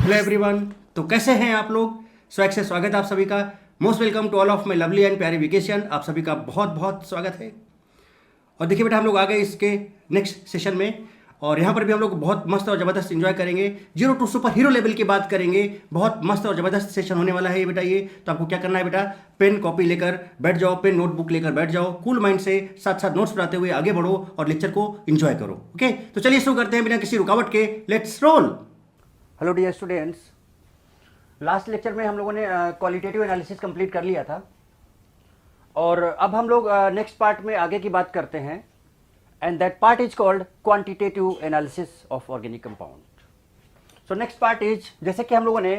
Hello everyone. तो कैसे हैं आप लोग? स्वैग से स्वागत है आप सभी का। Most welcome to all of my lovely and प्यारी वेकेशन। आप सभी का बहुत बहुत स्वागत है। और देखिए बेटा, हम लोग आ गए इसके नेक्स्ट सेशन में, और यहाँ पर भी हम लोग बहुत मस्त और ज़बरदस्त एंजॉय करेंगे। Zero to super hero level की बात करेंगे। बहुत मस्त और ज़बरदस्त सेशन होने वाला है ये बेटा। ये तो आपको क्या करना है बेटा, पेन कॉपी लेकर बैठ जाओ, पेन नोटबुक लेकर बैठ जाओ, कूल माइंड से साथ साथ नोट्स बनाते हुए आगे बढ़ो और लेक्चर को एंजॉय करो। ओके, तो चलिए शुरू करते हैं बिना किसी रुकावट के। Let's roll. Hello dear students, last lecture में हम लोगों ने क्वालिटेटिव एनालिसिस कंप्लीट कर लिया था, और अब हम लोग नेक्स्ट पार्ट में आगे की बात करते हैं, and that part is called quantitative analysis of organic compound. So next part is, जैसे कि हम लोगों ने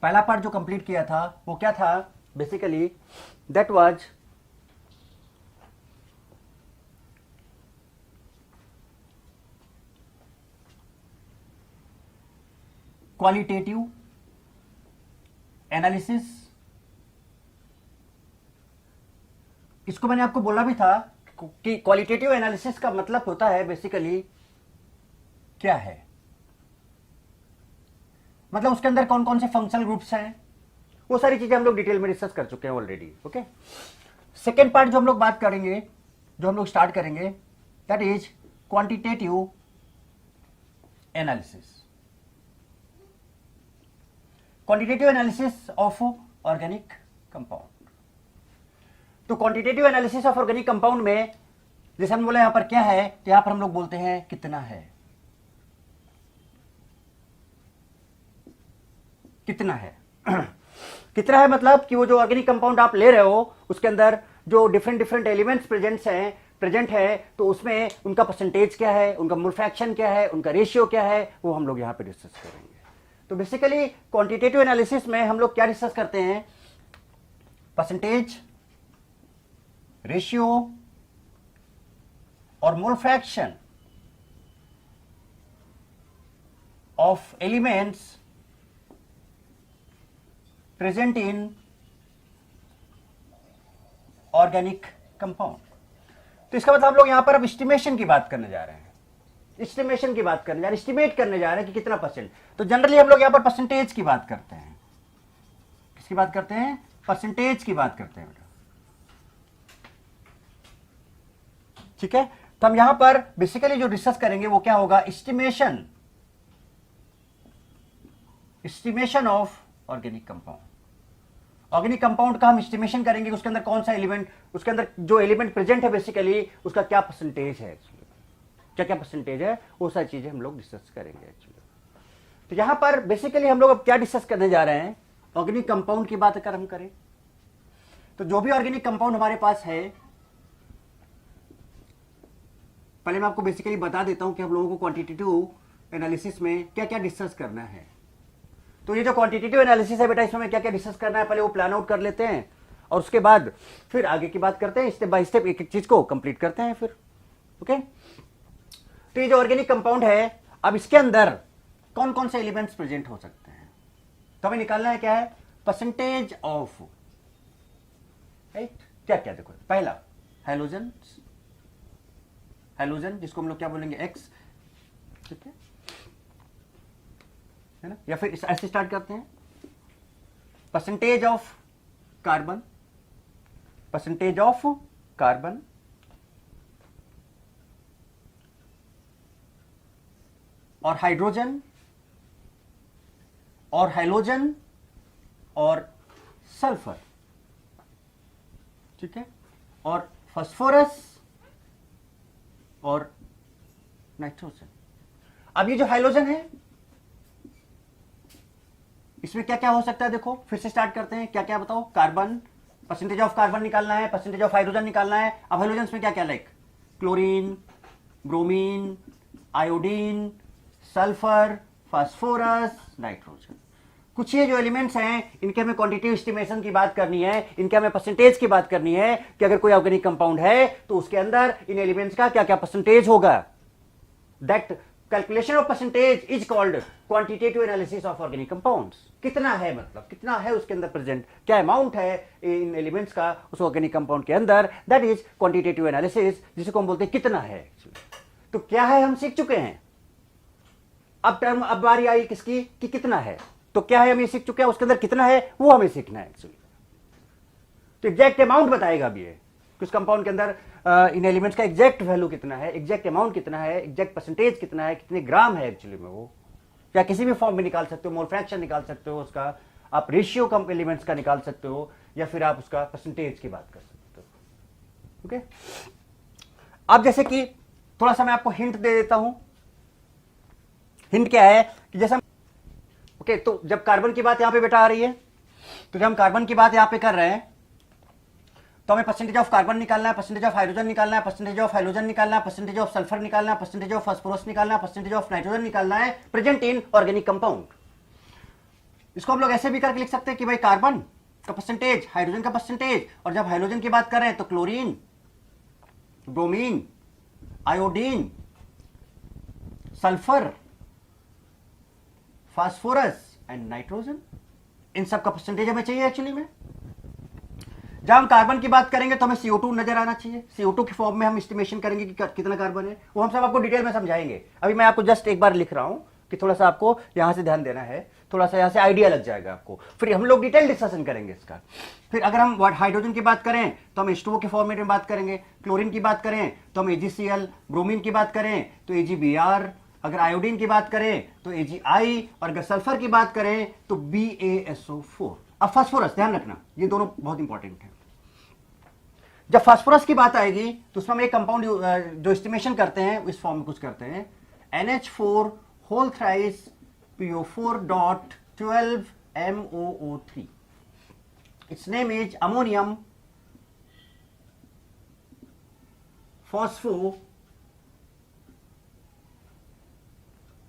पहला पार्ट जो कंप्लीट किया था वो क्या था, basically that was qualitative analysis. इसको मैंने आपको बोला भी था कि क्वालिटेटिव एनालिसिस का मतलब होता है बेसिकली क्या है, मतलब उसके अंदर कौन कौन से फंक्शनल ग्रुप्स हैं, वो सारी चीजें हम लोग डिटेल में डिस्कस कर चुके हैं ऑलरेडी। ओके, सेकेंड पार्ट जो हम लोग बात करेंगे, जो हम लोग स्टार्ट करेंगे, that is quantitative analysis. Quantitative analysis of organic compound. तो quantitative analysis of organic compound में जैसे हम बोला यहां पर क्या है, तो यहां पर हम लोग बोलते हैं कितना है। कितना है कितना है मतलब कि वो जो ऑर्गेनिक कंपाउंड आप ले रहे हो उसके अंदर जो डिफरेंट डिफरेंट एलिमेंट्स प्रेजेंट है, तो उसमें उनका परसेंटेज क्या है, उनका मोल फ्रैक्शन क्या है, उनका रेशियो क्या है, वो हम लोग यहां पे डिस्कस करेंगे। तो बेसिकली क्वांटिटेटिव एनालिसिस में हम लोग क्या डिस्कस करते हैं, परसेंटेज, रेशियो और mole fraction of elements present in organic compound. तो इसका मतलब हम लोग यहां पर अब एस्टिमेशन की बात करने जा रहे हैं, एस्टिमेशन की बात करने जा रहे हैं, एस्टिमेट करने जा रहे हैं कि कितना परसेंट। तो जनरली हम लोग यहां पर परसेंटेज की बात करते हैं। किसकी बात करते हैं? परसेंटेज की बात करते हैं बेटा। ठीक है, तो हम यहां पर बेसिकली जो डिस्कस करेंगे वो क्या होगा, estimation of organic compound. Organic compound का हम एस्टिमेशन करेंगे, उसके अंदर कौन सा एलिमेंट, उसके अंदर जो एलिमेंट प्रेजेंट है बेसिकली उसका क्या परसेंटेज है, क्या क्या परसेंटेज है, वो सारी चीजें हम लोग डिस्कस करेंगे एक्चुअली। तो यहां पर बेसिकली हम लोग अब क्या डिस्कस करने जा रहे हैं, ऑर्गेनिक कंपाउंड की बात अगर हम करें तो जो भी ऑर्गेनिक कंपाउंड हमारे पास है, पहले मैं आपको बेसिकली बता देता हूं कि हम लोगों को क्वांटिटेटिव एनालिसिस में क्या क्या डिस्कस करना है। तो ये जो क्वांटिटेटिव एनालिसिस है बेटा, इसमें क्या क्या डिस्कस करना है पहले वो प्लान आउट कर लेते हैं, और उसके बाद फिर आगे की बात करते हैं, स्टेप बाय स्टेप एक एक चीज को कंप्लीट करते हैं फिर। ओके, तो ये जो ऑर्गेनिक कंपाउंड है, अब इसके अंदर कौन कौन से एलिमेंट्स प्रेजेंट हो सकते हैं, तो हमें निकालना है क्या है, परसेंटेज ऑफ, राइट। क्या क्या देखो, पहला हैलोजन, जिसको हम लोग क्या बोलेंगे, एक्स, ठीक है ना, या फिर ऐसे स्टार्ट करते हैं, percentage of carbon, percentage of carbon, और हाइड्रोजन और हैलोजन और सल्फर, ठीक है, और फास्फोरस और नाइट्रोजन। अब ये जो हाइड्रोजन है इसमें क्या क्या हो सकता है, देखो फिर से स्टार्ट करते हैं, क्या क्या बताओ, कार्बन, परसेंटेज ऑफ कार्बन निकालना है, परसेंटेज ऑफ हाइड्रोजन निकालना है। अब हाइड्रोजन में क्या क्या, like chlorine, bromine, iodine, sulphur, phosphorus, nitrogen. कुछ ये जो एलिमेंट्स हैं इनके हमें क्वांटिटेटिव एस्टिमेशन की बात करनी है, इनके हमें परसेंटेज की बात करनी है कि अगर कोई ऑर्गेनिक कंपाउंड है तो उसके अंदर इन एलिमेंट्स का क्या क्या परसेंटेज होगा। That calculation of percentage is called quantitative analysis of organic compounds. कितना है मतलब कितना है उसके अंदर प्रेजेंट, क्या अमाउंट है इन एलिमेंट्स का उस ऑर्गेनिक कंपाउंड के अंदर, दैट इज क्वांटिटेटिव एनालिसिस, जिसको हम बोलते हैं कितना है। तो क्या है हम सीख चुके हैं, अब टर्म अब बारी आई किसकी कि कितना है, तो क्या है हमें सीख चुके हैं, उसके अंदर कितना है वो हमें सीखना है एक्चुअली। तो एग्जैक्ट अमाउंट बताएगा भी है कि उस कंपाउंड के अंदर इन एलिमेंट्स का एग्जैक्ट वैल्यू कितना है, एग्जैक्ट अमाउंट कितना है, एग्जैक्ट परसेंटेज कितना है, कितने ग्राम है एक्चुअली में वो, या किसी भी फॉर्म में निकाल सकते हो, मोल फ्रैक्शन निकाल सकते हो उसका, आप रेशियो कम एलिमेंट्स का निकाल सकते हो, या फिर आप उसका परसेंटेज की बात कर सकते हो। ओके, अब जैसे कि थोड़ा सा मैं आपको हिंट दे देता हूं। हिंट क्या है कि जैसा ओके, तो जब कार्बन की बात यहां पे बेटा आ रही है, तो जब हम कार्बन की बात यहां पे कर रहे हैं तो हमें परसेंटेज ऑफ कार्बन निकालना है, परसेंटेज ऑफ हाइड्रोजन निकालना है, परसेंटेज ऑफ हाइड्रोजन निकालना है, परसेंटेज ऑफ सल्फर निकालना है, परसेंटेज ऑफ फास्फोरस निकालना है, परसेंटेज ऑफ नाइट्रोजन निकालना है प्रेजेंट इन ऑर्गेनिक कंपाउंड। इसको हम लोग ऐसे भी करके लिख सकते हैं कि भाई कार्बन का परसेंटेज, हाइड्रोजन का परसेंटेज, और जब हाइड्रोजन की बात कर रहे हैं तो chlorine, bromine, iodine, sulphur, phosphorus and nitrogen, इन सब का परसेंटेज हमें चाहिए एक्चुअली में। जब हम कार्बन की बात करेंगे तो हमें CO2 नजर आना चाहिए, CO2 के फॉर्म में हम एस्टिमेशन करेंगे कि कितना कार्बन है, वो हम सब आपको डिटेल में समझाएंगे। अभी मैं आपको जस्ट एक बार लिख रहा हूं कि थोड़ा सा आपको यहां से ध्यान देना है, थोड़ा सा यहां से आइडिया लग जाएगा आपको, फिर हम लोग डिटेल डिस्कशन करेंगे इसका। फिर अगर हम हाइड्रोजन की बात करें तो हम H2O के फॉर्मेट में बात करेंगे, क्लोरीन की बात करें तो हम AgCl, ब्रोमीन की बात करें तो AgBr, अगर आयोडीन की बात करें तो AgI, और अगर सल्फर की बात करें तो BaSO4। अब फास्फोरस ध्यान रखना, ये दोनों बहुत इंपॉर्टेंट है। जब फास्फोरस की बात आएगी तो उसमें हम एक कंपाउंड जो एस्टिमेशन करते हैं इस फॉर्म में कुछ करते हैं, NH4 whole thrice PO4 dot 12 MOO3। It's name is ammonium phospho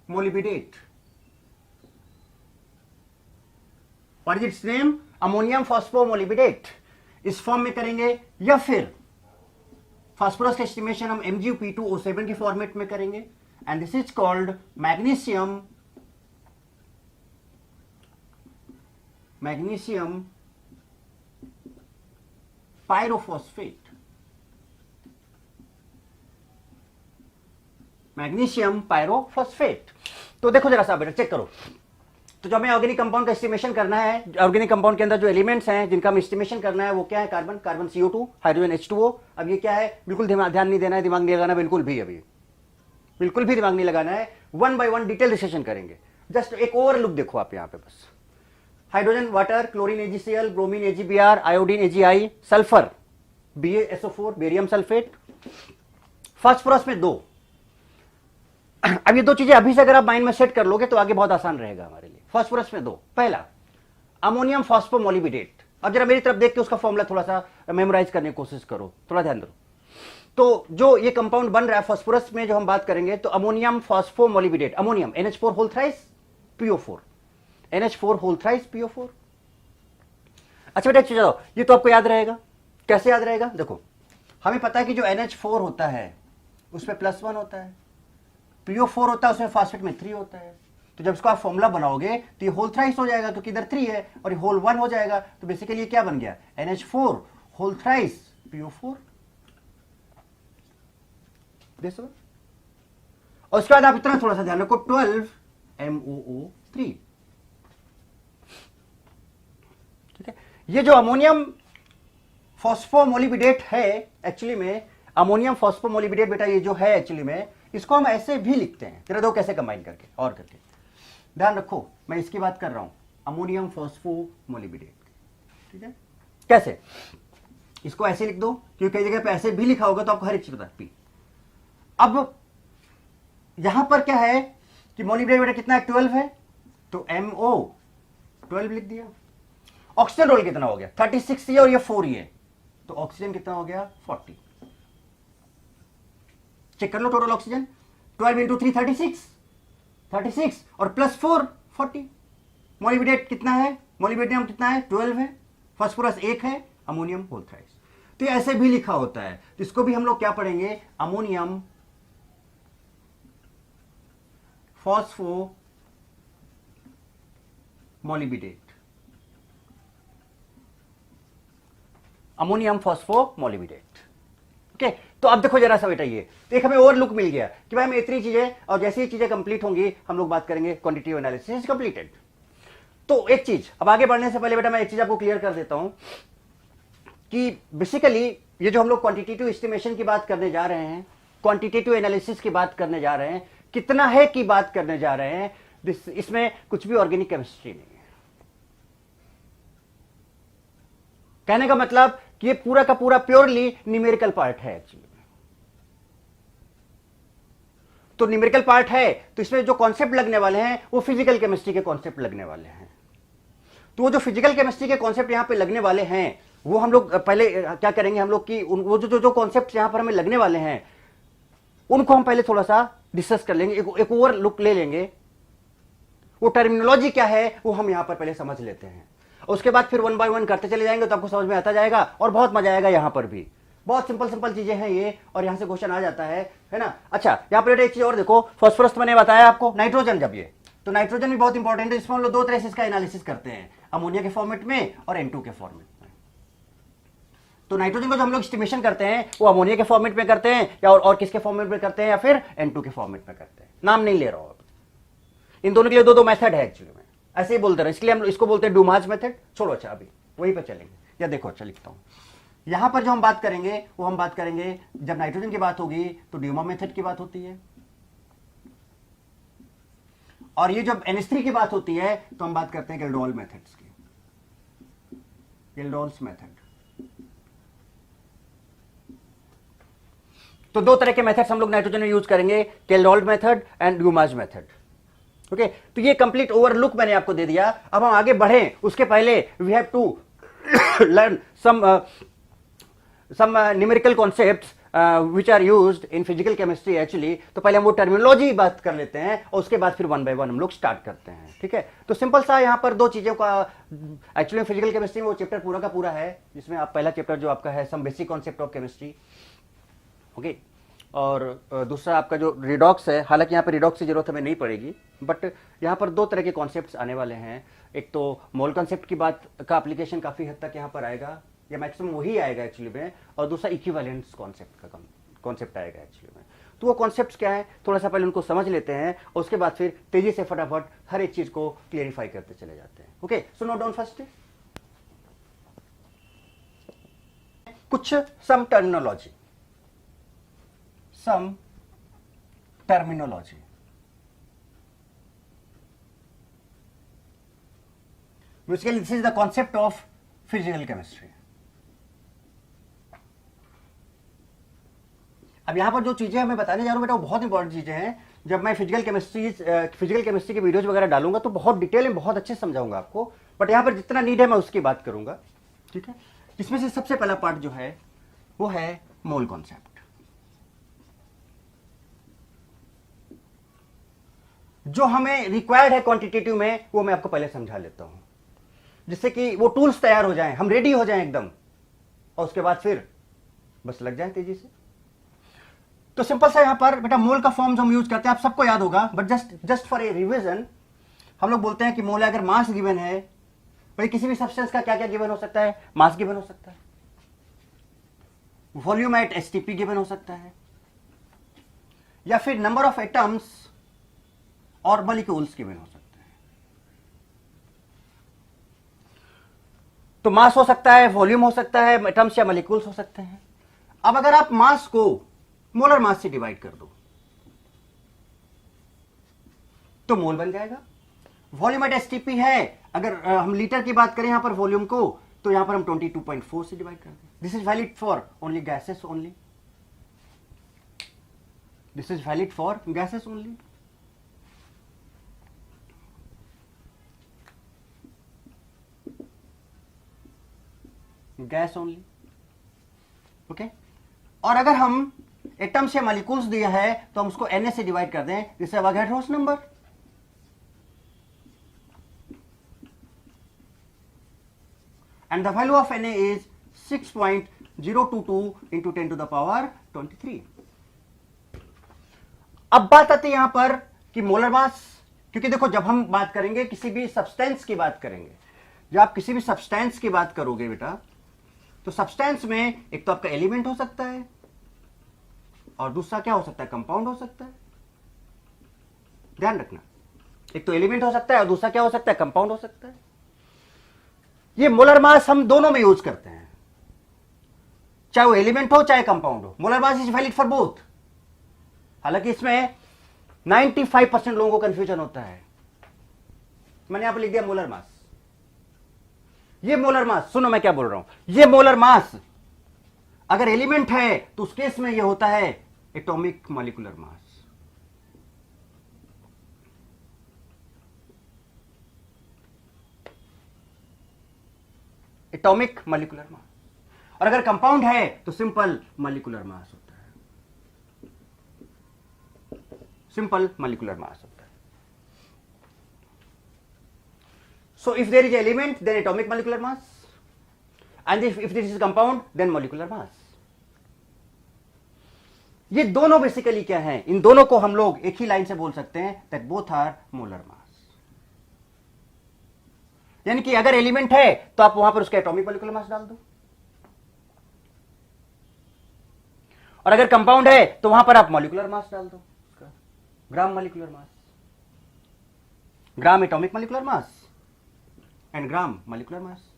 molybdate. What is its name? Ammonium phosphomolybdate. इस फॉर्म में करेंगे, या फिर फास्फोरस का एस्टिमेशन हम MgP2O7 के फॉर्मेट में करेंगे, and this is called magnesium pyrophosphate. Magnesium pyrophosphate. तो देखो जरा सा बेटा, चेक करो। तो जो हमें ऑर्गेनिक कंपाउंड का एस्टिमेशन करना है, ऑर्गेनिक कंपाउंड के अंदर जो एलिमेंट्स हैं जिनका हम एस्टिमेशन करना है वो क्या है? Carbon, carbon CO2, hydrogen H2O। अब ये क्या है? बिल्कुल ध्यान नहीं देना है, दिमाग नहीं लगाना बिल्कुल भी, अभी बिल्कुल भी दिमाग नहीं लगाना है। One by one detail discussion करेंगे। जस्ट एक ओवरलुक देखो आप यहाँ पे बस। Hydrogen water, chlorine AgCl, bromine AgBr, iodine AgI, sulphur BaSO4, barium sulphate, phosphorus में 2। अब ये 2 चीजें अभी से अगर आप माइंड में सेट कर लोगे तो आगे बहुत आसान रहेगा हमारे लिए। फास्फोरस में 2, पहला अमोनियम फॉस्फोमोलिबिडेट। अब जरा मेरी तरफ देख के उसका फॉर्मूला थोड़ा सा मेमोराइज करने की कोशिश करो, थोड़ा ध्यान दो। तो जो ये कंपाउंड बन रहा है फास्फोरस में, जो हम बात करेंगे, तो ammonium phosphomolybdate, ammonium NH4 whole thrice PO4, NH4 whole thrice PO4। अच्छा बेटा चलो, ये तो आपको याद रहेगा। कैसे याद रहेगा? देखो, हमें पता है कि जो NH4 होता है उसमें +1 होता है, PO4 होता है उसमें फास्फेट में 3 होता है। तो जब इसको आप फॉर्मूला बनाओगे तो ये होल थ्राइस हो जाएगा, क्योंकि इधर 3 है, और ये होल 1 हो जाएगा। तो बेसिकली ये क्या बन गया? NH4 whole thrice PO4। और उसके बाद आप इतना थोड़ा सा ध्यान रखो, 12 MOO3। ठीक है, ये जो अमोनियम फॉस्फोमोलिबिडेट है एक्चुअली में, अमोनियम फॉस्फोमोलिबिडेट बेटा ये जो है एक्चुअली में, इसको हम ऐसे भी लिखते हैं, तेरा दो कैसे कंबाइन करके और करके। ध्यान रखो, मैं इसकी बात कर रहा हूं, अमोनियम फॉस्फोमोलिबिडेट। ठीक है, कैसे? इसको ऐसे लिख दो, क्योंकि कई जगह पे ऐसे भी लिखा होगा तो आपको हर एक चीज पता है। अब यहां पर क्या है कि मोलिबिडेट बेटा कितना है? 12 है, तो MO 12 लिख दिया। ऑक्सीजन रोल कितना हो गया? 36 ये और ये 4 ये, तो ऑक्सीजन कितना हो गया? 40। चेक कर लो टोटल ऑक्सीजन, 12 इंटू 3 36 और +4 40। मोलिबिडेट कितना है? मोलिब्डेनम कितना है? 12 है। फास्फोरस 1 है, अमोनियम होल थ्राइस। तो ये ऐसे भी लिखा होता है, तो इसको भी हम लोग क्या पढ़ेंगे? Ammonium phospho मोलिबिडेट, ammonium phospho मोलिबिडेट। Okay तो अब देखो जरा सा बेटा, ये तो एक हमें ओवरलुक मिल गया कि भाई हमें इतनी चीजें, और जैसे ही चीजें कंप्लीट होंगी हम लोग बात करेंगे क्वांटिटेटिव एनालिसिस इज कंप्लीटेड। तो एक चीज, अब आगे बढ़ने से पहले बेटा मैं एक चीज आपको क्लियर कर देता हूं कि बेसिकली ये जो हम लोग क्वांटिटेटिव एस्टिमेशन की बात करने जा रहे हैं, क्वांटिटेटिव एनालिसिस की बात करने जा रहे हैं, कितना है की बात करने जा रहे हैं, इसमें कुछ भी ऑर्गेनिक केमिस्ट्री नहीं है। कहने का मतलब कि ये पूरा का पूरा प्योरली न्यूमेरिकल पार्ट है एक्चुअली। तो न्यूमेरिकल पार्ट है तो इसमें जो कॉन्सेप्ट लगने वाले हैं वो फिजिकल केमिस्ट्री के कॉन्सेप्ट लगने वाले हैं। तो वो जो फिजिकल केमिस्ट्री के कॉन्सेप्ट यहां पे लगने वाले हैं वो हम लोग पहले क्या करेंगे, हम लोग की वो जो कॉन्सेप्ट यहां पर हमें लगने वाले हैं उनको हम पहले थोड़ा सा डिस्कस कर लेंगे, एक ओवर लुक ले लेंगे। वो टर्मिनोलॉजी क्या है वो हम यहां पर पहले समझ लेते हैं, उसके बाद फिर वन बाय वन करते चले जाएंगे तो आपको समझ में आता जाएगा और बहुत मजा आएगा। यहां पर भी बहुत सिंपल सिंपल चीजें हैं ये, और यहां से क्वेश्चन आ जाता है ना। अच्छा यहां पर एक चीज और देखो, फास्फोरस तो मैंने बताया आपको, नाइट्रोजन जब ये, तो नाइट्रोजन भी बहुत इंपॉर्टेंट है। इसमें हम लोग दो तरह से इसका एनालिसिस करते हैं, अमोनिया के फॉर्मेट में और N2 के फॉर्मेट में। तो नाइट्रोजन को जो हम लोग एस्टिमेशन करते हैं वो अमोनिया के फॉर्मेट में करते हैं या और किसके फॉर्मेट में करते हैं, या फिर N2 के फॉर्मेट में करते हैं। नाम नहीं ले रहा हूं, इन दोनों के लिए दो दो मेथड है एक्चुअली में, ऐसे ही बोलते रहे, इसलिए हम इसको बोलते हैं डुमाज मेथड। छोड़ो अच्छा अभी वहीं पर चलेंगे, या देखो अच्छा लिखता हूं, यहां पर जो हम बात करेंगे वो हम बात करेंगे जब नाइट्रोजन की बात होगी तो ड्यूमा मेथड की बात होती है, और ये जब NH3 की बात होती है तो हम बात करते हैं गेल्डोल मेथड्स की, गेल्डोल्स मेथड। तो दो तरह के मेथड्स हम लोग नाइट्रोजन में यूज करेंगे, गेल्डोल मेथड एंड ड्यूमाज मेथड। ओके तो ये कंप्लीट ओवरलुक मैंने आपको दे दिया। अब हम आगे बढ़ें उसके पहले we have to learn some numerical concepts which are used in physical chemistry actually। तो पहले हम वो टर्मिनोलॉजी बात कर लेते हैं और उसके बाद फिर वन बाय वन हम लोग स्टार्ट करते हैं, ठीक है। तो सिंपल सा यहाँ पर दो चीजों का एक्चुअली फिजिकल केमिस्ट्री में वो चैप्टर पूरा का पूरा है, जिसमें आप पहला चैप्टर जो आपका है some basic concept of chemistry, okay, और दूसरा आपका जो रिडॉक्स है, हालांकि यहाँ पर रिडॉक्स की जरूरत हमें नहीं पड़ेगी, बट यहाँ पर दो तरह के कॉन्सेप्ट्स आने वाले हैं। एक तो मोल कॉन्सेप्ट की बात का एप्लीकेशन काफी हद तक यहाँ पर आएगा, या मैक्सिमम वही आएगा एक्चुअली में, और दूसरा इक्विवेलेंस कॉन्सेप्ट का कॉन्सेप्ट आएगा एक्चुअली में। तो वो कॉन्सेप्ट्स क्या है थोड़ा सा पहले उनको समझ लेते हैं और उसके बाद फिर तेजी से फटाफट हर एक चीज को क्लियरिफाई करते चले जाते हैं। Okay so note down first कुछ some terminology basically this is the concept of physical chemistry. अब यहां पर जो चीजें मैं बताने जा रहा हूं बेटा वो बहुत इंपॉर्टेंट चीजें हैं। जब मैं फिजिकल केमिस्ट्री के वीडियोज वगैरह डालूंगा तो बहुत डिटेल में बहुत अच्छे समझाऊंगा आपको, बट यहां पर जितना नीड है मैं उसकी बात करूंगा, ठीक है। इसमें से सबसे पहला पार्ट जो है वो है मोल कॉन्सेप्ट। जो हमें रिक्वायर्ड है क्वांटिटेटिव में वो मैं आपको पहले समझा लेता हूं, जिससे कि वो टूल्स तैयार हो जाएं, हम रेडी हो जाएं एकदम, और उसके बाद फिर बस लग जाएं तेजी से। तो सिंपल सा यहां पर बेटा मोल का फॉर्म्स हम यूज करते हैं, आप सबको याद होगा, but just for a revision हम लोग बोलते हैं कि मोल अगर मास गिवन है, भाई किसी भी सब्सटेंस का क्या क्या गिवन हो सकता है, मास गिवन हो सकता है, वॉल्यूम एट एसटीपी गिवन हो सकता है, या फिर नंबर ऑफ एटम्स और मॉलिक्यूल्स गिवन हो सकता है। तो मास हो सकता है, वॉल्यूम हो सकता है, एटम्स या मॉलिक्यूल्स हो सकते हैं। अब अगर आप मास को मोलर मास से डिवाइड कर दो तो मोल बन जाएगा। वॉल्यूम एट एसटीपी है, अगर हम लीटर की बात करें यहां पर वॉल्यूम को, तो यहां पर हम 22.4 से डिवाइड कर दें। This is valid for only gases only, this is valid for gases only. Gas only, okay. और अगर हम एटम्स या मॉलिक्यूल्स दिया है तो हम उसको Na से डिवाइड कर दें, जिससे Avogadro's number. And the value of Na is 6.022 into 10 to the power 23। अब बात आती है यहां पर कि मोलर मास, क्योंकि देखो जब हम बात करेंगे किसी भी सब्सटेंस की बात करेंगे, जब आप किसी भी सब्सटेंस की बात करोगे बेटा, तो सब्सटेंस में एक तो आपका एलिमेंट हो सकता है, और दूसरा क्या हो सकता है, कंपाउंड हो सकता है। ध्यान रखना, एक तो एलिमेंट हो सकता है और दूसरा क्या हो सकता है, कंपाउंड हो सकता है। ये मोलर मास हम दोनों में यूज करते हैं, चाहे वो एलिमेंट हो चाहे कंपाउंड हो। Molar mass is valid for both. हालांकि इसमें 95% लोगों को कंफ्यूजन होता है। मैंने यहां पर लिख दिया मोलर मास। ये मोलर मास, सुनो मैं क्या बोल रहा हूं, ये मोलर मास अगर एलिमेंट है तो उस केस में ये होता है एटॉमिक मॉलिक्यूलर मास। एटॉमिक मॉलिक्यूलर मास। और अगर कंपाउंड है तो सिंपल मॉलिक्यूलर मास होता है। सिंपल मॉलिक्यूलर मास होता है। So if there is element then atomic molecular mass, and if this is compound then molecular mass. ये दोनों बेसिकली क्या है, इन दोनों को हम लोग एक ही लाइन से बोल सकते हैं that both are molar mass. यानी कि अगर एलिमेंट है तो आप वहां पर उसका एटॉमिक मॉलिक्यूलर मास डाल दो, और अगर कंपाउंड है तो वहां पर आप मॉलिक्यूलर मास डाल दो, gram molecular mass, gram atomic molecular mass and gram molecular mass.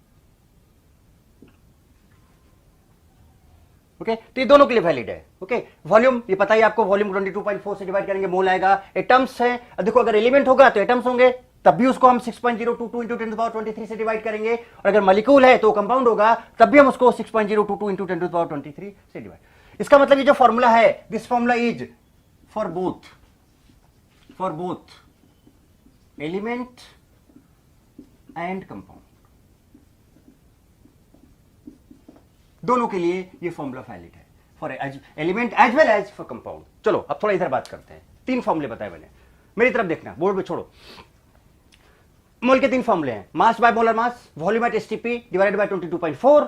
Okay, तो ये दोनों के लिए वैलिड है। ओके, वॉल्यूम ये पता ही आपको, वॉल्यूम 22.4 से डिवाइड करेंगे, मोल आएगा। एटम्स है, देखो अगर एलिमेंट होगा तो एटम्स होंगे, तब भी उसको हम 6.022 इंटू 1023 से डिवाइड करेंगे, और अगर मॉलिक्यूल है तो कंपाउंड होगा, तब भी हम उसको 6.022 इंटू 1023 से डिवाइड। इसका मतलब ये जो फॉर्मूला है, this formula is for both element and compound, दोनों के लिए ये फॉर्मूला वैलिड है, for element as well as for compound. चलो अब थोड़ा इधर बात करते हैं। 3 फॉर्मूले बताए मैंने, मेरी तरफ देखना, बोर्ड पे छोड़ो। मोल के 3 फॉर्मूले हैं, mass by molar mass, volume at STP divided by 22.4,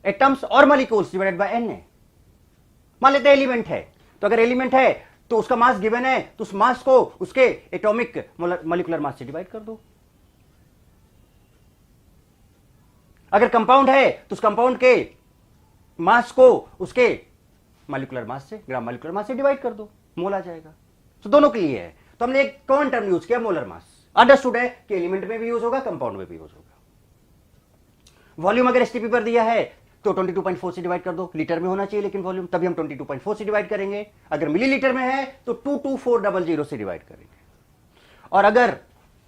atoms और मॉलिक्यूल्स डिवाइडेड बाय एन। मान लेते हैं एलिमेंट है, तो अगर एलिमेंट है तो उसका मास गिवन है, तो उस मास को उसके एटॉमिक मॉलिक्यूलर मास से डिवाइड कर दो। अगर कंपाउंड है तो उस कंपाउंड के मास को उसके मॉलिक्यूलर मास से, ग्राम मॉलिक्यूलर मास से डिवाइड कर दो, मोल आ जाएगा। तो दोनों के लिए है, तो हमने एक कॉमन टर्म यूज किया, मोलर मास। अंडरस्टूड है कि एलिमेंट में भी यूज होगा, कंपाउंड में भी यूज होगा। वॉल्यूम अगर एसटीपी पर दिया है तो 22.4 से डिवाइड कर दो, लीटर में होना चाहिए लेकिन वॉल्यूम, तभी हम 22.4 से डिवाइड करेंगे। अगर मिलीलीटर में है तो 22400 से डिवाइड करेंगे। और अगर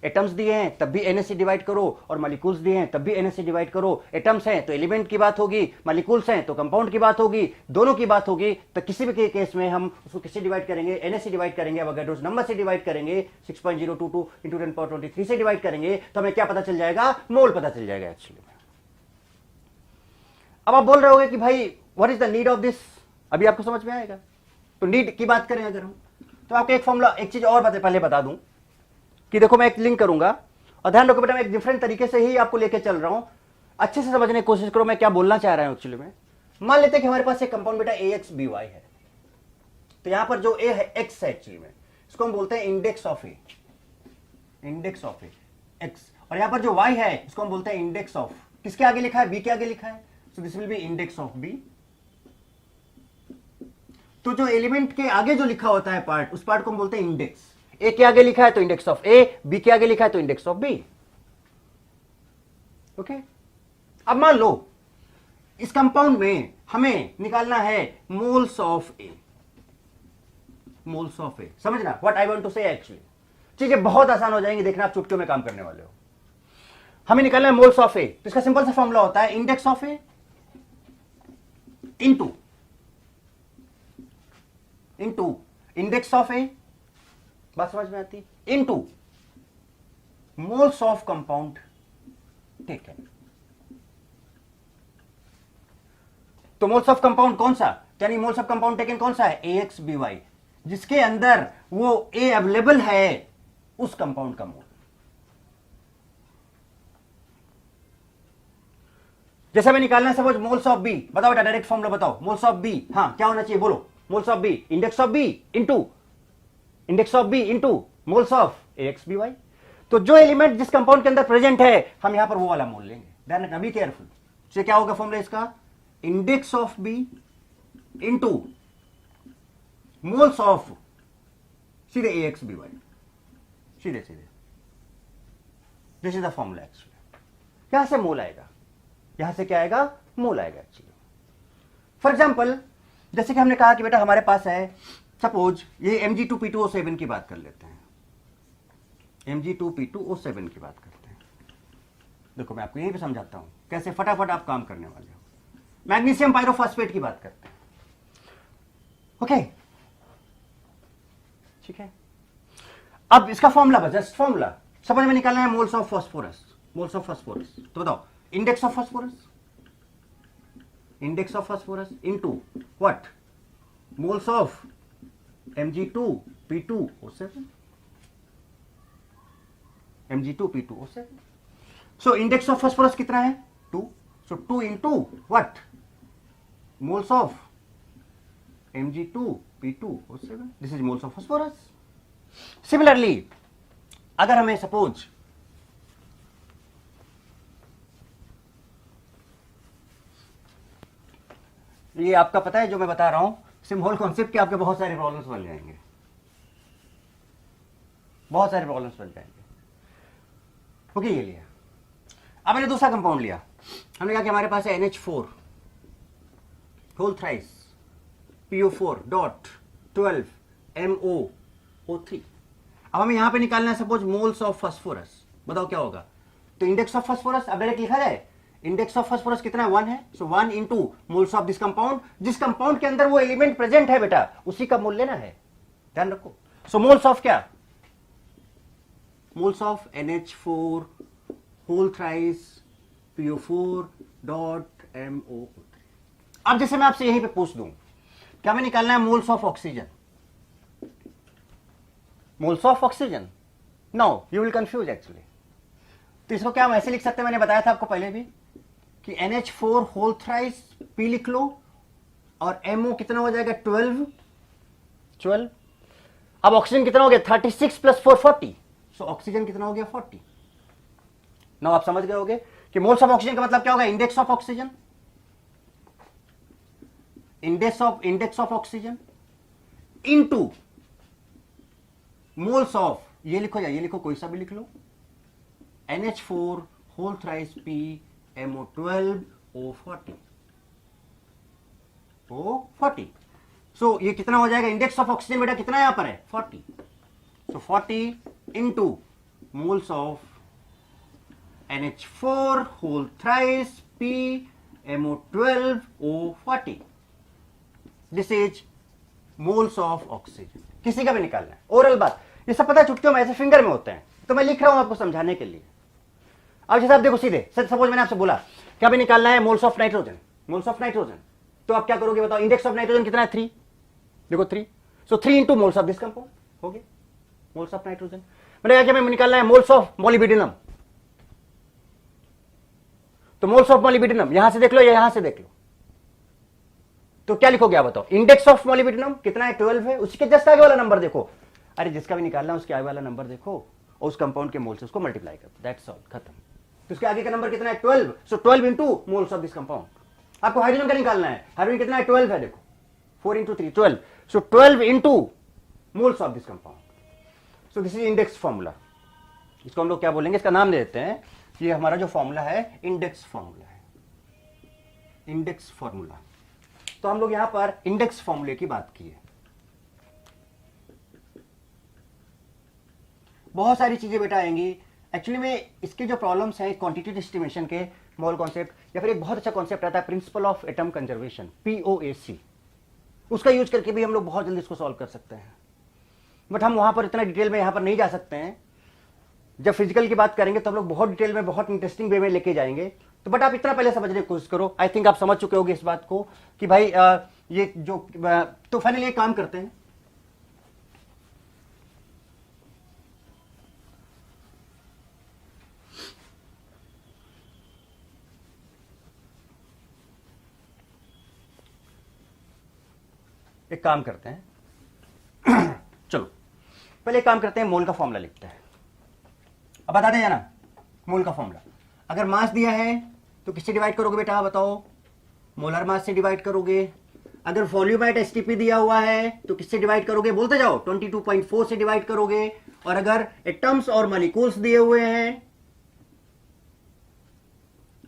एटम्स दिए हैं तब भी एनएस से डिवाइड करो, और मॉलिक्यूल्स दिए हैं तब भी एनएस से डिवाइड करो। एटम्स हैं तो एलिमेंट की बात होगी, मॉलिक्यूल्स हैं तो कंपाउंड की बात होगी, दोनों की बात होगी। तो किसी भी केस में हम उसको किससे डिवाइड करेंगे, एनएस से डिवाइड करेंगे। अगर उस नंबर से डिवाइड करेंगे 6.022 इंटू 1023 से डिवाइड करेंगे तो हमें क्या पता चल जाएगा, मोल पता चल जाएगा एक्चुअली में। अब आप बोल रहे होगे कि भाई what is the need of this, अभी आपको समझ में आएगा। तो नीड की बात करें अगर हम, तो आपको एक फॉर्मूला, एक चीज और पहले बता दूं कि देखो मैं एक लिंक करूंगा, और ध्यान रखो बेटा मैं एक डिफरेंट तरीके से ही आपको लेके चल रहा हूं, अच्छे से समझने की कोशिश करो मैं क्या बोलना चाह रहा हूं एक्चुअली में। मान लेते हैं कि हमारे पास एक कंपाउंड बेटा AXBY है, तो यहां पर जो A है X है एक्चुअली में, इसको हम बोलते हैं index of A, index of A X। और यहां पर जो Y है इसको हम बोलते हैं इंडेक्स ऑफ, किसके आगे लिखा है, B के आगे लिखा है, सो this will B index of B। तो जो एलिमेंट के आगे जो लिखा होता है पार्ट, उस पार्ट को हम बोलते हैं इंडेक्स। ए के आगे लिखा है तो इंडेक्स ऑफ ए, बी के आगे लिखा है तो इंडेक्स ऑफ बी। ओके, अब मान लो इस कंपाउंड में हमें निकालना है moles of A, moles of A. समझना what I want to say actually, चीजें बहुत आसान हो जाएंगी, देखना आप चुटकियों में काम करने वाले हो। हमें निकालना है मोल्स ऑफ ए, तो इसका सिंपल सा फॉर्मूला होता है index of A into index of A, बात समझ में आती, into moles of compound taken. तो मोल्स ऑफ कंपाउंड कौन सा, यानी मोल्स ऑफ कंपाउंड टेकन कौन सा है, AXBY, जिसके अंदर वो A अवेलेबल है उस कंपाउंड का मोल। जैसे मैं निकालना है सपोज मोल्स ऑफ बी, बताओ बेटा डायरेक्ट फॉर्मूला बताओ, मोल्स ऑफ बी, हाँ क्या होना चाहिए बोलो, moles of B, index of B into index of B into moles of AXBY। तो जो एलिमेंट जिस कंपाउंड के अंदर प्रेजेंट है हम यहां पर वो वाला मोल लेंगे, ध्यान रखना, बी केयरफुल। तो क्या होगा फॉर्मूला इसका, index of B into moles of सीधे AXBY, सीधे सीधे। This is the formula actually. यहां से मोल आएगा, यहां से क्या आएगा, मोल आएगा एक्चुअली। फॉर एग्जाम्पल जैसे कि हमने कहा कि बेटा हमारे पास है, सपोज ये Mg2P2O7 की बात कर लेते हैं, Mg2P2O7 की बात करते हैं। देखो मैं आपको यही भी समझाता हूं कैसे फटाफट आप काम करने वाले हो। मैग्नीशियम पायरोफॉस्फेट की बात करते हैं, ओके ठीक है। अब इसका फॉर्मूला बस, जस्ट फॉर्मूला समझ में निकालना है, moles of phosphorus, moles of phosphorus. तो बताओ index of phosphorus, index of phosphorus into what, moles of Mg2P2O7, Mg2P2O7। So index of phosphorus कितना है, 2। सो 2 into what, moles of Mg2P2O7, this is moles of phosphorus. Similarly अगर हमें suppose ये आपका पता है जो मैं बता रहा हूं सिंबल कॉन्सेप्ट के, आपके बहुत सारे प्रॉब्लम्स बन जाएंगे, बहुत सारे प्रॉब्लम्स बन जाएंगे। ओके ये लिया। अब मैंने दूसरा कंपाउंड लिया, हमने कहा कि हमारे पास है NH4 whole thrice PO4 dot 12 MOO3। अब हमें यहां पे निकालना है सपोज मोल्स ऑफ फास्फोरस, बताओ क्या होगा। तो इंडेक्स ऑफ फास्फोरस अब डायरेक्ट लिखा जाए, इंडेक्स ऑफ फास्फोरस कितना है, 1 है। सो 1 into moles of this compound, जिस कंपाउंड के अंदर वो एलिमेंट प्रेजेंट है बेटा उसी का मोल लेना है, ध्यान रखो। सो मोल्स ऑफ क्या, moles of NH4 whole thrice PO4 dot MOO3। अब जैसे मैं आपसे यहीं पे पूछ दूं, क्या हमें निकालना है moles of oxygen, moles of oxygen, no you will confuse actually. तो इसको क्या हम ऐसे लिख सकते हैं, मैंने बताया था आपको पहले भी कि NH4 होल थ्राइस P लिख लो और MO कितना हो जाएगा 12। अब ऑक्सीजन कितना हो गया 36 प्लस 4 40। सो ऑक्सीजन कितना हो गया 40। नाउ आप समझ गए होगे कि मोल्स ऑफ ऑक्सीजन का मतलब क्या होगा, index of oxygen, index of oxygen into moles of, ये लिखो या ये लिखो कोई सा भी लिख लो, NH4 whole thrice P MO12 O40, O40। So ये कितना हो जाएगा, इंडेक्स ऑफ ऑक्सीजन बेटा कितना यहां पर है 40। So 40 into moles of NH4 whole thrice P MO12 O40, this is moles of oxygen. किसी का भी निकालना है, ओरल बात, ये सब पता है चुटकियों में ऐसे फिंगर में होते हैं, तो मैं लिख रहा हूं आपको समझाने के लिए। अब जैसे आप देखो सीधे सपोज मैंने आपसे बोला क्या भी निकालना है, moles of nitrogen, moles of nitrogen, तो आप क्या करोगे बताओ, इंडेक्स ऑफ नाइट्रोजन कितना है 3, देखो 3। सो 3 into moles of this compound हो गया मोल्स ऑफ नाइट्रोजन। मैंने क्या हमें निकालना है मोल्स ऑफ मॉलिब्डेनम, तो मोल्स ऑफ मॉलिब्डेनम यहां से देख लो या यहां से देख लो, तो क्या लिखोगे आप बताओ, इंडेक्स ऑफ मॉलिब्डेनम कितना है 12 है, उसके जस्ट आगे वाला नंबर देखो, अरे जिसका भी निकालना है उसके आगे वाला नंबर देखो और उस कंपाउंड के मोल से उसको मल्टीप्लाई कर, दैट्स ऑल, खत्म। तो उसके आगे का नंबर कितना है 12, सो 12 into moles of this compound. आपको हाइड्रोजन का निकालना है, हाइड्रोजन कितना है 12 है, देखो 4 into 3 12, so 12 into moles of this compound. So this is index formula, इसको हम लोग क्या बोलेंगे, इसका नाम दे देते हैं, ये हमारा जो फॉर्मूला है इंडेक्स फॉर्मूला है, इंडेक्स फॉर्मूला। तो हम लोग यहां पर इंडेक्स फॉर्मूले की बात की है। बहुत सारी चीजें बेटा आएंगी एक्चुअली में, इसके जो प्रॉब्लम्स हैं क्वांटिटेटिव एस्टिमेशन के, मोल कॉन्सेप्ट, या फिर एक बहुत अच्छा कॉन्सेप्ट आता है principle of atom conservation POAC, उसका यूज करके भी हम लोग बहुत जल्दी इसको सॉल्व कर सकते हैं। बट हम वहां पर इतना डिटेल में यहां पर नहीं जा सकते हैं, जब फिजिकल की बात करेंगे तो हम लोग बहुत डिटेल में बहुत इंटरेस्टिंग वे में लेके जाएंगे। तो बट आप इतना पहले समझने की कोशिश करो, आई थिंक आप समझ चुके होंगे इस बात को कि भाई ये जो तो फाइनली ये काम करते हैं, एक काम करते हैं चलो पहले एक काम करते हैं, मोल का फॉर्मूला लिखते हैं। अब बता दें ना मोल का फॉर्मूला, अगर मास दिया है तो किससे डिवाइड करोगे बेटा बताओ, मोलर मास से डिवाइड करोगे। अगर वॉल्यूम एट एसटीपी दिया हुआ है तो किससे डिवाइड करोगे, बोलते जाओ, 22.4 से डिवाइड करोगे। और अगर एटम्स और मॉलिक्यूल्स दिए हुए हैं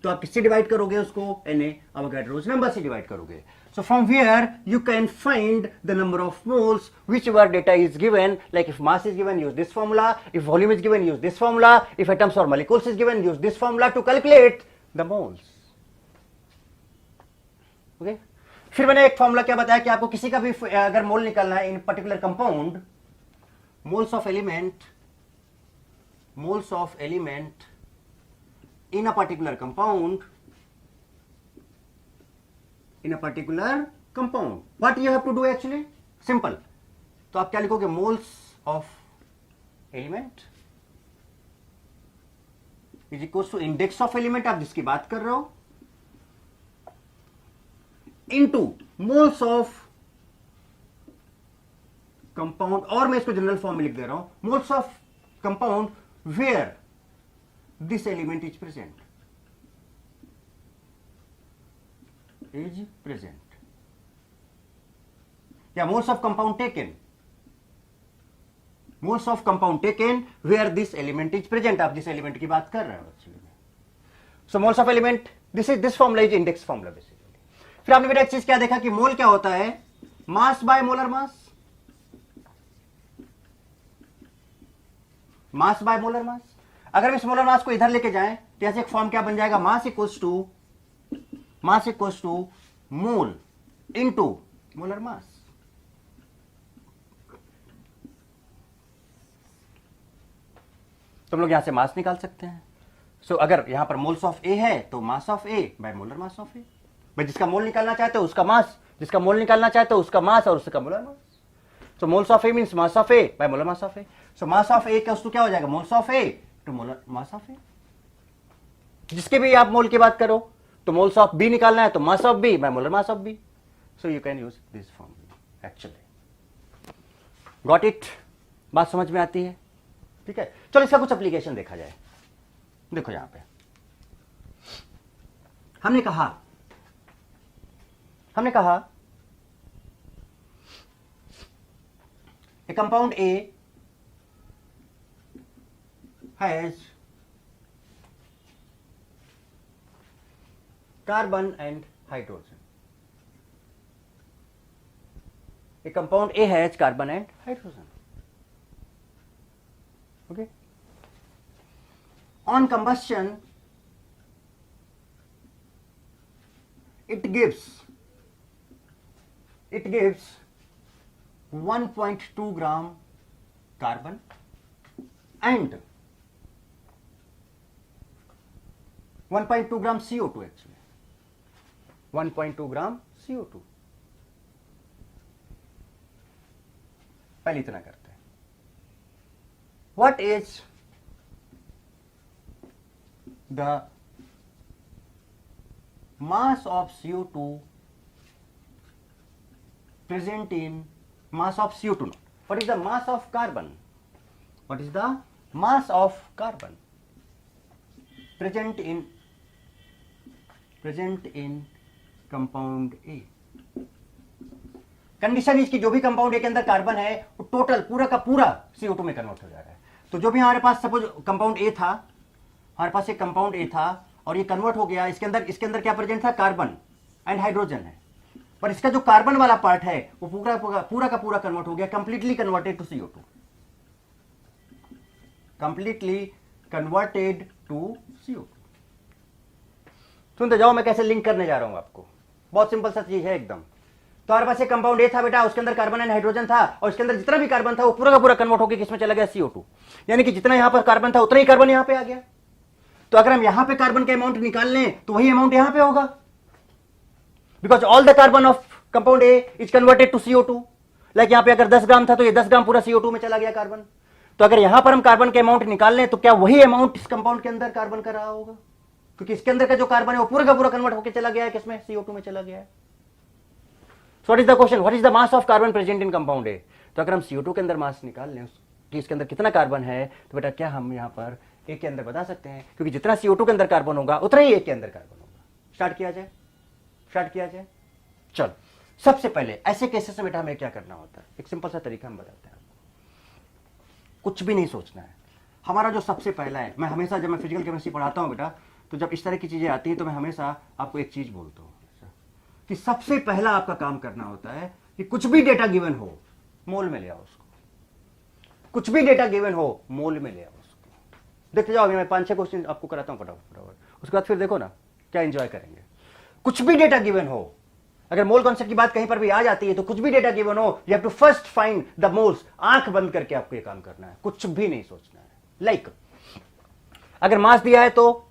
तो आप किससे डिवाइड करोगे उसको, Na-Avogadro's नंबर से डिवाइड करोगे। So from here you can find the number of moles whichever data is given, like if mass is given use this formula, if volume is given use this formula, if atoms or molecules is given use this formula to calculate the moles. Okay? फिर मैंने एक formula क्या बताया कि आपको किसी का भी अगर मोल निकालना है इन particular compound, moles of element in a particular compound, what you have to do actually, simple. तो आप क्या लिखोगे, moles of element is equals to index of element, आप जिसकी बात कर रहे हो, into moles of compound, और मैं इसको जनरल फॉर्म में लिख दे रहा हूं, moles of compound where this element is present, या moles of compound taken where this element is present, आप जिस एलिमेंट की बात कर रहे हो actually. So moles of element, this formula is index formula basically. फिर आपने बेटा एक चीज क्या देखा कि मोल क्या होता है, mass by molar mass, mass by molar मास। अगर हम इस मोलर मास को इधर लेके जाएं तो ऐसे एक फॉर्म क्या बन जाएगा, mass equals to mole into molar mass. तुम लोग यहां से मास निकाल सकते हैं। सो अगर यहां पर मोल्स ऑफ ए है तो mass of A by molar mass of A, भाई जिसका मोल निकालना चाहते हो उसका मास, जिसका मोल निकालना चाहते हो उसका मास और उसका molar mass. So moles of A means mass of A by molar mass of A. So mass of A equals to क्या हो जाएगा, moles of A to molar mass of A. जिसके भी आप मोल की बात करो तो मोल्स ऑफ बी निकालना है तो mass of B by molar mass of B. So you can use this formula actually. Got it, बात समझ में आती है, ठीक है। चलो इसका कुछ एप्लीकेशन देखा जाए। देखो यहां पे हमने कहा a compound A has carbon and hydrogen. A compound A has carbon and hydrogen. Okay. On combustion, it gives 1.2 gram carbon and 1.2 gram CO2 actually, 1.2 gram CO2। पहले इतना करते हैं। What is the mass of CO2 present in mass of CO2 not. What is the mass of carbon? What is the mass of carbon present in compound A? Condition इसकी जो भी compound A के अंदर carbon है वो total पूरा का पूरा CO2 में कन्वर्ट हो जा रहा है। तो जो भी हमारे पास सपोज कंपाउंड ए था, हमारे पास एक कंपाउंड ए था और ये कन्वर्ट हो गया, इसके अंदर क्या प्रेजेंट था, कार्बन एंड हाइड्रोजन है, पर इसका जो कार्बन वाला पार्ट है वो पूरा का पूरा कन्वर्ट हो गया, completely converted to CO2, completely converted to CO2। सुनते जाओ मैं कैसे लिंक करने जा रहा हूं आपको, बहुत सिंपल सा चीज है एकदम। तो हमारे पास एक कंपाउंड ए था बेटा, उसके अंदर कार्बन एंड हाइड्रोजन था और इसके अंदर जितना भी कार्बन था वो पूरा का पूरा कन्वर्ट होकर किसमें चला गया, CO2। यानी कि जितना यहां पर कार्बन था उतना ही कार्बन यहां पे आ गया। तो अगर हम यहां पे कार्बन का अमाउंट निकाल लें तो वही अमाउंट यहां पे होगा, because all the carbon of compound A is converted to CO2। Like यहां पे अगर 10 ग्राम था तो ये 10 ग्राम पूरा CO2 में चला गया कार्बन। तो अगर यहां पर हम कार्बन के अमाउंट निकाल लें तो क्या वही अमाउंट इस कंपाउंड के अंदर कार्बन का रहा होगा, क्योंकि इसके अंदर का जो कार्बन है वो पूरा का पूरा कन्वर्ट होकर चला गया है किसमें, CO2 में चला गया है। So what is the question, what is the mass of carbon present in compound A. तो अगर हम CO2 के अंदर मास निकाल लें कि इसके अंदर कितना कार्बन है, तो बेटा क्या हम यहां पर ए के अंदर बता सकते हैं, क्योंकि जितना CO2 के अंदर कार्बन होगा उतना ही ए के अंदर कार्बन होगा। स्टार्ट किया जाए। चल सबसे पहले ऐसे केसेस में बेटा हमें क्या करना होता है, एक सिंपल सा तरीका हम बताते हैं। कुछ भी नहीं सोचना है। हमारा जो सबसे पहला है, मैं हमेशा जब मैं फिजिकल केमिस्ट्री पढ़ाता हूँ बेटा, तो जब इस तरह की चीजें आती हैं तो मैं हमेशा आपको एक चीज बोलता हूँ कि सबसे पहला आपका काम करना होता है कि कुछ भी डेटा गिवन हो मोल में ले आओ उसको। कुछ भी डेटा गिवन हो मोल में ले आओ उसको। देखते जाओ, अभी मैं 5-6 क्वेश्चन आपको कराता हूँ फटाफट, उसके बाद फिर देखो ना क्या एंजॉय करेंगे। कुछ भी डेटा गिवन हो, अगर मोल कॉन्सेप्ट की बात कहीं पर भी आ जाती है तो कुछ भी डेटा गिवन हो, you have to first find the moles. आंख बंद करके आपको ये काम करना है, कुछ भी नहीं सोचना है। लाइक अगर मास दिया है तो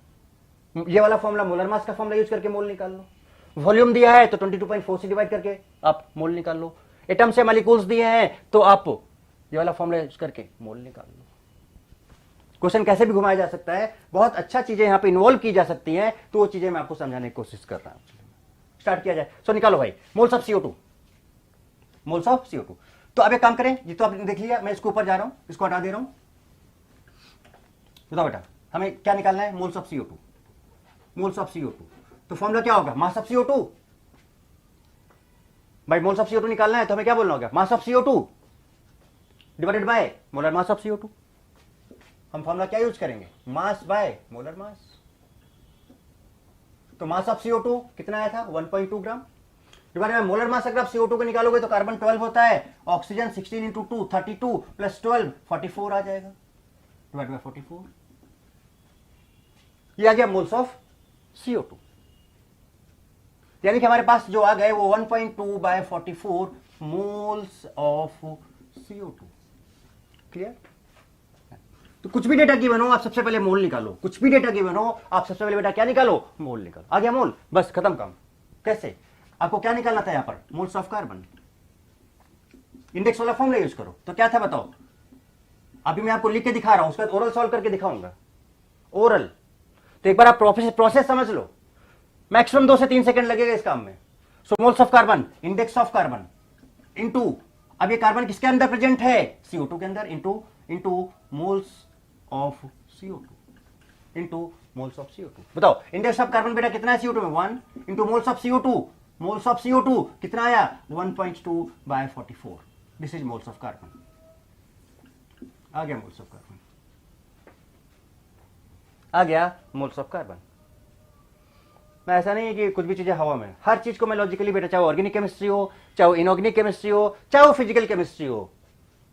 ये वाला फॉर्मूला, मोलर मास का फॉर्मूला यूज करके मोल निकाल लो। वॉल्यूम दिया है तो 22.4 से डिवाइड करके आप मोल निकाल लो। एटम से मॉलिक्यूल्स दिए हैं तो आप ये वाला फॉर्मूला यूज करके मोल निकाल लो। क्वेश्चन कैसे भी घुमाया जा सकता है, बहुत अच्छा चीजें यहां पे इन्वॉल्व की जा सकती हैं, तो वो चीजें मैं आपको समझाने की कोशिश कर रहा हूं। स्टार्ट किया जाए। सो निकालो भाई moles of CO2, moles of CO2। तो अब एक काम करें, ये तो आपने देख लिया, मैं इसको ऊपर जा रहा हूं, इसको हटा दे रहा हूं। बताओ बेटा हमें क्या निकालना है, moles of CO2। Moles of CO2 तो फॉर्मूला क्या होगा, मास ऑफ CO2। भाई मोल्स ऑफ CO2 निकालना है तो हमें क्या बोलना होगा, mass of CO2 divided by molar mass of CO2। हम फॉर्मूला क्या यूज करेंगे, मास बाय मोलर मास। तो मास ऑफ CO2 कितना आया था, 1.2 ग्राम डिवाइडेड बाय मोलर मास। अगर आप CO2 को निकालोगे तो कार्बन 12 होता है, ऑक्सीजन 16 इंटू 2 32 प्लस 12 44 आ जाएगा, डिवाइड बाय 44। ये आ गया मोल्स ऑफ CO2। यानी कि हमारे पास जो आ गए वो 1.2 by 44 moles of CO2। Clear. तो कुछ भी डेटा गिवन हो आप सबसे पहले मोल निकालो। कुछ भी डेटा गिवन हो आप सबसे पहले बेटा क्या निकालो, मोल निकालो। आ गया मोल, बस खत्म काम। कैसे, आपको क्या निकालना था यहां पर, मोल्स ऑफ कार्बन। इंडेक्स वाला फॉर्मूला यूज करो। तो क्या था बताओ, अभी मैं आपको लिख के दिखा रहा हूं, उसके बाद ओरल सॉल्व करके दिखाऊंगा। ओरल तो एक बार आप प्रोसेस समझ लो, मैक्सिमम 2 से 3 सेकंड लगेगा इस काम में। So moles of carbon, index of carbon into, अब ये कार्बन किसके अंदर प्रेजेंट है, CO2 के अंदर, into moles of CO2 into moles of CO2। बताओ इंडेक्स ऑफ कार्बन बेटा कितना है CO2 में, 1 into moles of CO2। Moles of CO2 कितना आया, 1.2 by 44। This is moles of carbon. आ गया मोल्स ऑफ कार्बन, आ गया मोल्स ऑफ कार्बन। मैं ऐसा नहीं है कि कुछ भी चीजें हवा में, हर चीज को मैं लॉजिकली बेटा, चाहे ऑर्गेनिक केमिस्ट्री हो, चाहे इनऑर्गेनिक केमिस्ट्री हो, चाहे फिजिकल केमिस्ट्री हो,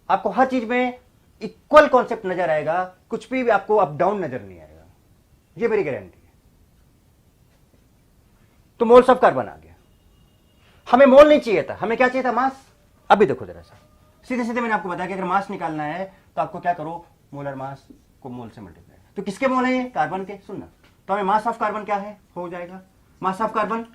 आपको हर चीज में इक्वल कॉन्सेप्ट नजर आएगा, कुछ भी आपको अप डाउन नजर नहीं आएगा, ये मेरी गारंटी है। तो मोल्स ऑफ कार्बन आ गया। हमें मोल नहीं चाहिए था, हमें क्या चाहिए था, मास। अभी देखो जरा सा, सीधे सीधे मैंने आपको बताया कि अगर मास निकालना है तो आपको क्या करो, मोलर मास को मोल से मल्टीप्लाई। तो किसके मोल है, कार्बन के। सुनना, तो हमें मास ऑफ कार्बन क्या है, हो जाएगा mass of carbon,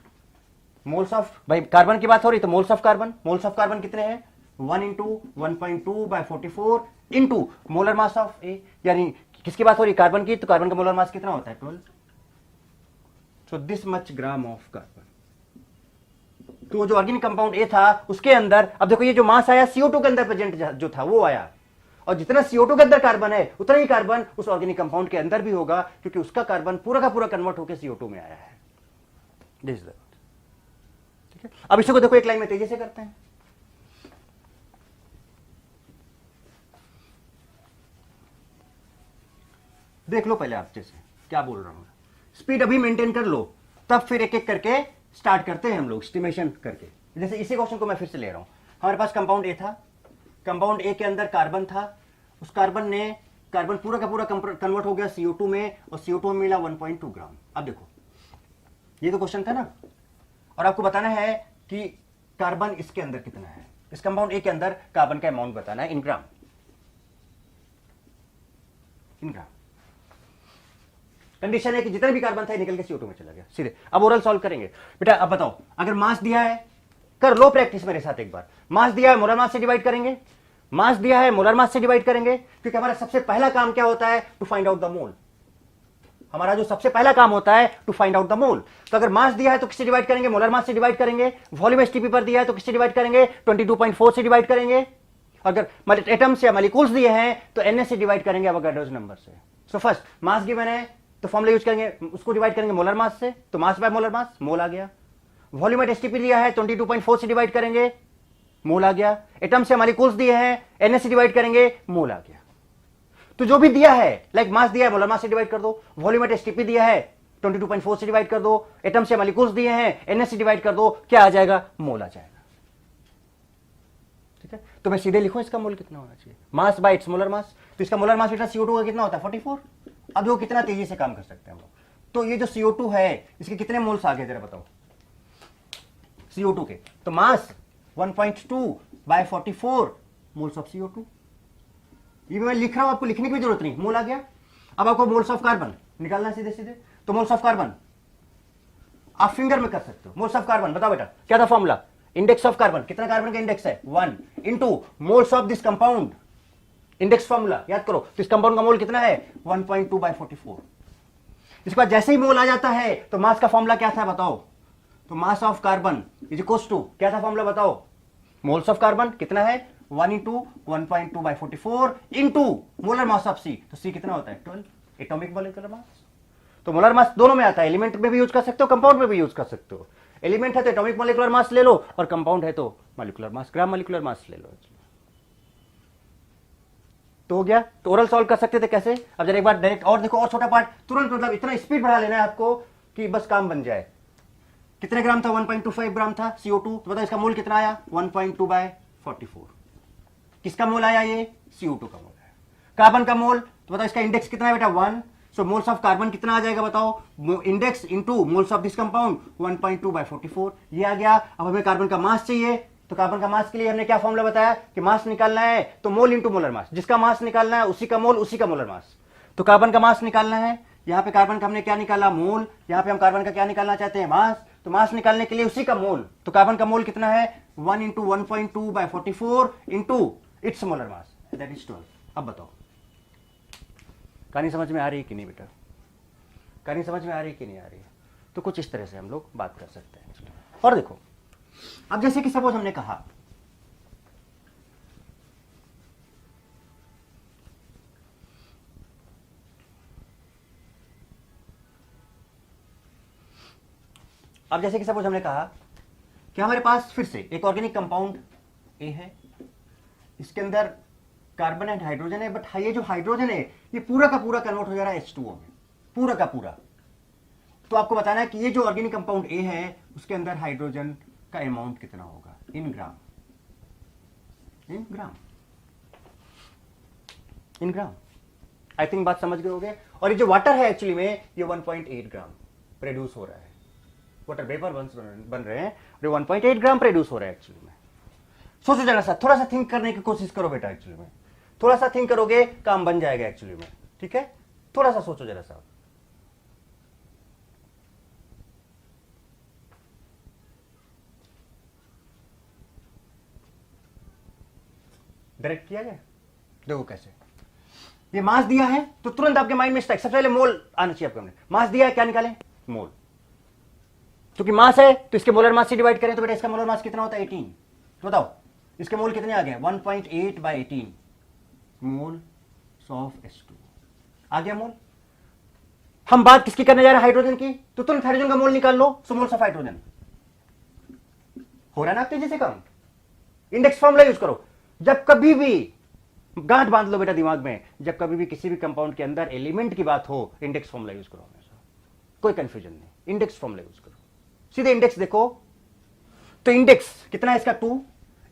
moles of, भाई कार्बन की बात हो रही तो moles of carbon. Moles of carbon कितने हैं, 1 into 1.2 by 44 into molar mass of A. यानी किसकी बात हो रही, कार्बन की, तो कार्बन का मोलर मास कितना होता है, 12। So this much gram of carbon. तो जो ऑर्गेनिक कंपाउंड ए था उसके अंदर, अब देखो ये जो मास आया CO2 के अंदर प्रेजेंट जो था वो आया, और जितना CO2 के अंदर कार्बन है उतना ही कार्बन उस ऑर्गेनिक कंपाउंड के अंदर भी होगा, क्योंकि उसका कार्बन पूरा का पूरा कन्वर्ट होकर CO2 में आया है। ठीक है, अब इसी को देखो एक लाइन में तेजी से करते हैं। देख लो पहले आप, जैसे क्या बोल रहा हूं, स्पीड अभी मेंटेन कर लो, तब फिर एक एक करके स्टार्ट करते हैं हम लोग एस्टिमेशन करके। जैसे इसी क्वेश्चन को मैं फिर से ले रहा हूं, हमारे पास कंपाउंड ए था, कंपाउंड ए के अंदर कार्बन था, उस कार्बन पूरा का पूरा कन्वर्ट हो गया CO2 में, और CO2 में मिला 1.2 ग्राम। अब देखो ये तो क्वेश्चन था ना, और आपको बताना है कि कार्बन इसके अंदर कितना है, इस कंपाउंड ए के अंदर कार्बन का अमाउंट बताना है इन ग्राम। कंडीशन है कि जितना भी कार्बन था निकल के CO2 में चला गया सीधे। अब ओरल सॉल्व करेंगे बेटा। अब बताओ, अगर मास दिया है, कर लो प्रैक्टिस मेरे साथ एक बार, मास दिया है मोलर मास से डिवाइड करेंगे, मास दिया है मोलर मास से डिवाइड करेंगे, क्योंकि हमारा सबसे पहला काम क्या होता है, to find out the mole. हमारा जो सबसे पहला काम होता है to find out the mole. तो अगर मास दिया है तो किससे डिवाइड करेंगे, मोलर मास से डिवाइड करेंगे। वॉल्यूम STP पर दिया है तो किससे डिवाइड करेंगे, 22.4 से डिवाइड करेंगे। अगर एटम्स या मॉलिक्यूल्स दिए हैं तो NS से डिवाइड करेंगे अवोगाड्रोस नंबर से। सो फर्स्ट मास गिवन है तो फॉर्मूला यूज करेंगे, उसको डिवाइड करेंगे मोलर मास से, तो मास बाय मोलर मास, मोल आ गया। वॉल्यूम एट एसटीपी दिया है 22.4 से डिवाइड करेंगे मोल आ गया। एटम से मॉलिक्यूल्स दिए हैं एनएस से डिवाइड करेंगे मोल आ गया। तो जो भी दिया है लाइक मास दिया है मोलर मास से डिवाइड कर दो, वॉल्यूम एट एसटीपी दिया है 22.4 से डिवाइड कर दो, एटम से मॉलिक्यूल्स दिए हैं एनएस से डिवाइड कर दो, क्या आ जाएगा? मोल आ जाएगा। ठीक है, तो मैं सीधे लिखूं इसका मोल कितना होना चाहिए, मास बाय इट्स मोलर मास। तो इसका मोलर मास बेटा CO2 का कितना होता है 44। अब वो कितना तेजी से काम कर सकते हैं हम लोग। तो ये जो CO2 है इसके कितने मोल्स आ गए जरा बताओ CO2 के? तो मास 1.2 बाय 44 मोल्स ऑफ CO2। ये मैं लिख रहा हूं, आपको लिखने की जरूरत नहीं, मोल आ गया। अब आपको मोल्स ऑफ कार्बन निकालना है सीधे सीधे। तो मोल्स ऑफ कार्बन आप फिंगर में कर सकते हो। मोल्स ऑफ कार्बन बताओ बेटा क्या था फॉर्मूला? इंडेक्स ऑफ कार्बन, कितना कार्बन का इंडेक्स है 1 into moles of this compound, index formula याद करो। तो इस कंपाउंड का मोल कितना है 1.2 बाय 44। इसके बाद जैसे ही मोल आ जाता है तो मास का फॉर्मूला क्या था बताओ? तो mass of carbon is equals to क्या था फॉर्मूला बताओ? मोल्स ऑफ कार्बन कितना है 1 into 1.2 by 44 into molar mass of C. तो सी कितना होता है 12 एटॉमिक मॉलिक्यूलर मास। तो मोलर मास दोनों में आता है, एलिमेंट में भी यूज कर सकते हो, कंपाउंड में भी यूज कर सकते हो। एलिमेंट है तो एटॉमिक मॉलिक्यूलर मास ले लो और कंपाउंड है तो molecular mass, gram molecular mass ले लो। तो हो गया। तो ओरल सॉल्व कर सकते थे कैसे? अब जरा एक बार डायरेक्ट और देखो, और छोटा पार्ट तुरंत, मतलब इतना स्पीड बढ़ा लेना है आपको कि बस काम बन जाए। कितने ग्राम था 1.25 ग्राम था CO2। तो बताओ इसका मोल कितना आया 1.2 बाय 44। किसका मोल आया? ये CO2 का मोल है। कार्बन का मोल तो बताओ इसका इंडेक्स कितना है बेटा 1। सो मोल्स ऑफ कार्बन कितना आ जाएगा बताओ? Index into moles of this compound 1.2 by 44 ये आ गया। अब हमें कार्बन का मास चाहिए, तो कार्बन का मास के लिए हमने क्या फॉर्मूला बताया कि मास निकालना है तो मोल इंटू मोलर मास, जिसका मास निकालना है उसी का मोल उसी का मोलर मास। तो कार्बन का मास निकालना है, यहाँ पे कार्बन का हमने क्या निकाला मोल, यहाँ पे हम कार्बन का क्या निकालना चाहते हैं मास। तो मास निकालने के लिए उसी का मोल, तो कार्बन का मोल कितना है 1 into 1.2 by 44 into its molar mass that is 12। अब बताओ कहानी समझ में आ रही है कि नहीं बेटा? कहानी समझ में आ रही है कि नहीं आ रही है? तो कुछ इस तरह से हम लोग बात कर सकते हैं। और देखो अब जैसे कि सपोज हमने कहा कि हमारे पास फिर से एक ऑर्गेनिक कंपाउंड ए है, इसके अंदर कार्बन एंड हाइड्रोजन है, बट ये जो हाइड्रोजन है ये पूरा का पूरा कन्वर्ट हो जा रहा है H2O में, पूरा का पूरा। तो आपको बताना है कि ये जो ऑर्गेनिक कंपाउंड ए है उसके अंदर हाइड्रोजन का अमाउंट कितना होगा इन ग्राम, इन ग्राम। आई थिंक बात समझ गए होंगे। और ये जो वाटर है एक्चुअली में ये 1.8 ग्राम प्रोड्यूस हो रहा है, वाटर वेपर बन रहे हैं, 1.8 ग्राम प्रोड्यूस हो रहा है एक्चुअली में। सोचो जरा सा, थोड़ा सा थिंक करने की कोशिश करो बेटा, एक्चुअली में थोड़ा सा थिंक करोगे काम बन जाएगा एक्चुअली में। ठीक है, थोड़ा सा सोचो जरा सा। डायरेक्ट किया जाए, देखो कैसे। ये मास दिया है तो तुरंत आपके माइंड में स्ट्राइक, सबसे पहले मोल आना चाहिए आपके। हमने मास दिया है, क्या निकालें मोल। क्योंकि मास है तो इसके मोलर मास से डिवाइड करें तो बेटा इसका मोलर मास कितना होता है 18। तो बताओ इसके मोल कितने आ गए 1.8 बाय 18 मोल ऑफ H2 आ गया मोल। हम बात किसकी करने जा रहे हैं हाइड्रोजन की, तो तुरंत हाइड्रोजन का मोल निकाल लो। सो मोल्स ऑफ हाइड्रोजन हो रहा है ना तेजी से काम। इंडेक्स फॉर्मूला यूज करो। जब कभी भी गांठ बांध लो बेटा दिमाग में, जब कभी भी किसी भी कंपाउंड के अंदर एलिमेंट की बात हो इंडेक्स फॉर्मूला यूज करो हमेशा, कोई कंफ्यूजन नहीं, इंडेक्स फॉर्मूला यूज करो। सीधे इंडेक्स देखो, तो इंडेक्स कितना है इसका 2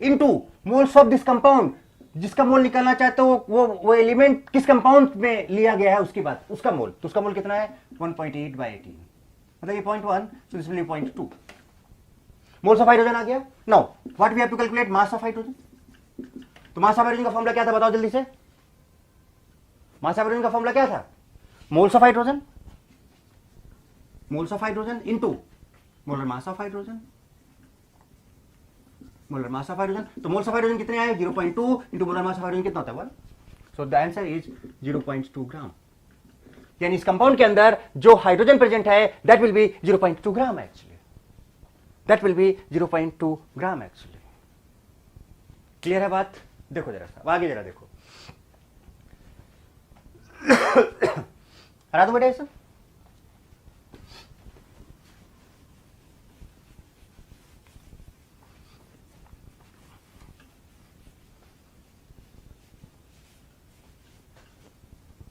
into moles of this compound, जिसका मोल निकालना चाहते हो वो एलिमेंट किस कंपाउंड में लिया गया है उसकी बात, उसका मोल। तो उसका मोल कितना है 1.8 बाय 18, मतलब ये 0.1, so this will be 0.2 moles of hydrogen आ गया। Now what we have to calculate mass of hydrogen. तो मास ऑफ हाइड्रोजन का फॉर्मूला क्या था बताओ जल्दी से। मास ऑफ हाइड्रोजन का फॉर्मूला क्या था, moles of hydrogen, moles of hydrogen into molar mass of hydrogen, molar mass of hydrogen. तो मोल्स ऑफ हाइड्रोजन कितने आए 0.2 into molar mass of hydrogen कितना होता है 1। सो द आंसर इज 0.2 ग्राम। यानी इस कंपाउंड के अंदर जो हाइड्रोजन प्रेजेंट है that will be 0.2 gram actually, that will be 0.2 gram actually. Clear है बात। देखो जरा सा आगे जरा देखो हरा दो बेटा ये सब।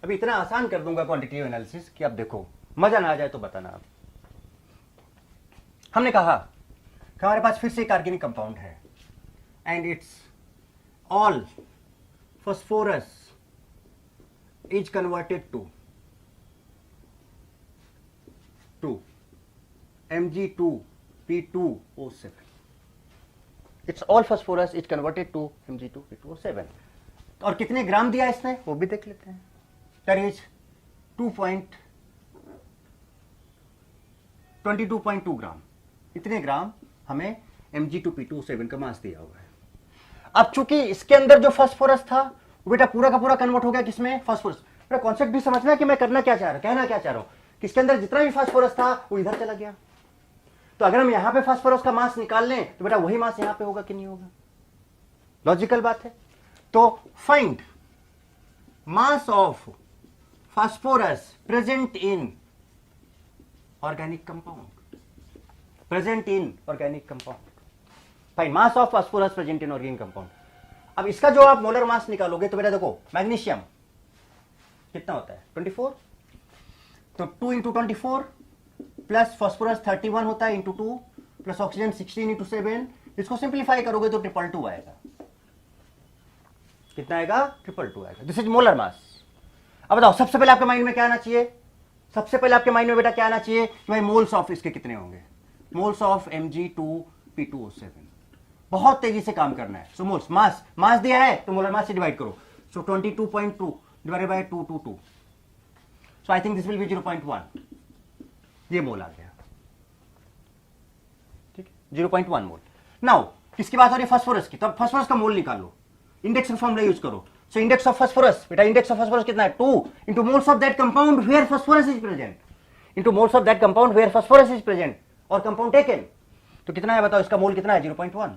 अभी इतना आसान कर दूंगा क्वांटिटेटिव एनालिसिस कि आप देखो, मजा ना आ जाए तो बताना आप। हमने कहा कि हमारे पास फिर से एक ऑर्गेनिक कंपाउंड है and it's all phosphorus is converted to Mg2P2O7. It's all phosphorus is converted to Mg2P2O7. और कितने ग्राम दिया इसने वो भी देख लेते हैं। That is 22.2 ग्राम, इतने ग्राम हमें Mg2P2O7 का मास दिया हुआ है। अब चूंकि इसके अंदर जो फास्फोरस था वो बेटा पूरा का पूरा कन्वर्ट हो गया किसमें, फास्फोरस। बेटा कॉन्सेप्ट भी समझना कि मैं करना क्या चाह रहा हूं, कहना क्या चाह रहा हूं कि इसके अंदर जितना भी फास्फोरस था वो इधर चला गया। तो अगर हम यहां पे फास्फोरस का मास निकाल लें तो बेटा वही मास यहां पे होगा कि नहीं होगा, लॉजिकल बात है। तो find mass of phosphorus present in organic compound, present in organic compound, find mass of phosphorus present in organic compound. अब इसका जो आप मोलर मास निकालोगे तो बेटा देखो मैग्नीशियम कितना होता है 24, तो 2 इंटू 24 प्लस फास्फोरस 31 होता है इंटू 2 प्लस ऑक्सीजन 16 इंटू 7, इसको सिंप्लीफाई करोगे तो 222 आएगा। कितना आएगा 222 आएगा। This is molar mass. अब बताओ सबसे पहले आपके माइंड में क्या आना चाहिए, सबसे पहले आपके माइंड में बेटा क्या आना चाहिए कि भाई मोल्स ऑफ इसके कितने होंगे, मोल्स ऑफ Mg2P2O7। बहुत तेजी से काम करना है। सो मोल्स मास, मास दिया है तो मोलर मास से डिवाइड करो। सो 22.2 divided by 222, so I think this will B 0.1, ये मोल आ गया, ठीक है 0.1 मोल। नाउ किसकी बात हो रही है, फास्फोरस की, तो अब फास्फोरस का मोल निकालो, इंडेक्स फॉर्मूला यूज करो। सो इंडेक्स ऑफ फास्फोरस, बेटा इंडेक्स ऑफ फास्फोरस कितना है 2 into moles of that compound where phosphorus is present, into moles of that compound where phosphorus is present और कंपाउंड टेकन। तो कितना है बताओ, इसका मोल कितना है 0.1,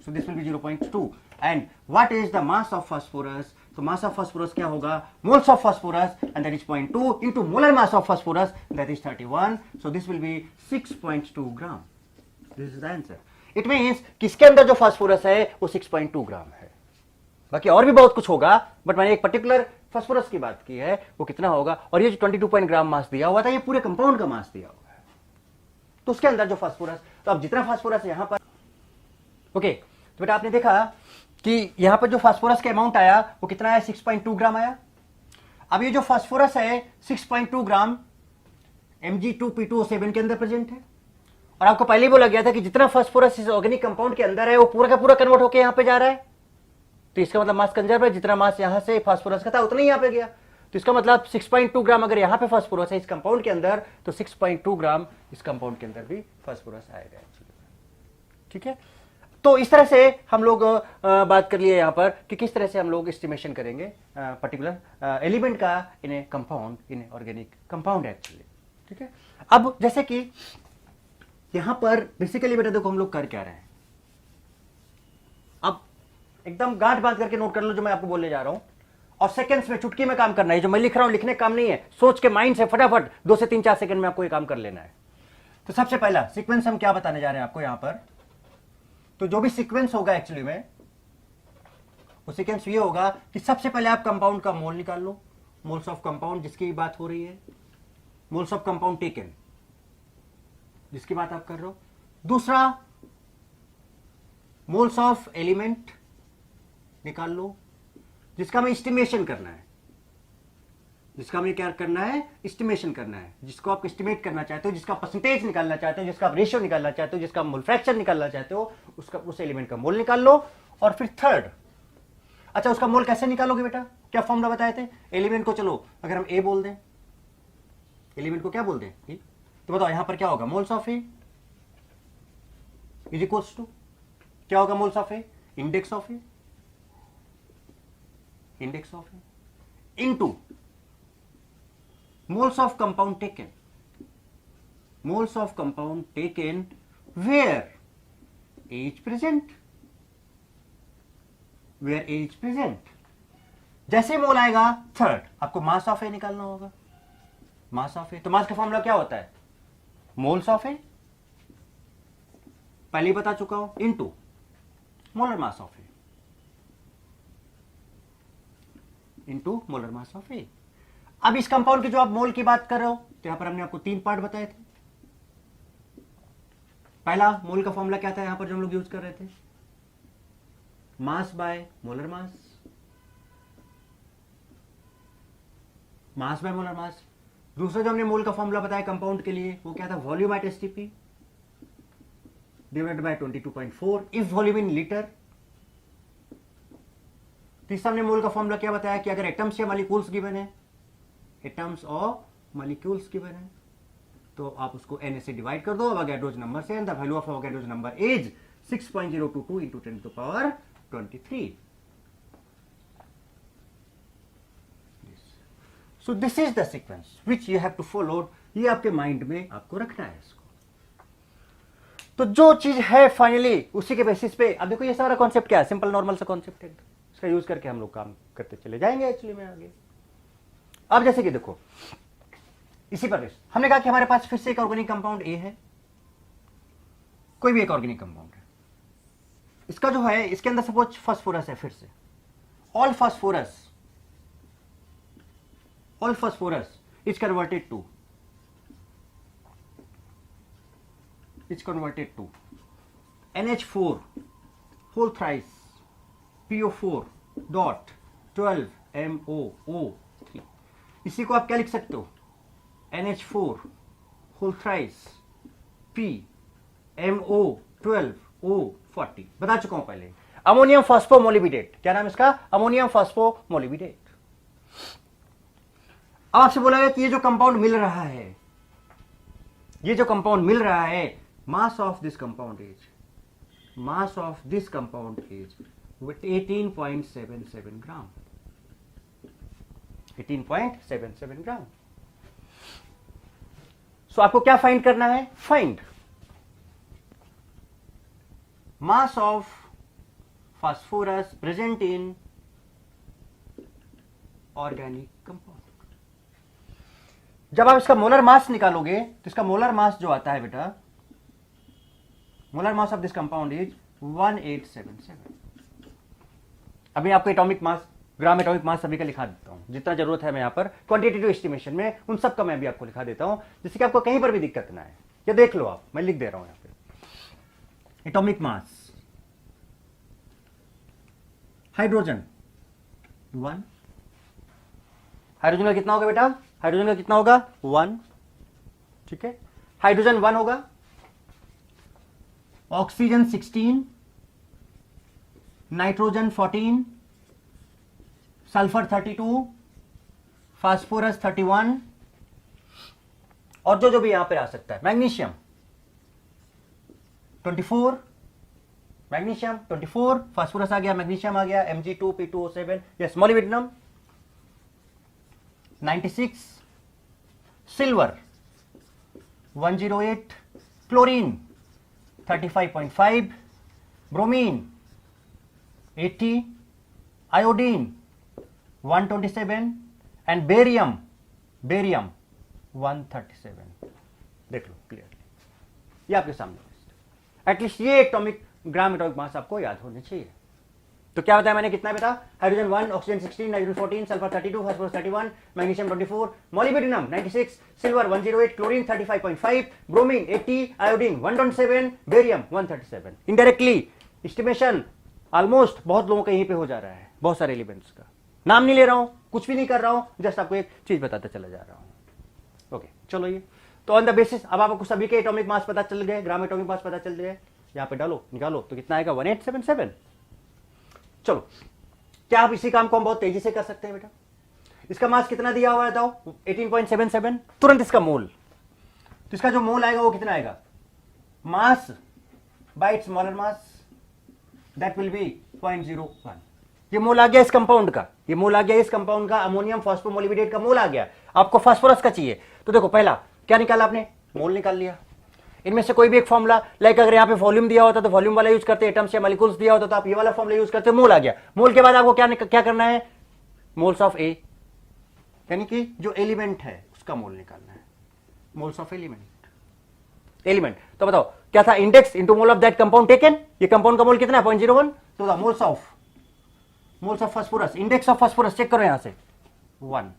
so this will be 0.2। and what is the mass of phosphorus, so mass of phosphorus क्या होगा, moles of phosphorus and that is 0.2 into molar mass of phosphorus that is 31, so this will be 6.2 gram। this is the answer। it means किसके अंदर जो phosphorus है वो 6.2 ग्राम है। बाकी और भी बहुत कुछ होगा बट मैंने एक पर्टिकुलर फास्फोरस की बात की है, वो कितना होगा। और ये जो 22 ग्राम मास दिया हुआ था ये पूरे कंपाउंड का मास दिया हुआ है, तो उसके अंदर जो फास्फोरस, तो अब जितना फास्फोरस है यहां पर ओके तो बेटा आपने देखा कि यहां पर जो फास्फोरस का अमाउंट आया वो कितना आया 6.2 ग्राम आया। अब ये जो फास्फोरस है 6.2 ग्राम Mg2P2O7 के अंदर प्रेजेंट है, और आपको पहले ही बोला गया था कि जितना फास्फोरस इस ऑर्गेनिक कंपाउंड के अंदर है वो पूरा का पूरा कन्वर्ट होकर यहां पे जा रहा है। तो इसका मतलब मास कंजर्व है, जितना मास यहां से फास्फोरस का था उतना ही यहां पे गया। तो इसका मतलब 6.2 ग्राम अगर यहां पे फास्फोरस है इस कंपाउंड के अंदर तो 6.2 ग्राम इस कंपाउंड के अंदर भी फास्फोरस आएगा, ठीक है। तो इस तरह से हम लोग बात कर लिए यहां पर कि किस तरह से हम लोग एस्टिमेशन करेंगे पर्टिकुलर एलिमेंट का in a compound, in a organic compound actually, ठीक है। अब जैसे कि यहां पर बेसिकली बेटा देखो हम लोग कर क्या रहे हैं, अब एकदम गांठ बांध करके नोट कर लो जो मैं आपको बोलने जा रहा हूं, और सेकंड्स में चुटकी में काम करना है। जो मैं लिख रहा हूं लिखने का काम नहीं है, सोच के माइंड से फटाफट 2 से 3-4 सेकंड में आपको ये काम कर लेना है। तो सबसे पहला सीक्वेंस हम क्या बताने जा रहे हैं आपको यहां पर, तो जो भी सीक्वेंस होगा एक्चुअली में वो सीक्वेंस ये होगा कि सबसे पहले आप कंपाउंड का मोल निकाल लो, मोल्स ऑफ कंपाउंड जिसकी बात हो रही है, मोल्स ऑफ कंपाउंड टेकन जिसकी बात आप कर रहे हो। दूसरा मोल्स ऑफ एलिमेंट निकाल लो जिसका हमें एस्टिमेशन करना है, जिसका हमें क्या करना है, एस्टिमेशन करना है, जिसको आप एस्टिमेट करना चाहते हो, जिसका परसेंटेज निकालना चाहते हो, जिसका आप रेशियो निकालना चाहते हो, जिसका मोल फ्रैक्शन निकालना चाहते हो, उसका उस एलिमेंट का मोल निकाल लो। और फिर थर्ड, अच्छा उसका मोल कैसे निकालोगे बेटा, क्या फॉर्मूला बताए थे, एलिमेंट को चलो अगर हम ए बोल दें, एलिमेंट को क्या बोल दें ए, तो बताओ यहां पर क्या होगा, moles of A is equals to क्या होगा, moles of A index of A, index of A into moles of compound taken, moles of compound taken where A is present, where A is present। जैसे मोल आएगा third आपको मास of ए निकालना होगा, मास of ए, तो मास का formula क्या होता है, मोल्स ऑफ ए पहले ही बता चुका हूं, into molar mass of A, into molar mass of A. अब इस कंपाउंड की जो आप मोल की बात कर रहे हो, तो यहां पर हमने आपको 3 पार्ट बताए थे। पहला मोल का फॉर्मूला क्या था यहां पर जो हम लोग यूज कर रहे थे, mass by molar mass, mass by molar मास। दूसरा जो हमने मोल का फॉर्मूला बताया कंपाउंड के लिए वो क्या था, volume at STP divided by 22.4 if volume in litre. तीसरा हमने मोल का फॉर्मूला क्या बताया कि अगर एटम्स या मॉलिक्यूल्स गिवन है, एटम्स और मॉलिक्यूल्स गिवन है, तो आप उसको Na से डिवाइड कर दो अवोगाड्रोस नंबर से, and the value of Avogadro's number is 6.022 into 10 to the power 23. So this is the sequence which you have to follow. ये आपके माइंड में आपको रखना है इसको। तो जो चीज है फाइनली उसी के बेसिस पे, अब देखो ये सारा कॉन्सेप्ट क्या है, सिंपल नॉर्मल सा कॉन्सेप्ट है, इसका यूज करके हम लोग काम करते चले जाएंगे एक्चुअली में आगे। अब जैसे कि देखो इसी पर हमने कहा कि हमारे पास फिर से एक ऑर्गेनिक कंपाउंड ए है, कोई भी एक ऑर्गेनिक कंपाउंड है, इसका जो है इसके अंदर सपोज फास्फोरस है, फिर से all phosphorus is converted to NH4 whole thrice PO4 dot 12 MOO3। इसी को आप क्या लिख सकते हो, NH4 whole thrice P MO 12O40। बता चुका हूं पहले, अमोनियम फॉस्फोमोलिबिडेट, क्या नाम इसका, अमोनियम फॉस्फोमोलिबिडेट। अब आपसे बोला गया कि ये जो कंपाउंड मिल रहा है, मास ऑफ दिस कंपाउंड इज 18.77 ग्राम, 18.77 ग्राम। सो आपको क्या फाइंड करना है, find mass of phosphorus present in organic compound. जब आप इसका मोलर मास निकालोगे तो इसका मोलर मास जो आता है बेटा, molar mass of this compound is 1877। अभी आपको atomic mass, gram atomic mass सभी का लिखा देता हूं, जितना जरूरत है मैं यहां पर क्वांटिटेटिव एस्टिमेशन में उन सब का मैं भी आपको लिखा देता हूं, जिससे कि आपको कहीं पर भी दिक्कत ना है। ये देख लो आप, मैं लिख दे रहा हूं यहां पे, एटॉमिक मास हाइड्रोजन 1, हाइड्रोजन का कितना होगा बेटा, हाइड्रोजन का कितना होगा 1, ठीक है, हाइड्रोजन 1 होगा, ऑक्सीजन 16, नाइट्रोजन 14, सल्फर 32, फास्फोरस 31, और जो भी यहां पे आ सकता है, मैग्नीशियम 24, मैग्नीशियम 24, फास्फोरस आ गया, मैग्नीशियम आ गया, Mg2P2O7, yes, molybdenum 96, silver 108, chlorine 35.5, bromine 80, iodine 127 and barium 137। देख लो क्लियरली, ये आपके सामने। एटलीस्ट ये एटॉमिक ग्राम एटॉमिक मास आपको याद होने चाहिए। तो क्या बताया मैंने, कितना बेटा, hydrogen 1, oxygen 16, nitrogen 14, sulphur 32, phosphorus 31, magnesium 24, molybdenum 96, silver 108, chlorine 35.5, bromine 80, iodine 127, barium 137। Indirectly estimation almost बहुत लोगों का यहीं पे हो जा रहा है, बहुत सारे एलिमेंट्स का नाम नहीं ले रहा हूं, कुछ भी नहीं कर रहा हूं, जस्ट आपको एक चीज बताता चला जा रहा हूं। ओके चलो, ये तो ऑन द बेसिस अब आपको सभी के एटॉमिक मास पता चल गए, ग्राम एटॉमिक मास पता चल गए, यहां पे डालो निकालो तो कितना आएगा 1877। चलो, क्या आप इसी काम को हम बहुत तेजी से कर सकते हैं बेटा, इसका मास कितना दिया हुआ है बताओ, 18.77, तुरंत इसका मोल, तो इसका जो मोल आएगा वो कितना आएगा, mass by it's molar mass, that will be 0.01। ये मोल आ गया इस कंपाउंड का, ये मोल आ गया इस कंपाउंड का, अमोनियम फॉस्फोमोलिबिडेट का मोल आ गया। आपको फास्फोरस का चाहिए, तो देखो पहला क्या निकाला आपने, मोल निकाल लिया। इनमें से कोई भी एक फॉर्मूला, लाइक अगर यहाँ पे वॉल्यूम दिया होता तो वॉल्यूम वाला यूज करते, एटम्स या मॉलिक्यूल्स दिया होता तो आप ये वाला फॉर्मूला यूज करते, मोल आ गया। मोल के बाद आपको क्या करना है, मोल्स ऑफ ए, यानी कि जो एलिमेंट है उसका मोल निकालना है, मोल्स ऑफ एलिमेंट। तो बताओ क्या था, index into mole of that compound taken, ये कंपाउंड का मोल कितना है 0.01, तो moles of phosphorus, index of phosphorus check करो यहां से 1,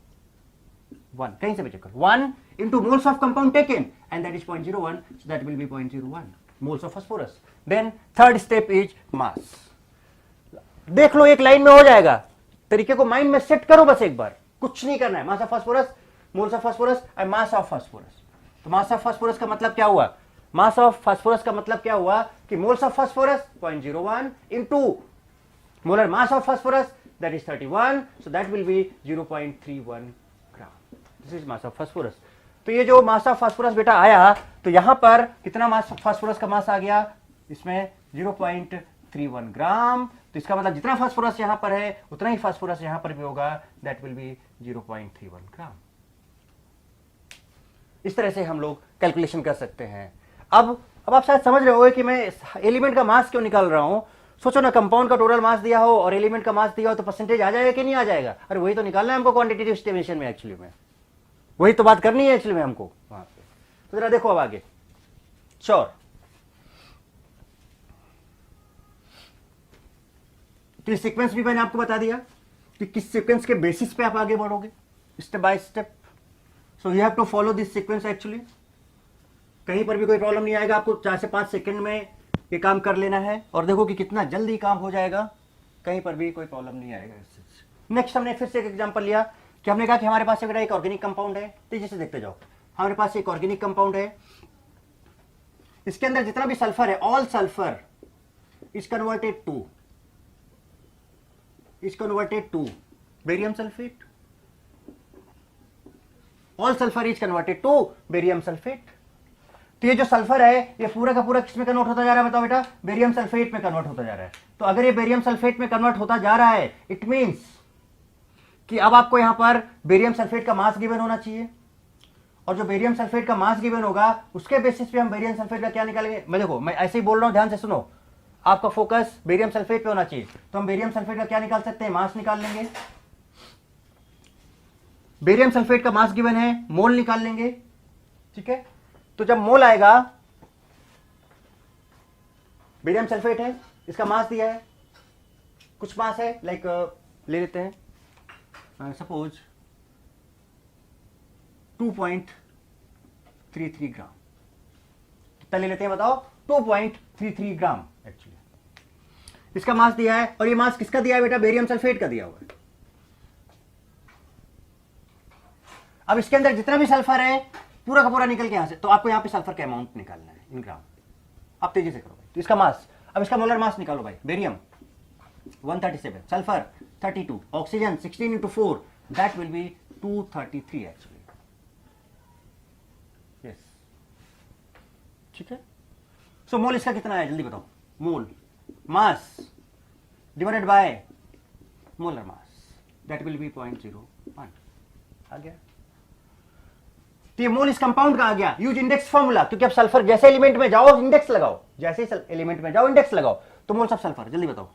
1 कहीं से भी चेक करो 1 into moles of compound taken and that is 0.01, so that will be 0.01 moles of phosphorus. Then third step is mass. देख लो एक लाइन में हो जाएगा, तरीके को माइंड में सेट करो बस एक बार, कुछ नहीं करना है. Mass of phosphorus, moles of phosphorus और मास ऑफ फास्फोरस. तो मास ऑफ फास्फोरस का मतलब क्या हुआ, मास ऑफ फास्फोरस का मतलब क्या हुआ कि moles of phosphorus 0.01 into molar mass of phosphorus, that is 31, so that will be 0.31 gram. This is mass of phosphorus. तो ये जो मास ऑफ फास्फोरस बेटा आया, तो यहां पर कितना मास फास्फोरस का मास आ गया, इसमें 0.31 ग्राम. तो इसका मतलब जितना फास्फोरस यहां पर है उतना ही फास्फोरस यहां पर भी होगा, दैट विल बी 0.31 ग्राम. इस तरह से हम लोग कैलकुलेशन कर सकते हैं. अब आप शायद समझ रहे हो कि मैं एलिमेंट का मास क्यों निकाल रहा हूं. सोचो ना, कंपाउंड का टोटल मास दिया हो और एलिमेंट का मास दिया हो तो परसेंटेज आ जाएगा कि नहीं आ जाएगा. अरे वही तो निकालना है हमको क्वांटिटेटिव एस्टिमेशन में, एक्चुअली में वही तो बात करनी है एक्चुअली में हमको वहां पे. तो जरा देखो अब आगे. श्योर, तो ये सीक्वेंस भी मैंने आपको बता दिया कि किस सीक्वेंस के बेसिस पे आप आगे बढ़ोगे step by step. So you have to follow this sequence actually. कहीं पर भी कोई प्रॉब्लम नहीं आएगा, आपको 4 से 5 सेकंड में ये काम कर लेना है और देखो कि कितना जल्दी काम हो जाएगा, कहीं पर भी कोई प्रॉब्लम नहीं आएगा. नेक्स्ट हमने फिर से एक एग्जांपल लिया कि हमने कहा कि हमारे पास एक ऑर्गेनिक कंपाउंड है. तेजी से देखते जाओ. हमारे पास एक ऑर्गेनिक कंपाउंड है, इसके अंदर जितना भी सल्फर है, all sulphur is converted to barium sulphate. All sulphur is converted to barium sulphate. तो ये जो सल्फर है ये पूरा का पूरा किस में कन्वर्ट होता जा रहा है, बताओ बेटा, बेरियम सल्फेट में कन्वर्ट होता जा रहा है. तो अगर ये बेरियम सल्फेट में कन्वर्ट होता जा रहा है, इट मींस कि अब आपको यहां पर बेरियम सल्फेट का मास गिवन होना चाहिए, और जो बेरियम सल्फेट का मास गिवन होगा उसके बेसिस पे हम बेरियम सल्फेट का क्या निकालेंगे. मैं देखो, मैं ऐसे ही बोल रहा हूं, ध्यान से सुनो, आपका फोकस बेरियम सल्फेट पे होना चाहिए. तो हम बेरियम सल्फेट का क्या निकाल सकते हैं, मास निकाल लेंगे. बेरियम सल्फेट का मास गिवन है, मोल निकाल लेंगे. ठीक है, तो जब मोल आएगा, बेरियम सल्फेट है, इसका मास दिया है, कुछ मास है, लाइक ले लेते हैं सपोज 2.33 ग्राम. कितना ले लेते हैं बताओ, 2.33 ग्राम एक्चुअली इसका मास दिया है. और ये मास किसका दिया है बेटा, बेरियम सल्फेट का दिया हुआ है. अब इसके अंदर जितना भी सल्फर है पूरा का पूरा निकल के यहां से, तो आपको यहां पे सल्फर का अमाउंट निकालना है इन ग्राम. आप तेजी से करो भाई. तो इसका मास, अब इसका मोलर मास निकालो भाई. Barium 137, sulphur 32, oxygen 16 into 4, that will be 233 actually. Yes, ठीक है. सो मोल इसका कितना है जल्दी बताओ. Mole mass divided by molar mass, that will be 0.01. आ गया. तो ये मोल इस कंपाउंड का आ गया. यूज इंडेक्स फॉर्मूला, क्योंकि अब सल्फर जैसे एलिमेंट में जाओ इंडेक्स लगाओ, जैसे ही एलिमेंट में जाओ इंडेक्स लगाओ. तो मोल्स ऑफ सल्फर जल्दी बताओ,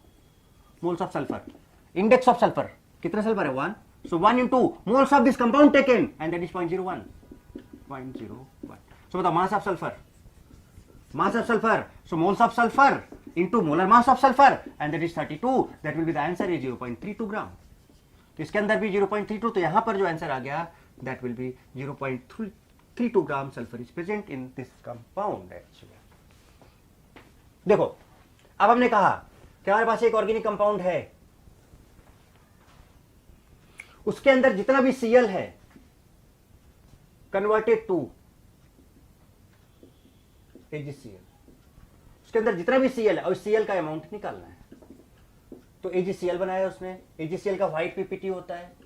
moles of sulphur, index of sulphur, कितना सल्फर है 1. सो 1 into moles of this compound taken and that is 0.01. सो बताओ mass of sulphur, so moles of sulphur into molar mass of sulphur and that is 32, that will be the answer is 0.32 ग्राम. तो इसके अंदर भी 0.32, तो यहां पर जो आंसर आ गया that will be 0.32 gram sulfur is present in this compound actually. देखो, अब हमने कहा कि हमारे पास एक ऑर्गेनिक कंपाउंड है, उसके अंदर जितना भी Cl है कन्वर्टेड टू AgCl. उसके अंदर जितना भी Cl है और Cl का अमाउंट निकालना है. तो AgCl बनाया उसने. AgCl का व्हाइट पीपीटी होता है,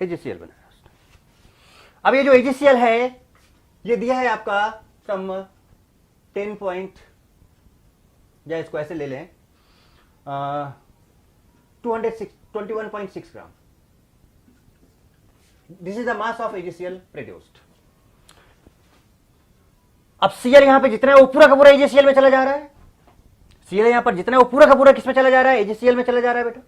AgCl बनाया उसने. अब ये जो AgCl है ये दिया है आपका सम 10 पॉइंट, या इसको ऐसे ले लें 21.6 gram. This is the mass of AgCl produced. अब Cl यहां पे जितना है वो पूरा का पूरा AgCl में चला जा रहा है. Cl यहां पर जितना है वो पूरा का पूरा किस में चला जा रहा है, AgCl में चला जा रहा है बेटा.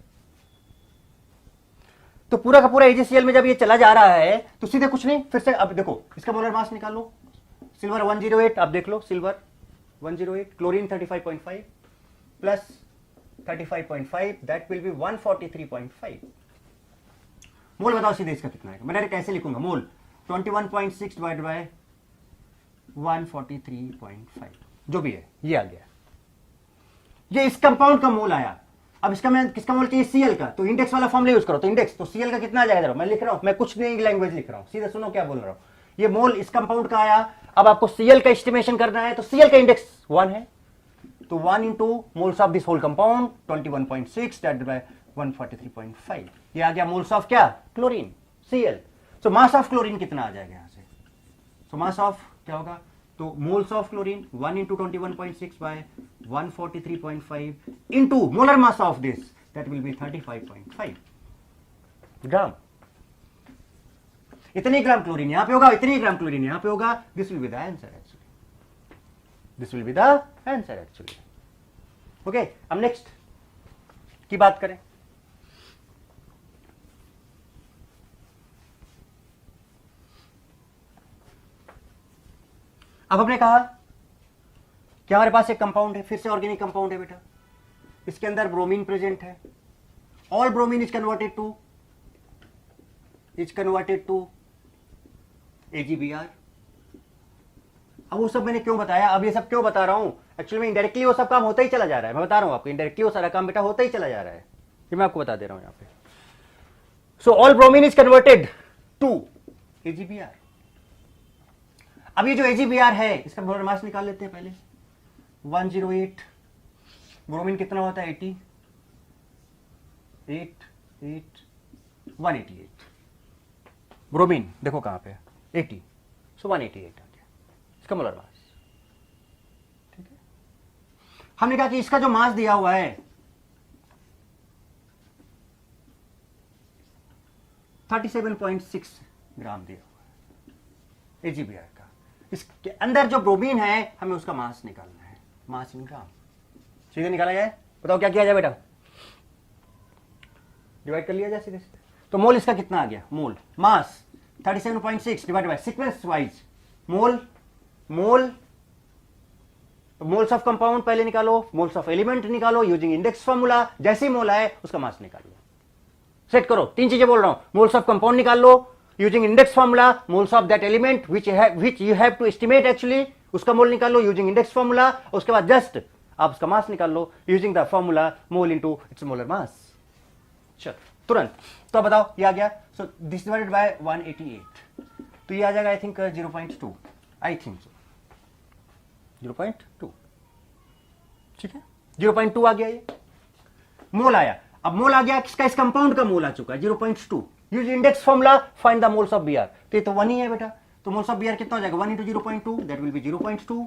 तो पूरा का पूरा AgCl में जब ये चला जा रहा है तो सीधे कुछ नहीं, फिर से अब देखो इसका मोलर मास निकालो. सिल्वर 108, आप देख लो, silver 108, chlorine 35.5 plus 35.5, that will be 143.5. Mole बताओ सीधे इसका कितना है, मैं डायरेक्ट कैसे लिखूंगा, मोल 21.6 डिवाइड बाय 143.5 जो भी है, ये आ गया, ये इस कंपाउंड का मोल आया। अब इसका मैं किसका मोल चाहिए, सीएल का, तो इंडेक्स वाला फॉर्मूला यूज करो, तो इंडेक्स तो सीएल का कितना आ जाएगा, मैं लिख रहा हूं, मैं कुछ नहीं लैंग्वेज लिख रहा हूं, सीधे सुनो क्या बोल रहा हूं, ये मोल इस कंपाउंड का आया। अब आपको सीएल का एस्टिमेशन करना है, तो सीएल का इंडेक्स 1 है, तो 1 into moles of this whole compound 21.6 divided by 143.5, ये आ गया मोल्स ऑफ क्या, chlorine, CL. So mass of chlorine कितना आ जाएगा यहां से, सो मास ऑफ क्या होगा, तो moles of chlorine 1 into 21.6 by 143.5 into molar mass of this, that will be 35.5 gram. इतने ग्राम क्लोरीन यहां पे होगा, इतने ग्राम क्लोरीन यहां पे होगा, this will be the answer actually, this will be the answer actually. Okay, अब next की बात करें। अब हमने कहा कि हमारे पास एक कंपाउंड है, फिर से ऑर्गेनिक कंपाउंड है बेटा, इसके अंदर ब्रोमीन प्रेजेंट है, all bromine is converted to AgBr। अब वो सब मैंने क्यों बताया, अब ये सब क्यों बता रहा हूं, एक्चुअली में इनडायरेक्टली वो सब काम होता ही चला जा रहा है, मैं बता रहा हूं आपको, इनडायरेक्टली वो सारा काम बेटा होता ही चला जा रहा है, ये मैं आपको बता दे रहा हूं यहां पे। So all bromine is converted to AgBr। अब ये जो AgBr है, इसका मोलर मास निकाल लेते हैं पहले, 108, ब्रोमीन कितना होता है 80, 188, ब्रोमीन देखो कहां पे 80, सो 188 आ गया इसका मोलर मास, ठीक है। हमने कहा कि इसका जो मास दिया हुआ है 37.6 ग्राम दिया हुआ है AgBr का, इसके अंदर जो ब्रोमीन है हमें उसका मास निकालना है, मास इन ग्राम, सीधे निकाला जाए, बताओ क्या किया जाए बेटा, डिवाइड कर लिया जाए सीधे सीधे, तो मोल इसका कितना आ गया, मोल मास 37.6 divide by sequence wise mole, moles of compound पहले निकालो, मोल्स ऑफ एलिमेंट निकालो यूजिंग इंडेक्स फार्मूला, जैसे ही मोल आए उसका मास निकाल लो, सेट करो, तीन चीजें बोल रहा हूं, मोल्स ऑफ कंपाउंड निकाल लो using index formula, moles of that element which you have to estimate actually, उसका मोल निकाल लो यूजिंग इंडेक्स फार्मूला, उसके बाद जस्ट आप उसका मास निकाल लो using the formula mole into its molar mass. चलो तुरंत, तो बताओ ये आ गया, सो दिस डिवाइडेड बाय 188, तो ये आ जाएगा I think 0.2, I think so 0.2, ठीक है 0.2 आ गया, ये मोल आया। अब मोल आ गया किसका, इस कंपाउंड का मोल आ चुका है 0.2, use index formula find the moles of Br, तो ये तो 1 ही है बेटा, तो मोल्स ऑफ Br कितना हो जाएगा 1 into 0.2, that will be 0.2,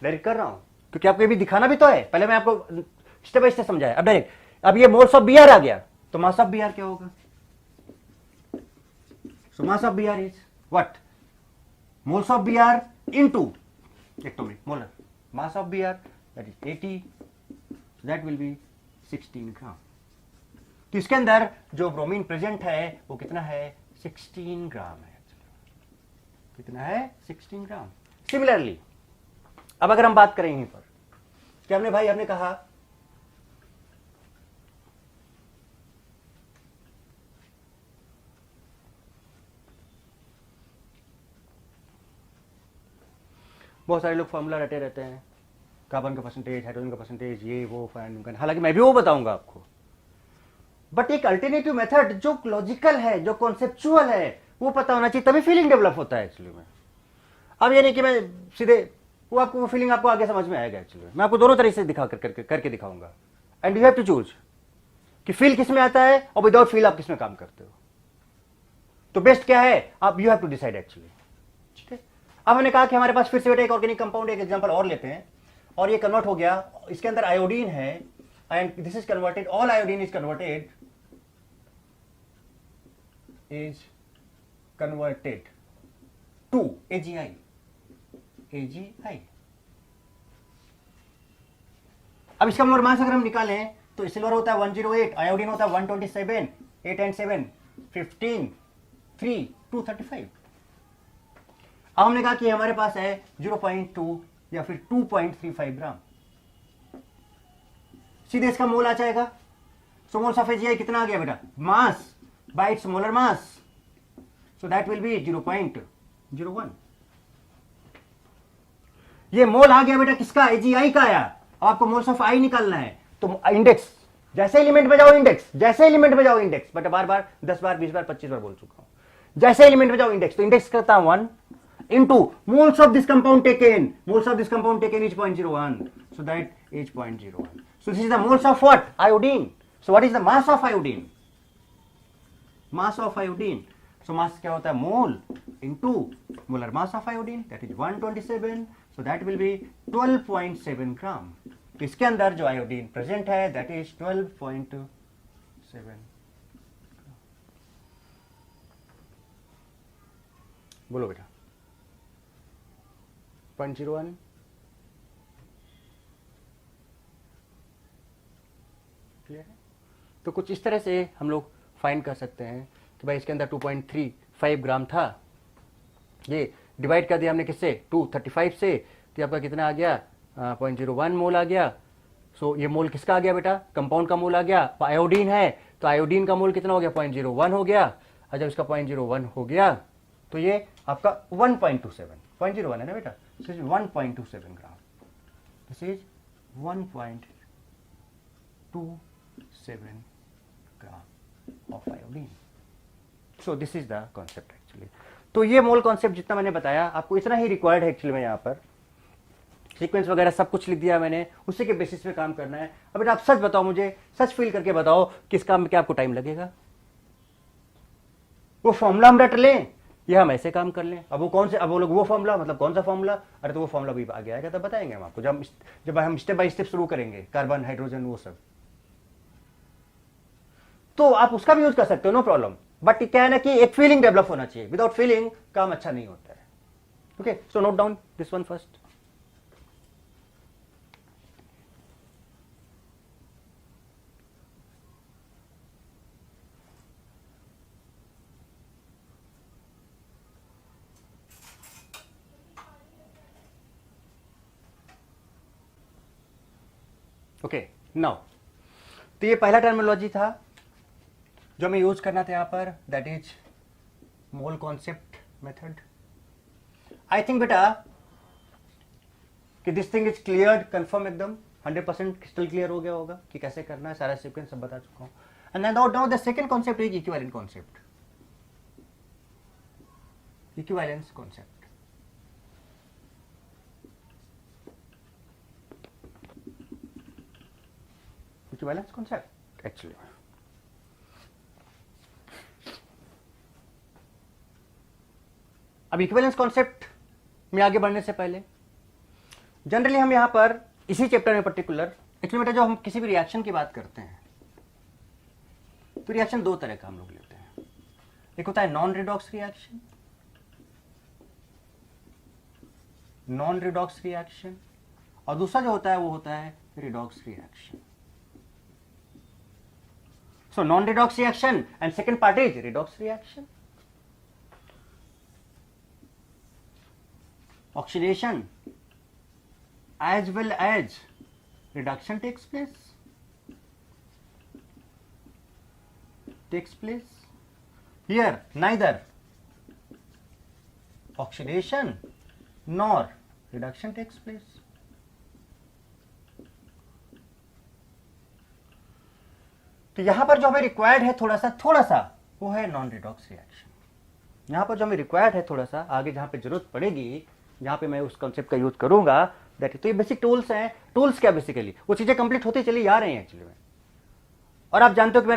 direct कर रहा हूं क्योंकि आपको ये भी दिखाना भी तो है, पहले मैं आपको स्टेप बाय स्टेप समझाया, अब डायरेक्ट, अब ये मोल्स ऑफ Br आ गया, तो मास ऑफ Br क्या होगा, so mass of Br is what, moles of Br into atomic molar mass of Br, that is 80, that will be 16 gram. तो इसके अंदर जो ब्रोमीन प्रेजेंट है वो कितना है, 16 ग्राम है, कितना है 16 ग्राम। सिमिलरली अब अगर हम बात करें यहीं पर, क्या हमने भाई हमने कहा बहुत सारे लोग फॉर्मूला रटे रहते हैं, कार्बन का परसेंटेज, हाइड्रोजन का परसेंटेज, ये वो फाइन, हालांकि मैं भी वो बताऊंगा आपको, बट एक अल्टरनेटिव मेथड जो लॉजिकल है, जो कॉन्सेप्चुअल है, वो पता होना चाहिए, तभी फीलिंग डेवलप होता है एक्चुअली में। अब ये नहीं कि मैं सीधे वो आपको वो फीलिंग आपको आगे समझ में आएगा एक्चुअली, मैं आपको दोनों तरह से दिखा करके दिखाऊंगा, and you have to choose कि फील किस में आता है और विदाउट फील आप किस में काम करते हो, तो बेस्ट क्या है आप you have to decide actually, ठीक है। अब मैंने कहा कि हमारे पास फिर से बेटा एक ऑर्गेनिक कंपाउंड, एक एग्जांपल और लेते हैं, और ये कन्वर्ट हो गया, इसके अंदर आयोडीन है, and this is converted, all iodine is converted to AgI, अब इसका मोलर मास अगर हम निकालें तो सिल्वर होता है 108, आयोडीन होता है 127, 8 and 7 15, 3 235। अब हमने कहा कि हमारे पास है 0.2 या फिर 2.35 ग्राम, सीधे इसका मोल आ जाएगा। सो मोल्स ऑफ AgI कितना आ गया बेटा, मास by its molar mass. So that will be 0.01. ये मोल आ गया बेटा किसका, AgI का आया। अब आपको मोल्स ऑफ I निकालना है, तो इंडेक्स जैसे एलिमेंट में जाओ इंडेक्स, जैसे एलिमेंट में जाओ इंडेक्स, बट बार बार 10 बार 20 बार 25 बार बोल चुका हूं, जैसे एलिमेंट में जाओ इंडेक्स, तो इंडेक्स करता हूं 1 into moles of this compound taken. Moles of this compound taken is 0.01, so that is 0.01. So this is the moles of what? Iodine. So what is the mass of iodine? Mass of iodine. So mass क्या होता है, mole into molar mass of iodine, that is 127. So that will be 12.7 ग्राम. इसके अंदर जो iodine present है that is 12.7. बोलो बेटा 0.01. Clear है? तो कुछ इस तरह से हम लोग फाइंड कर सकते हैं कि भाई इसके अंदर 2.35 ग्राम था, ये डिवाइड कर दिया हमने किससे, 235 से, तो आपका कितना आ गया, 0.01 मोल आ गया. सो ये मोल किसका आ गया बेटा, कंपाउंड का मोल आ गया. आयोडीन है तो आयोडीन का मोल कितना हो गया, 0.01 हो गया. और जब इसका 0.01 हो गया तो ये आपका 1.27, 0.01 है ना बेटा, this is 1.27 gram, this is 1.27 gram of iodine. So this is the concept actually. तो ये मोल कॉन्सेप्ट जितना मैंने बताया आपको इतना ही रिक्वायर्ड है एक्चुअली में. यहाँ पर सीक्वेंस वगैरह सब कुछ लिख दिया मैंने, उसी के बेसिस पे काम करना है. अब बेटा आप सच बताओ मुझे, सच फील करके बताओ किस काम में क्या आपको टाइम लगेगा. वो फॉर्मूला हम रट लें या हम ऐसे काम कर लें. अब वो कौन से, अब वो लोग वो फॉर्मूला मतलब कौन सा फॉर्मूला, अरे तो वो फॉर्मूला भी आगे आएगा तब बताएंगे हम आपको, जब हम स्टेप बाय स्टेप शुरू करेंगे, कार्बन हाइड्रोजन वो सब, तो आप उसका भी यूज कर सकते हो, नो प्रॉब्लम. बट क्या है ना कि एक फीलिंग डेवलप होना चाहिए, विदाउट फीलिंग काम अच्छा नहीं होता है. Okay, so note down this one first. Okay now, तो ये पहला टर्मिनोलॉजी था जो हमें यूज करना था यहाँ पर, that is mole concept method. I think बेटा कि this thing is clear, confirm, एकदम 100% क्रिस्टल क्लियर हो गया होगा कि कैसे करना है, सारा सीक्वेंस सब बता चुका हूँ. And now the second concept is equivalent concept. Equivalence concept, equivalence concept actually अब इक्विवेलेंस कॉन्सेप्ट में आगे बढ़ने से पहले जनरली हम यहां पर इसी चैप्टर में पर्टिकुलर एक्चुअली बेटा जो हम किसी भी रिएक्शन की बात करते हैं तो रिएक्शन दो तरह का हम लोग लेते हैं. एक होता है non redox reaction, non redox reaction, और दूसरा जो होता है वो होता है redox reaction. So non redox reaction and second part is redox reaction. Oxidation as well as reduction takes place. Here neither oxidation nor reduction takes place. तो यहां पर जो हमें रिक्वायर्ड है थोड़ा सा वो है नॉन रिडॉक्स रिएक्शन. यहां पर जो हमें रिक्वायर्ड है थोड़ा सा, आगे जहां पे जरूरत पड़ेगी, जहां पे मैं उस कॉन्सेप्ट का यूज करूंगा, दैट. तो ये बेसिक टूल्स हैं. टूल्स क्या, बेसिकली वो चीजें कंप्लीट होती चली आ रही हैं एक्चुअली में. और आप जानते हो कि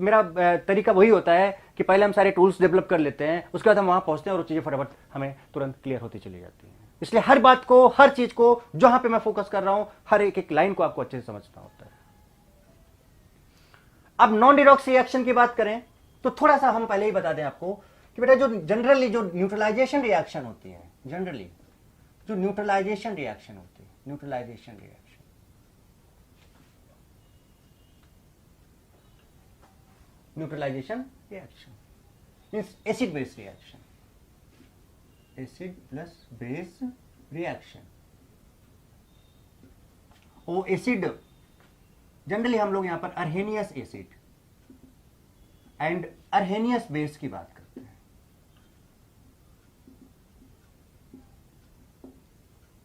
मेरा तरीका वही होता है कि पहले हम सारे टूल्स डेवलप कर लेते हैं, उसके बाद हम वहां पहुंचते हैं और वो चीजें फटाफट हमें तुरंत क्लियर होती चली जाती हैं. इसलिए हर बात को, हर चीज को जहां पे मैं फोकस कर रहा हूं, हर एक एक लाइन को आपको अच्छे से समझना होता है. अब नॉन रिडॉक्स रिएक्शन की बात करें तो थोड़ा सा हम पहले ही बता दें आपको कि बेटा जो जनरली जो न्यूट्रलाइजेशन रिएक्शन होती है, जनरली जो न्यूट्रलाइजेशन रिएक्शन होती है, neutralisation reaction means acid base reaction, acid plus base reaction. वो एसिड जनरली हम लोग यहां पर Arrhenius acid, and Arrhenius base की बात करते हैं।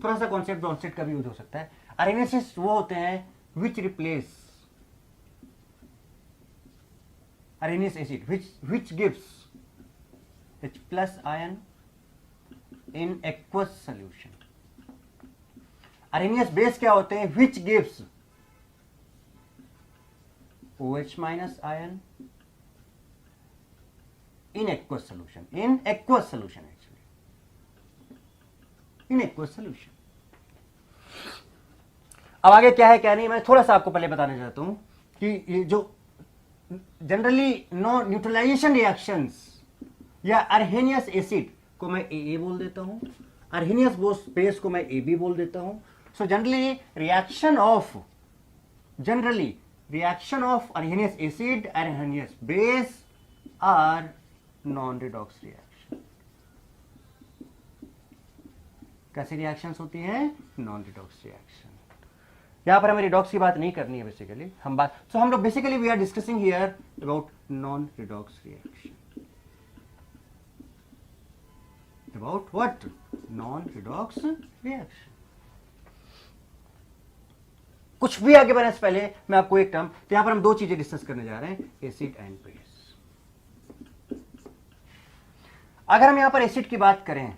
थोड़ा सा कॉन्सेप्ट का भी यूज हो सकता है। अर्हेनियस वो होते हैं which replace Arrhenius acid which gives H plus ion in aqueous solution। Arrhenius base क्या होते हैं? which gives OH minus ion in aqueous solution। in aqueous solution actually, in aqueous solution। अब आगे क्या है क्या नहीं, मैं थोड़ा सा आपको पहले बताना चाहता हूं कि ये जो जनरली नो न्यूट्रलाइजेशन रिएक्शंस या अर्हेनियस एसिड को मैं ए बोल देता हूं, अर्हेनियस बेस को मैं ए बी बोल देता हूं। So generally reaction of Arrhenius acid Arrhenius base are non redox reaction. कैसी रिएक्शंस होती हैं? Non redox reaction. यहां पर हमें रिडॉक्स की बात नहीं करनी है बेसिकली, हम लोग basically we are discussing here about non redox reaction. About what? Non redox reaction. कुछ भी आगे बढ़ने से पहले मैं आपको एक टर्म, तो यहां पर हम दो चीजें डिस्कस करने जा रहे हैं, एसिड एंड बेस। अगर हम यहां पर एसिड की बात करें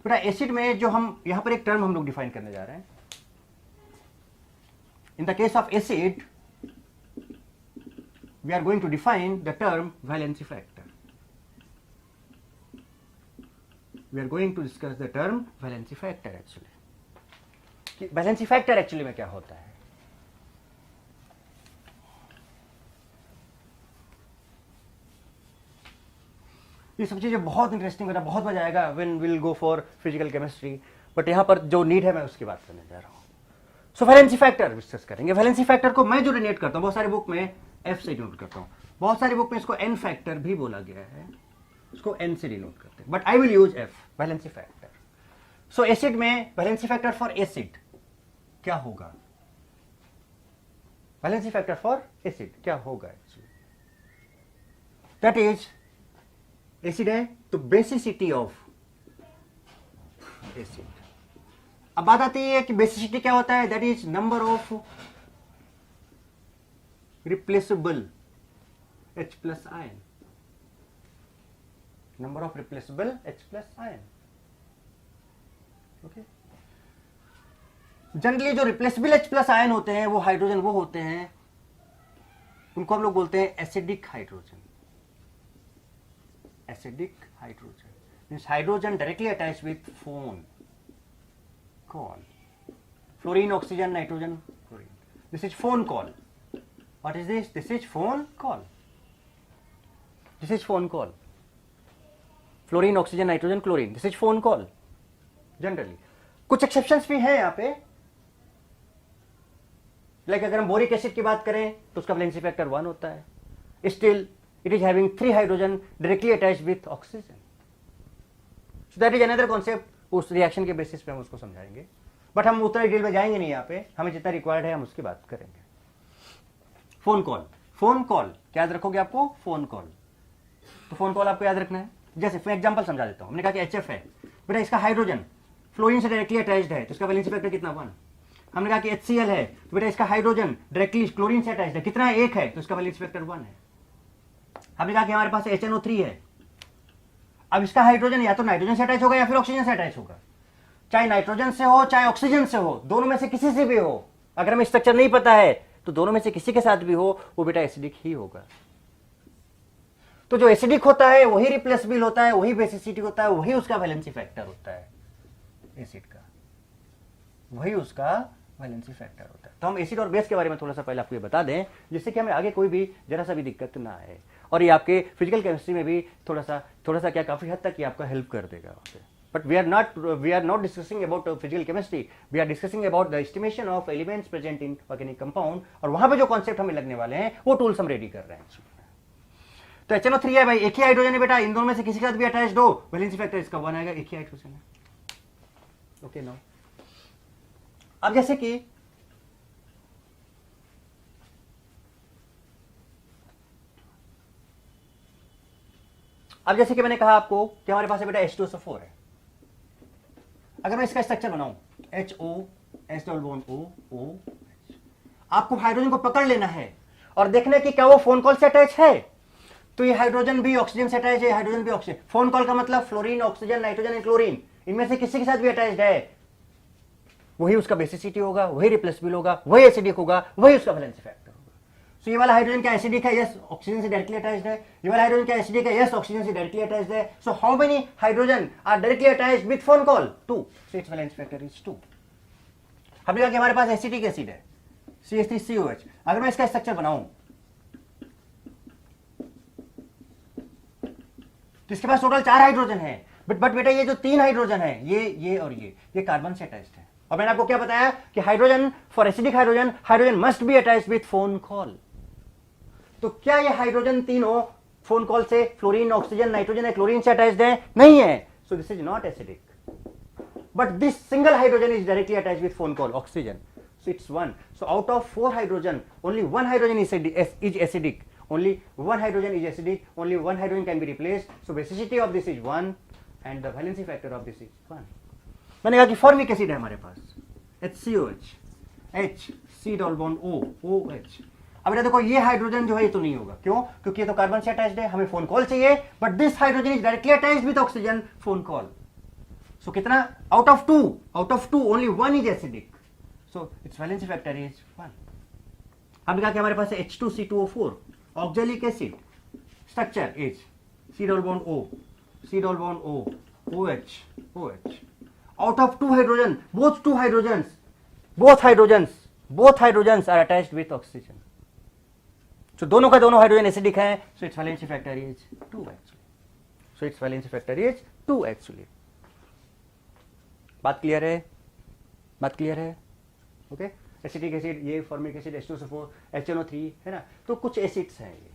बेटा, एसिड में जो हम यहां पर एक टर्म हम लोग डिफाइन करने जा रहे हैं। In the case of acid, we are going to define the term valency factor. We are going to discuss the term valency factor actually. Valency factor actually में क्या होता है? ये सब चीजें बहुत इंटरेस्टिंग होता है, बहुत मजा आएगा when we'll go for physical chemistry, but यहां पर जो नीड है मैं उसकी बात करने जा रहा हूं। सो वैलेंसी फैक्टर डिस्कस करेंगे। वैलेंसी फैक्टर को मैं जो डिनोट करता हूं, बहुत सारी बुक में एफ से डिनोट करता हूं, बहुत सारी बुक में इसको एन फैक्टर भी बोला गया है, इसको एन से डिनोट करते हैं, but I will use F, valency factor. So acid में वैलेंसी फैक्टर फॉर एसिड क्या होगा? वैलेंसी फैक्टर फॉर एसिड क्या होगा एक्चुअली? दैट इज, एसिड है तो बेसिसिटी ऑफ एसिड। अब बात आती है कि बेसिसिटी क्या होता है? That is number of replaceable H plus ion, number of replaceable H plus ion. Okay, generally जो रिप्लेसेबल H प्लस आयन होते हैं वो हाइड्रोजन वो होते हैं, उनको हम लोग बोलते हैं acidic hydrogen. Acidic hydrogen means hydrogen directly attach with phone call, fluorine, oxygen, nitrogen, chlorine. This is phone call. What is this? This is phone call. This is phone call. Fluorine, oxygen, nitrogen, chlorine. This is phone call. Generally. कुछ exceptions भी हैं यहाँ पे। Like अगर हम boric acid की बात करें तो उसका वैलेंसी फैक्टर 1 होता है। Still, it is having 3 hydrogen directly attached with oxygen. So that is another concept. उस रिएक्शन के बेसिस पे हम उसको समझाएंगे, बट हम उतना डिटेल में जाएंगे नहीं यहाँ पे, हमें जितना रिक्वायर्ड है हम उसकी बात करेंगे। फोन कॉल, फोन कॉल याद रखोगे आपको, फोन कॉल। तो फोन कॉल आपको याद रखना है, जैसे मैं एग्जांपल समझा देता हूँ। हमने कहा कि HF है बेटा, इसका हाइड्रोजन फ्लोरीन से डायरेक्टली अटैच्ड है तो इसका वैलेंसी फैक्टर कितना? 1। हमने कहा कि HCl है तो बेटा इसका हाइड्रोजन डायरेक्टली क्लोरीन से अटैच्ड है, कितना? 1 है, तो इसका वैलेंसी फैक्टर 1 है। हमने कहा कि हमारे पास HNO3 है, अब इसका हाइड्रोजन या तो नाइट्रोजन से अटैच होगा या फिर ऑक्सीजन से अटैच होगा, चाहे नाइट्रोजन से हो चाहे ऑक्सीजन से हो, दोनों में से किसी से भी हो। अगर हमें स्ट्रक्चर नहीं पता है तो दोनों में से किसी के साथ भी हो वो बेटा एसिडिक ही होगा। तो जो एसिडिक होता है वही रिप्लेसेबल होता है, वही बेसिसिटी होता है, वही उसका वैलेंसी फैक्टर होता है एसिड का, वही उसका वैलेंसी फैक्टर होता है। तो हम एसिड और बेस के बारे में थोड़ा सा पहले आपको ये बता दें जिससे कि हमें आगे कोई भी जरा सा भी दिक्कत ना आए, और ये आपके फिजिकल केमिस्ट्री में भी थोड़ा सा क्या काफी हद तक ये आपका हेल्प कर देगा। But we are not discussing about physical chemistry, we are discussing about the estimation of elements present in organic compound, और वहां पे जो कॉन्सेप्ट हमें लगने वाले हैं वो टूल्स हम रेडी कर रहे हैं। तो HNO3 है भाई, एक ही हाइड्रोजन है बेटा, इन दोनों में से किसी के साथ भी अटैच्ड हो, वैलेंसी फैक्टर इसका 1 आएगा, एक ही हाइड्रोजन है। ओके नो, अब जैसे कि अब जैसे कि मैंने कहा आपको कि हमारे पास बेटा H2SO4 है, अगर मैं इसका स्ट्रक्चर बनाऊं HO H double bond O O, आपको हाइड्रोजन को पकड़ लेना है और देखना है कि क्या वो फोन कॉल से अटैच है। तो ये हाइड्रोजन भी ऑक्सीजन से अटैच है, हाइड्रोजन भी ऑक्सीजन, फोन कॉल का मतलब fluorine, oxygen, nitrogen and chlorine, इनमें से किसी के साथ भी अटैच्ड है, वही उसका बेसिसिटी होगा, वही रिप्लेसेबल होगा, वही एसिडिक होगा, वही उसका वैलेंसी फैक्टर होगा। तो ये वाला हाइड्रोजन क्या एसिडिक है? यस, ऑक्सीजन से डायरेक्टली अटैच्ड है। ये वाला हाइड्रोजन क्या एसिडिक है? यस, ऑक्सीजन से डायरेक्टली अटैच्ड है। So how many hydrogen are directly attached with phone call? 2, so its valency factor is 2। हमने कहा कि हमारे पास एसिडिक एसिड है CH3COH, अगर मैं इसका स्ट्रक्चर बनाऊं तो इसके पास टोटल 4 हाइड्रोजन है, बट बेटा ये जो 3 हाइड्रोजन है, ये और ये कार्बन से अटैच्ड है। और मैंने आपको क्या बताया कि hydrogen for acidic hydrogen, hydrogen must be attached with phone call. तो क्या ये हाइड्रोजन तीनों फोन कॉल से फ्लोरीन, ऑक्सीजन, नाइट्रोजन या क्लोरीन से अटैच्ड है? नहीं है। सो this is not acidic, but this single hydrogen is directly attached with phone call oxygen, so it's 1. So out of 4 hydrogen, only 1 hydrogen is acidic, only 1 hydrogen is acidic, only 1 hydrogen can be replaced, so basicity of this is 1 and the valency factor of this is 1. मैंने कहा कि formic acid है हमारे पास HCOH, H C double bond O OH। अब बेटा देखो ये hydrogen जो है ये तो नहीं होगा, क्यों? क्योंकि ये तो कार्बन से अटैच्ड है, हमें फोन कॉल चाहिए, but this hydrogen is directly attached with oxygen, phone call. So कितना? Out of two only 1 is acidic, so its valency factor is 1. अब कहा कि हमारे पास H2C2O4 oxalic acid, structure H C double bond O C double bond O OH OH। Out of 2 hydrogen, both hydrogens are attached with oxygen, so दोनों का दोनों hydrogen acidic है, so its valency factor is 2 actually, so its valency factor is 2 actually। बात clear है? Okay, acetic acid, ये formic acid H2SO4 HNO3 है ना, तो कुछ एसिड्स हैं ये।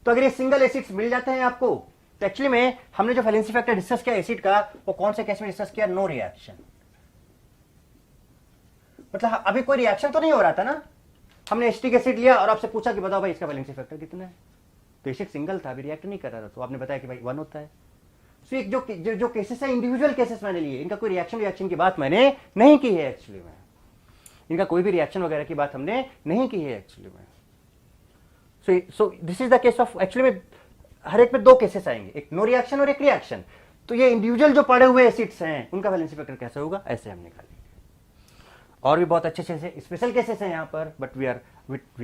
तो अगर ये सिंगल एसिड्स मिल जाते हैं आपको, तो एक्चुअली में हमने जो वैलेंसी फैक्टर डिस्कस किया एसिड का, वो कौन से केस में डिस्कस किया? नो रिएक्शन, मतलब अभी कोई रिएक्शन तो नहीं हो रहा था ना, हमने एसिटिक एसिड लिया और आपसे पूछा कि बताओ भाई इसका वैलेंसी फैक्टर कितना है, तो एसिड सिंगल था, अभी रिएक्ट नहीं कर रहा था, तो आपने बताया कि भाई 1 होता है। सो एक जो केसेस है, इंडिविजुअल केसेस मैंने लिए, इनका कोई रिएक्शन की बात मैंने नहीं की है एक्चुअली में, इनका कोई भी रिएक्शन वगैरह की बात हमने नहीं की है एक्चुअली में। सो this is the case of, actually में हर एक में 2 केसेस आएंगे, एक नो रिएक्शन और एक रिएक्शन। तो ये इंडिविजुअल जो पड़े हुए एसिड्स हैं उनका वैलेंसी फैक्टर कैसे होगा, ऐसे हम निकालेंगे। और भी बहुत अच्छे से स्पेशल केसेस हैं यहाँ पर, but we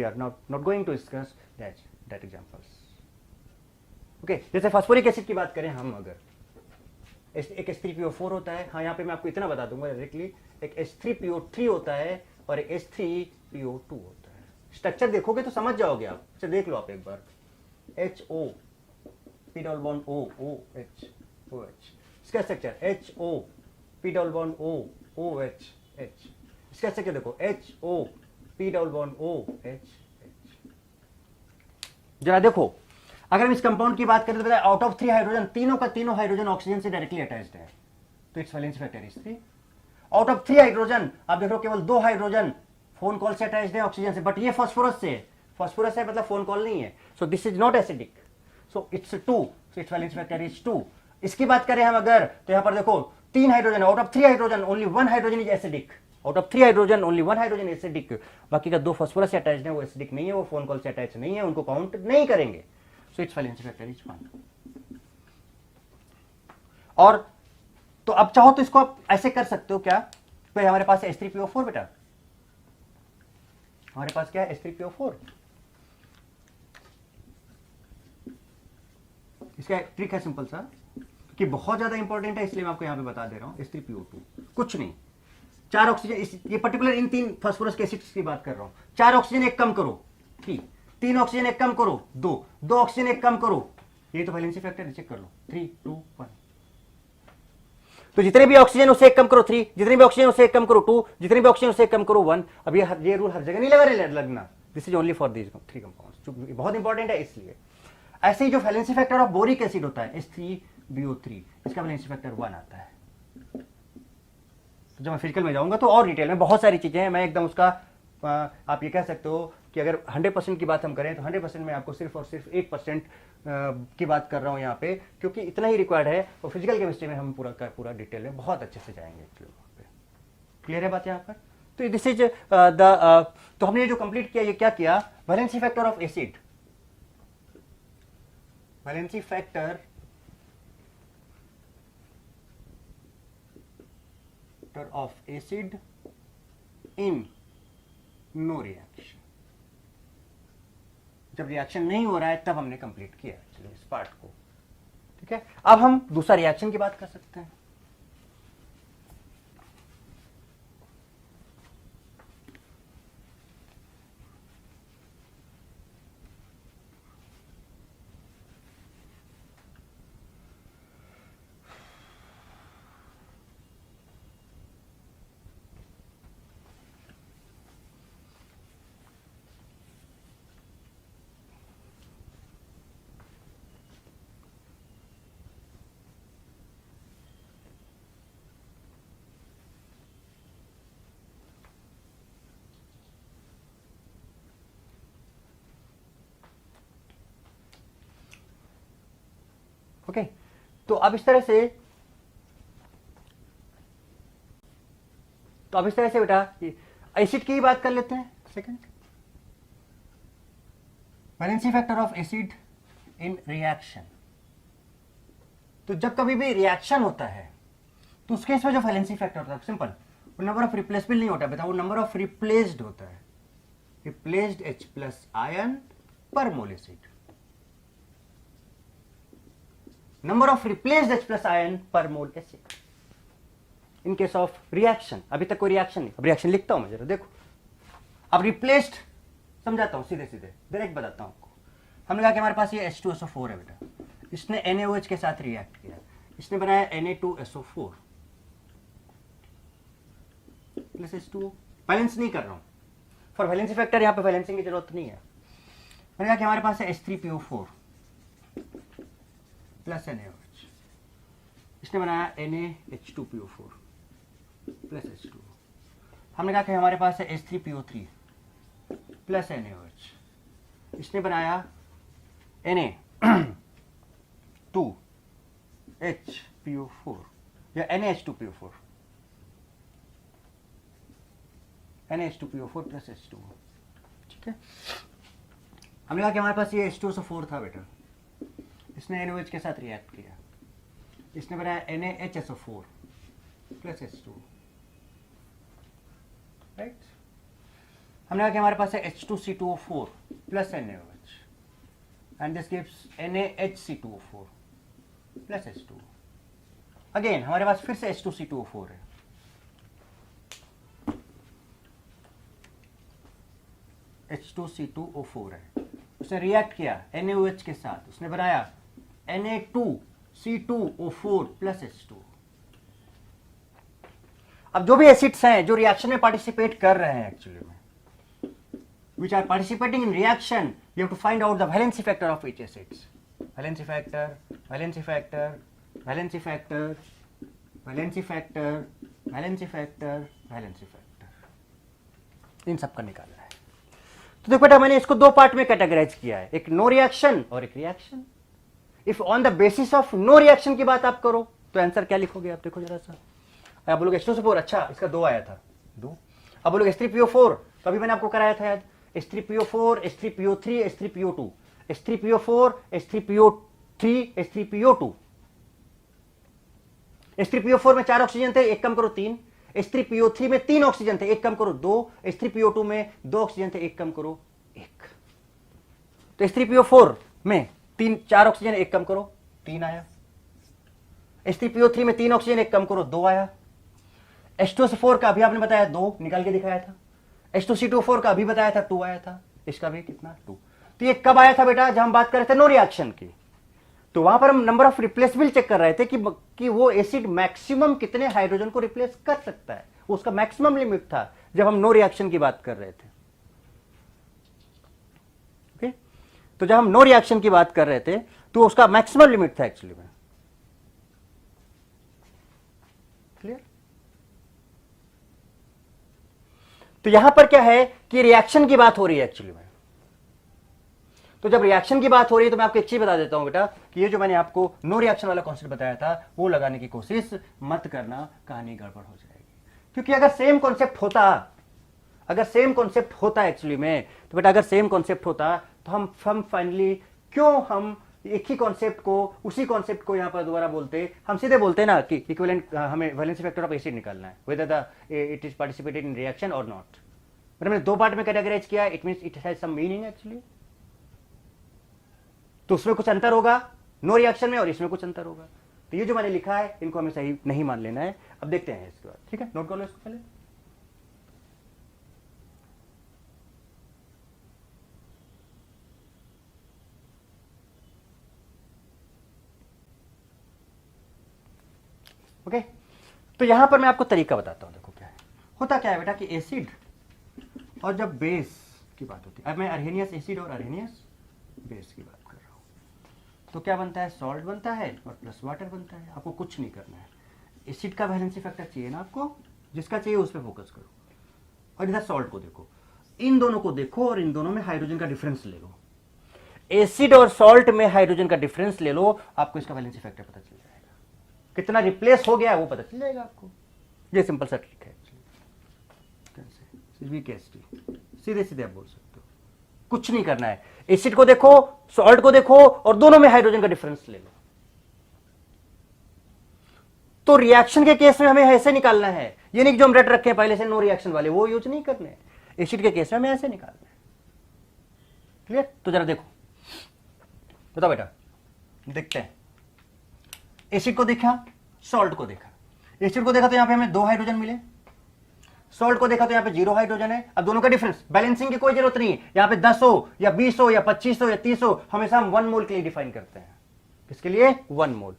are not going to discuss that examples. Okay, जैसे फास्फोरिक एसिड की बात करें हम, अगर एक H3PO4 होता है, हाँ यहाँ पे मैं आपको इतना बता दूंगा डायरेक्टली, एक H3PO3 होता है और एक H3PO2 होता है। स्ट्रक्चर देखोगे तो समझ जाओगे आप, इसे देख लो आप एक बार, HO P double bond O OH OH, इसका structure HO P double bond O OH H, इसका स्ट्रक्चर देखो HO P double bond O H H। जरा देखो, अगर हम इस कंपाउंड की बात करें तो आउट ऑफ 3 हाइड्रोजन, तीनों का तीनों हाइड्रोजन ऑक्सीजन से डायरेक्टली अटैच्ड है, तो it's valency factor is 3। Out of 3 hydrogen आप देख रहे हो केवल 2 हाइड्रोजन फोन कॉल से अटैच्ड है ऑक्सीजन से, बट ये फास्फोरस से, फास्फोरस है मतलब फोन कॉल नहीं है, सो this is not acidic, so it's 2, so its valency factor is 2। इसकी बात करें हम अगर, तो यहां पर देखो 3 hydrogen, out of 3 hydrogen only 1 hydrogen is acidic, out of 3 hydrogen only 1 hydrogen acidic, बाकी का 2 फास्फोरस से अटैच्ड है, वो एसिडिक नहीं है, वो फोन कॉल से अटैच नहीं है, उनको काउंट नहीं करेंगे, so its valency factor is 1। और तो अब चाहो तो इसको आप ऐसे कर सकते हो, क्या तो हमारे पास है H3PO4 बेटा, हमारे पास क्या है H3PO4, इसका ट्रिक है सिंपल सा, कि बहुत ज्यादा इंपॉर्टेंट है इसलिए मैं आपको यहां पे बता दे रहा हूं। H3PO2 कुछ नहीं, 4 ऑक्सीजन, ये पर्टिकुलर इन 3 फास्फोरस के एसिड्स की बात कर रहा हूं, 4 ऑक्सीजन एक कम करो, ठीक, 3 ऑक्सीजन एक कम करो, 2 ऑक्सीजन एक कम करो, ये तो वैलेंसी फैक्टर चेक कर लो, 3 2 1। तो जितने भी ऑक्सीजन उसे एक कम करो 3, जितने भी ऑक्सीजन उसे एक कम करो 2, जितने भी ऑक्सीजन उसे एक कम करो 1। अब ये रूल हर जगह नहीं लगना, this is only for these 3 compounds, बहुत इंपॉर्टेंट है इसलिए। ऐसे ही जो valency factor of boric acid होता है H3BO3, इसका वैलेंसी फैक्टर 1 आता है। तो जब मैं फिजिकल में जाऊंगा तो और डिटेल में बहुत सारी चीजें हैं, मैं एकदम उसका आप ये कह सकते हो कि अगर 100% की बात हम करें तो 100% में आपको सिर्फ और सिर्फ 1% की बात कर रहा हूँ यहाँ पे, क्योंकि इतना ही रिक्वायर्ड है। और फिजिकल केमिस्ट्री में हम पूरा का पूरा डिटेल में बहुत अच्छे से जाएंगे वहाँ पे। क्लियर है बात यहाँ पर? तो दिस इज तो हमने जो कंप्लीट किया, ये क्या किया, valency factor of acid, valency factor of acid in no reaction. जब रिएक्शन नहीं हो रहा है तब हमने कंप्लीट किया चलिए इस पार्ट को। ठीक है, अब हम दूसरा रिएक्शन की बात कर सकते हैं। ओके, तो अब इस तरह से बेटा एसिड की बात कर लेते हैं। Second, valency factor of acid in reaction. तो जब कभी भी रिएक्शन होता है तो उसके इसमें जो वैलेंसी फैक्टर होता है सिंपल, वो नंबर ऑफ रिप्लेसबल नहीं होता बेटा, वो नंबर ऑफ रिप्लेस्ड होता है। Replaced H plus ion per mole acid, number of replaced H plus ion per mole acid in case of reaction. अभी तक कोई रिएक्शन नहीं, अब रिएक्शन लिखता हूं मैं, जरा देखो। अब रिप्लेस्ड समझाता हूं, सीधे सीधे डायरेक्ट बताता हूं आपको। हमने कहा कि हमारे पास ये H2SO4 है बेटा, इसने NaOH के साथ रिएक्ट किया, इसने बनाया Na2SO4 प्लस H2O। बैलेंस नहीं कर रहा हूं, फॉर वैलेंसी फैक्टर यहां पे बैलेंसिंग की जरूरत नहीं है। मैंने कहा कि हमारे पास है H3PO4 प्लस NaOH, इसने बनाया NaH2PO4 प्लस H2O। हमने कहा कि हमारे पास है H3PO3 प्लस NaOH, इसने बनाया Na2HPO4 या NaH2PO4 प्लस H2O। ठीक है, हमने कहा कि हमारे पास ये H2SO4 था बेटा, इसने NaOH के साथ रिएक्ट किया, इसने बनाया NaHSO4 प्लस H2O। राइट, हमने कहा कि हमारे पास है H2C2O4 plus NaOH and this gives NaHC2O4 plus H2O। Again हमारे पास फिर से H2C2O4 है, H2C2O4 है, उसने रिएक्ट किया NaOH के साथ, उसने बनाया Na2C2O4 प्लस H2O। अब जो भी एसिड्स हैं जो रिएक्शन में पार्टिसिपेट कर रहे हैं एक्चुअली में, which are participating in reaction, you have to find out the valency factor of each acids. Valency factor, valency factor, valency factor, valency factor, valency factor, valency factor. इन सब का निकालना है। तो देखो बेटा, मैंने इसको दो पार्ट में कैटेगराइज किया है, एक नो रिएक्शन और एक reaction. If on the basis of no reaction की बात आप करो तो आंसर क्या लिखोगे आप? देखो जरा सा, आप बोलोगे H2SO4, अच्छा इसका दो आया था, दो। अब बोलोगे H3PO4, तो अभी मैंने आपको कराया था याद, H3PO4, H3PO3, H3PO2, H3PO4, H3PO3, H3PO2। H3PO4 में 4 ऑक्सीजन थे, एक कम करो 3। H3PO3 में 3 ऑक्सीजन थे, एक कम करो 2। H3PO2 में 2 ऑक्सीजन थे, एक कम करो 1। तो H3PO4 में 4 ऑक्सीजन, एक कम करो 3 आया। H3PO3 में 3 ऑक्सीजन, एक कम करो 2 आया। H2SO4 का अभी आपने बताया 2 निकाल के दिखाया था। H2C2O4 का अभी बताया था 2 आया था, इसका भी कितना 2। तो ये कब आया था बेटा? जब हम बात कर रहे थे नो रिएक्शन की, तो वहां पर हम नंबर ऑफ रिप्लेसबल चेक कर रहे थे कि वो एसिड मैक्सिमम कितने हाइड्रोजन को रिप्लेस कर सकता है, उसका मैक्सिमम लिमिट था जब हम नो रिएक्शन की बात कर रहे थे। ओके, तो जब हम नो रिएक्शन की बात कर रहे थे तो उसका मैक्सिमम लिमिट था एक्चुअली में। क्लियर? तो यहां पर क्या है कि रिएक्शन की बात हो रही है एक्चुअली में। तो जब रिएक्शन की बात हो रही है तो मैं आपको एक चीज बता देता हूं बेटा कि ये जो मैंने आपको नो रिएक्शन वाला कॉन्सेप्ट बताया था वो लगाने की कोशिश मत करना, कहानी गड़बड़ हो जाएगी। क्योंकि अगर सेम कॉन्सेप्ट होता एक्चुअली में, तो बेटा अगर सेम कॉन्सेप्ट होता तो हम फाइनली क्यों हम एक ही कॉन्सेप्ट को, उसी कॉन्सेप्ट को यहां पर दोबारा बोलते, हम सीधे बोलते ना कि इक्विवेलेंट हमें वैलेंसी फैक्टर ऑफ एसिड निकालना है, whether the it is participated in reaction और नॉट। मैंने दो पार्ट में कैटेगराइज किया, it means it has some meaning actually. तो उसमें कुछ अंतर होगा नो रिएक्शन में और इसमें कुछ अंतर होगा। तो ये जो मैंने लिखा है इनको हमें सही नहीं मान लेना है। अब देखते हैं इसके बाद, ठीक है, नोट कर लो इसको पहले। ओके, तो यहां पर मैं आपको तरीका बताता हूं। देखो क्या है, होता क्या है बेटा कि एसिड और जब बेस की बात होती है, अब मैं अर्हेनियस एसिड और अर्हेनियस बेस की बात कर रहा हूं, तो क्या बनता है, सॉल्ट बनता है और प्लस वाटर बनता है। आपको कुछ नहीं करना है, एसिड का वैलेंसी फैक्टर चाहिए ना आपको, जिसका चाहिए उस पर फोकस करो। और इधर सॉल्ट को देखो, इन दोनों को देखो और इन दोनों में हाइड्रोजन का डिफरेंस ले लो। एसिड और सॉल्ट में हाइड्रोजन का डिफरेंस ले लो, आपको इसका वैलेंसी फैक्टर पता चल जाएगा, कितना रिप्लेस हो गया है वो पता चल जाएगा आपको। ये सिंपल सा ट्रिक है, सीधे सीधे आप बोल सकते हो, कुछ नहीं करना है। एसिड को देखो, सॉल्ट को देखो और दोनों में हाइड्रोजन का डिफरेंस ले लो। तो रिएक्शन के केस में हमें ऐसे निकालना है, ये नहीं कि जो हम रट रखे हैं पहले से नो रिएक्शन वाले, वो यूज नहीं करने। एसिड के केस में हमें ऐसे निकालना है। क्लियर? तो जरा देखो, बताओ बेटा, देखते हैं। एसिड को देखा, सॉल्ट को देखा। एसिड को देखा तो यहां पे हमें 2 हाइड्रोजन मिले, सॉल्ट को देखा तो यहां पे 0 हाइड्रोजन है। अब दोनों का डिफरेंस, बैलेंसिंग की कोई जरूरत नहीं है, यहां पे 10 हो या 20 हो या 25 हो या 30 हो, हमेशा हम 1 मोल के लिए डिफाइन करते हैं। किसके लिए? 1 मोल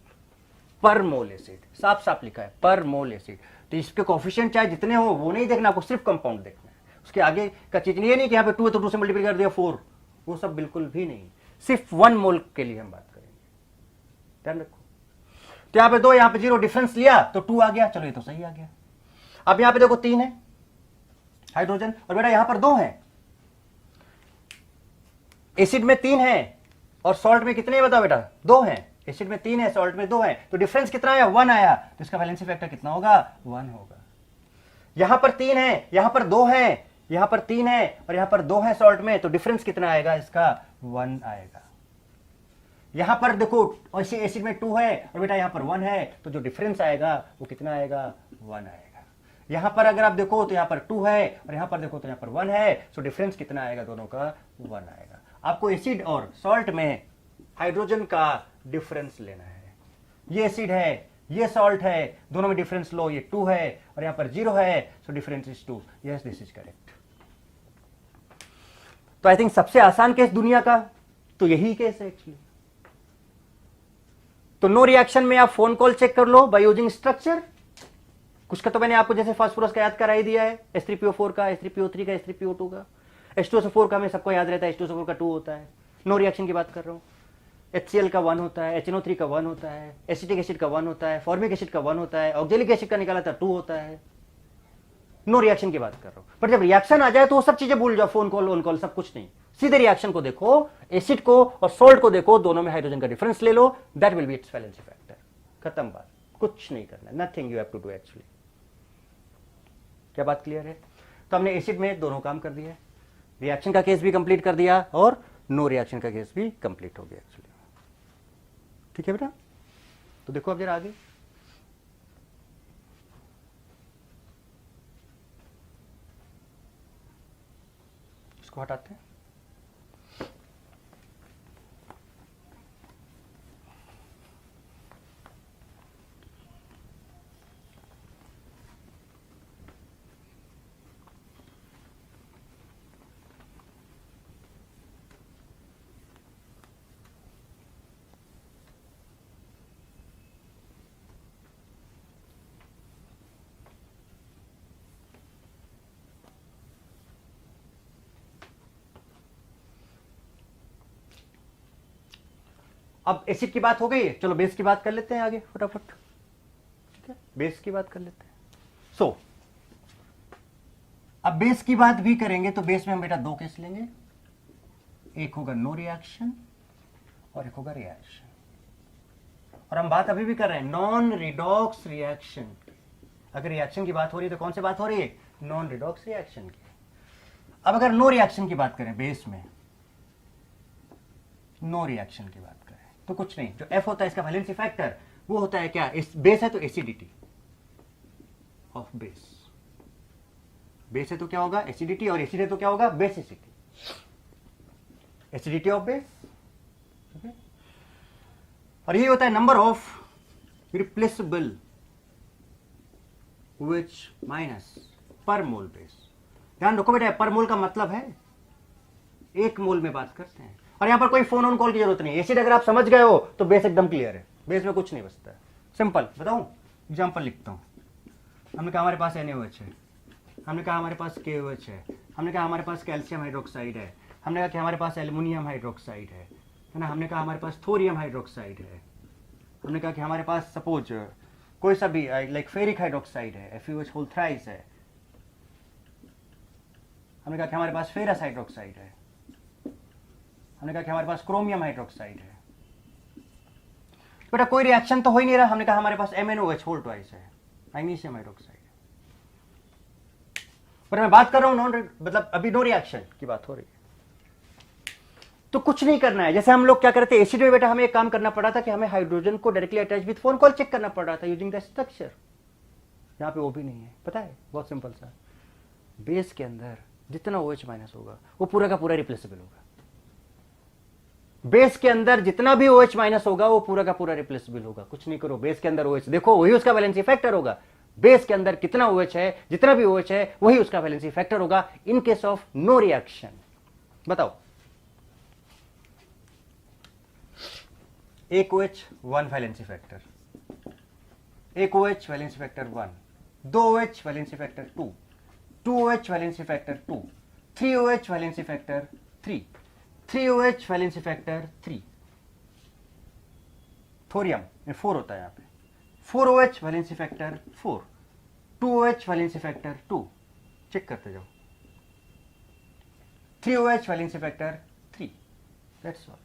पर मोल एसिड, साफ साफ लिखा है पर मोल एसिड। तो इसके कोफिशिएंट चाहे जितने हो वो नहीं देखना, आपको सिर्फ कंपाउंड देखना है। उसके आगे का चीज नहीं है कि यहाँ पे 2 है तो 2 से मल्टीप्लाई कर दिया 4, वो सब बिल्कुल भी नहीं, सिर्फ 1 मोल के लिए हम बात करेंगे, ध्यान रखो। तो यहाँ पे 2, यहाँ पे 0, डिफरेंस लिया तो 2 आ गया, चलो ये तो सही आ गया। अब यहाँ पे देखो 3 है हाइड्रोजन और बेटा यहाँ पर 2 है। एसिड में 3 है और सॉल्ट में कितने बताओ बेटा? 2 है। एसिड में 3 है, सॉल्ट में 2 है, तो डिफरेंस कितना आया? 1 आया। तो इसका वैलेंसी फैक्टर कितना होगा? 1 होगा। यहां पर 3 है, यहां पर 2 है, यहां पर 3 है और यहां पर 2 है सॉल्ट में, तो डिफरेंस कितना आएगा इसका? 1 आएगा। यहां पर देखो एसिड में 2 है और बेटा यहां पर 1 है, तो जो डिफरेंस आएगा वो कितना आएगा? 1 आएगा। यहां पर अगर आप देखो तो यहां पर 2 है और यहां पर देखो तो यहां पर 1 है, तो डिफरेंस कितना आएगा दोनों का? 1 आएगा। आपको एसिड और सॉल्ट में हाइड्रोजन का डिफरेंस लेना है। ये एसिड है, ये सॉल्ट है, दोनों में डिफरेंस लो, ये 2 है और यहां पर 0 है, so difference is 2। Yes, this is correct. तो आई थिंक सबसे आसान केस दुनिया का तो यही केस है एक्चुअली। तो नो रिएक्शन में आप फोन कॉल चेक कर लो बाय यूजिंग स्ट्रक्चर। कुछ का तो मैंने आपको जैसे फास्फोरस का याद करा ही दिया है, H3PO4 का, H3PO3 का, H3PO2 का। H2SO4 का हमें सबको याद रहता है, H2SO4 का 2 होता है। नो रिएक्शन की बात कर रहा हूं। HCl का 1 होता है, HNO3 का 1 होता है, एसिटिक एसिड का 1 होता है, फॉर्मिक एसिड का 1 होता है, ऑक्जेलिक एसिड का निकाला था 2 होता है। नो रिएक्शन की बात कर रहा हूं। पर जब रिएक्शन आ जाए तो वो सब चीजें भूल जाओ, फोन कॉल ऑन कॉल सब कुछ नहीं, सीधे रिएक्शन को देखो, एसिड को और सॉल्ट को देखो, दोनों में हाइड्रोजन का डिफरेंस ले लो, that will be its valency factor. खत्म बात, कुछ नहीं करना, nothing you have to do actually. क्या बात क्लियर है? तो हमने एसिड में दोनों काम कर दिया, रिएक्शन का केस भी कंप्लीट कर दिया और नो रिएक्शन का केस भी कंप्लीट हो गया एक्चुअली। ठीक है बेटा? तो देखो अब जरा आगे, इसको हटाते हैं। अब एसिड की बात हो गई है, चलो बेस की बात कर लेते हैं आगे फटाफट। ठीक है, बेस की बात कर लेते हैं। सो अब बेस की बात भी करेंगे तो बेस में हम बेटा दो केस लेंगे, एक होगा नो रिएक्शन और एक होगा रिएक्शन। और हम बात अभी भी कर रहे हैं नॉन रिडॉक्स रिएक्शन की। अगर रिएक्शन की बात हो रही है तो कौन सी बात हो रही है? नॉन रिडॉक्स रिएक्शन की। अब अगर नो रिएक्शन की बात करें, बेस में नो रिएक्शन की बात करें तो कुछ नहीं, जो एफ होता है इसका वैलेंसी फैक्टर वो होता है क्या? इस बेस है तो एसिडिटी ऑफ बेस, बेस है तो क्या होगा? एसिडिटी, और एसिड है तो क्या होगा? Basicity, acidity of base. और ये होता है number of replaceable OH minus per mole base. ध्यान रखो बेटा, पर मोल का मतलब है एक मोल में बात करते हैं, और यहां पर कोई फोन ऑन कॉल की जरूरत नहीं। एसिड अगर आप समझ गए हो तो बेस एकदम क्लियर है, बेस में कुछ नहीं बचता है। सिंपल बताऊं, एग्जांपल लिखता हूं। हमने कहा हमारे पास NaOH है, हमने कहा हमारे पास KOH है, हमने कहा हमारे पास कैल्शियम हाइड्रोक्साइड है, हमने कहा कि हमारे पास एल्युमिनियम हाइड्रोक्साइड है ना, हमने कहा हमारे पास थोरियम हाइड्रोक्साइड है, हमने कहा कि हमारे पास सपोज कोई सा भी लाइक फेरिक हाइड्रोक्साइड है, FeOH होल थ्राइस है, हमने कहा कि हमारे पास फेरस हाइड्रोक्साइड है, हमने कहा कि हमारे पास क्रोमियम हाइड्रोक्साइड है। बेटा कोई रिएक्शन तो हो ही नहीं रहा। हमने कहा हमारे पास MnOH होल ट्वाइस है, मैग्नीशियम हाइड्रोक्साइड। पर मैं बात कर रहा हूं नॉन, मतलब अभी नो रिएक्शन की बात हो रही है, तो कुछ नहीं करना है। जैसे हम लोग क्या करते हैं एसिड में, बेटा हमें एक काम करना पड़ा था कि हमें हाइड्रोजन को directly attach with phone call check करना पड़ रहा था यूजिंग द स्ट्रक्चर। यहां पे वो भी नहीं है, पता है, बहुत सिंपल सा। बेस के अंदर जितना OH माइनस होगा वो पूरा का पूरा रिप्लेसेबल होगा। बेस के अंदर जितना भी OH माइनस होगा वो पूरा का पूरा रिप्लेसेबल होगा। कुछ नहीं करो, बेस के अंदर OH देखो, वही उसका वैलेंसी फैक्टर होगा। बेस के अंदर कितना OH है, जितना भी OH है वही उसका वैलेंसी फैक्टर होगा in case of no reaction. बताओ, एक OH 1 वैलेंसी फैक्टर, एक OH वैलेंसी फैक्टर 1, दो OH valency factor 2, 2 OH valency factor 2, 3 OH valency factor 3, 3 OH valency factor 3, thorium में 4 होता है यहाँ पे, 4 OH valency factor 4, 2 OH valency factor 2, check करते जाओ, 3 OH valency factor 3, that's all.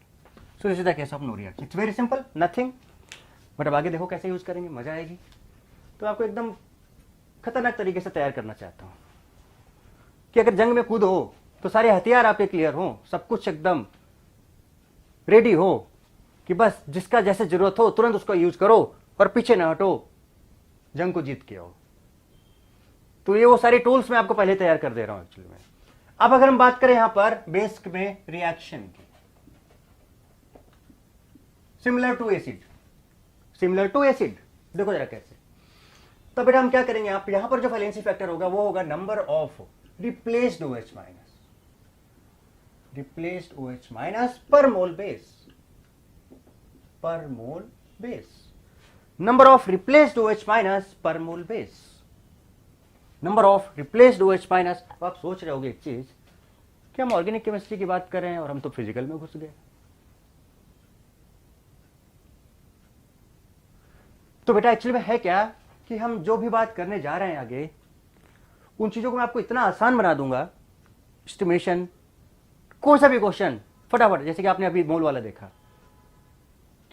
So this is the case of no reaction, it's very simple, nothing. But अब आगे देखो कैसे यूज करेंगे, मजा आएगी। तो आपको एकदम खतरनाक तरीके से तैयार करना चाहता हूं कि अगर जंग में कूद हो तो सारे हथियार आपके क्लियर हो, सब कुछ एकदम रेडी हो कि बस जिसका जैसे जरूरत हो तुरंत उसको यूज करो और पीछे ना हटो, जंग को जीत के आओ। तो ये वो सारे टूल्स मैं आपको पहले तैयार कर दे रहा हूं एक्चुअली में। अब अगर हम बात करें यहां पर बेस में रिएक्शन की, similar to acid, similar to acid, देखो जरा कैसे। तो बेटा हम क्या करेंगे, आप यहां पर जो वैलेंसी फैक्टर होगा वो होगा number of replaced OH minus, replaced OH minus per mole base, per mole base, number of replaced OH minus per mole base, number of replaced OH minus. आप सोच रहे होगे एक चीज कि हम ऑर्गेनिक केमिस्ट्री की बात कर रहे हैं और हम तो फिजिकल में घुस गए। तो बेटा एक्चुअली में है क्या कि हम जो भी बात करने जा रहे हैं आगे, उन चीजों को मैं आपको इतना आसान बना दूंगा, एस्टिमेशन, कोई सा भी क्वेश्चन फटाफट, जैसे कि आपने अभी मोल वाला देखा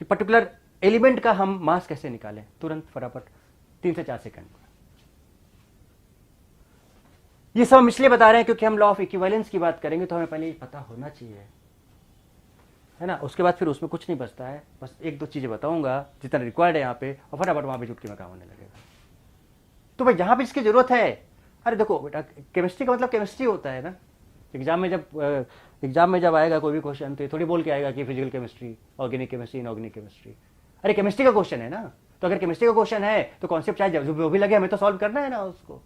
कि पर्टिकुलर एलिमेंट का हम मास कैसे निकालें, तुरंत फटाफट 3 से 4 सेकंड में। ये सब हम इसलिए बता रहे हैं क्योंकि हम लॉ ऑफ इक्विवेलेंस की बात करेंगे तो हमें पहले ये पता होना चाहिए, है ना। उसके बाद फिर उसमें कुछ नहीं बचता है, बस 1-2 चीजें बताऊंगा जितना रिक्वायर्ड है यहाँ पे, और फटाफट वहां पे चुटकी में काम होने लगेगा। तो भाई जहां पे इसकी जरूरत है, अरे देखो बेटा केमिस्ट्री का मतलब केमिस्ट्री होता है ना। एग्जाम में जब आएगा कोई भी क्वेश्चन तो थोड़ी बोल के आएगा कि physical chemistry, organic chemistry, inorganic chemistry. अरे केमिस्ट्री का क्वेश्चन है ना, तो अगर केमिस्ट्री का क्वेश्चन है तो कॉन्सेप्ट चाहे जो भी लगे हमें तो सॉल्व करना है ना उसको।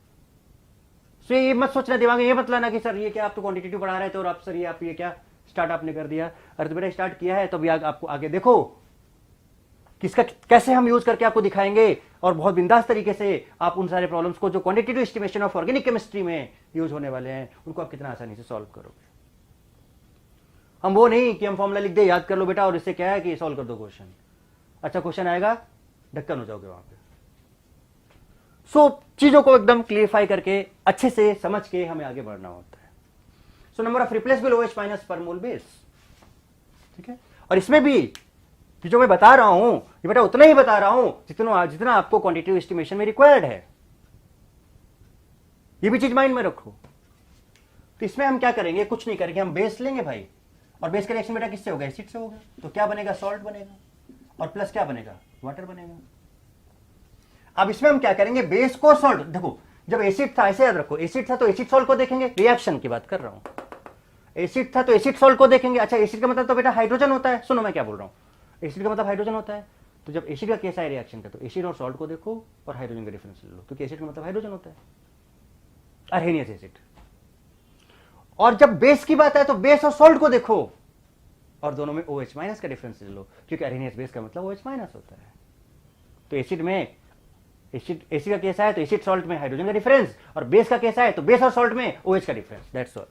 तो ये मत सोचना दिमाग में, ये मत लाना कि सर ये क्या आप तो क्वांटिटेटिव पढ़ा रहे थे और आप सर ये आप ये क्या स्टार्ट आपने कर दिया। अरे तो बेटा स्टार्ट किया है तो अभी आपको आगे देखो किसका कैसे हम यूज करके आपको दिखाएंगे, और बहुत बिंदास तरीके से आप उन सारे प्रॉब्लम्स को जो quantitative estimation of organic chemistry में यूज होने वाले हैं उनको आप कितना आसानी से सॉल्व करोगे। हम वो नहीं कि हम फॉर्मूला लिख दे याद कर लो बेटा और इससे क्या है कि सॉल्व कर दो क्वेश्चन, अच्छा क्वेश्चन आएगा ढक्कन हो जाओगे वहां पे। सो चीजों को एकदम क्लियरिफाई करके अच्छे से समझ के हमें आगे बढ़ना होता है। So number of replaceable OH minus per mole base, ठीक है। और इसमें भी जो मैं बता रहा हूं ये बेटा उतना ही बता रहा हूं जितना आपको क्वांटिटेटिव एस्टिमेशन में रिक्वायर्ड है, ये भी चीज माइंड में रखो। तो इसमें हम क्या करेंगे, कुछ नहीं करेंगे, हम बेस लेंगे भाई, और बेस का रिएक्शन बेटा किससे होगा, एसिड से होगा, तो क्या बनेगा, सॉल्ट बनेगा, और प्लस क्या बनेगा, वाटर बनेगा। अब इसमें हम क्या करेंगे, बेस को सॉल्ट, देखो जब एसिड था, ऐसे याद रखो, एसिड था तो एसिड सॉल्ट को देखेंगे, रिएक्शन की बात कर रहा हूं, एसिड था तो एसिड सॉल्ट को देखेंगे। अच्छा एसिड का मतलब तो बेटा हाइड्रोजन होता है, सुनो मैं क्या बोल रहा हूं, एसिड का मतलब हाइड्रोजन होता है, तो जब एसिड का केस आए रिएक्शन का, तो एसिड और सॉल्ट को देखो और हाइड्रोजन का डिफरेंस ले लो, क्योंकि एसिड का मतलब हाइड्रोजन होता है, अर्हेनियस एसिड। और जब बेस की बात है तो बेस और सॉल्ट को देखो और दोनों में OH माइनस का डिफरेंस ले लो, क्योंकि अर्हेनियस बेस का मतलब OH माइनस होता है। तो एसिड में एसिड का केस आए तो एसिड सॉल्ट में हाइड्रोजन का डिफरेंस, और बेस का केस आए तो बेस और सॉल्ट में OH का डिफरेंस, दैट्स ऑल।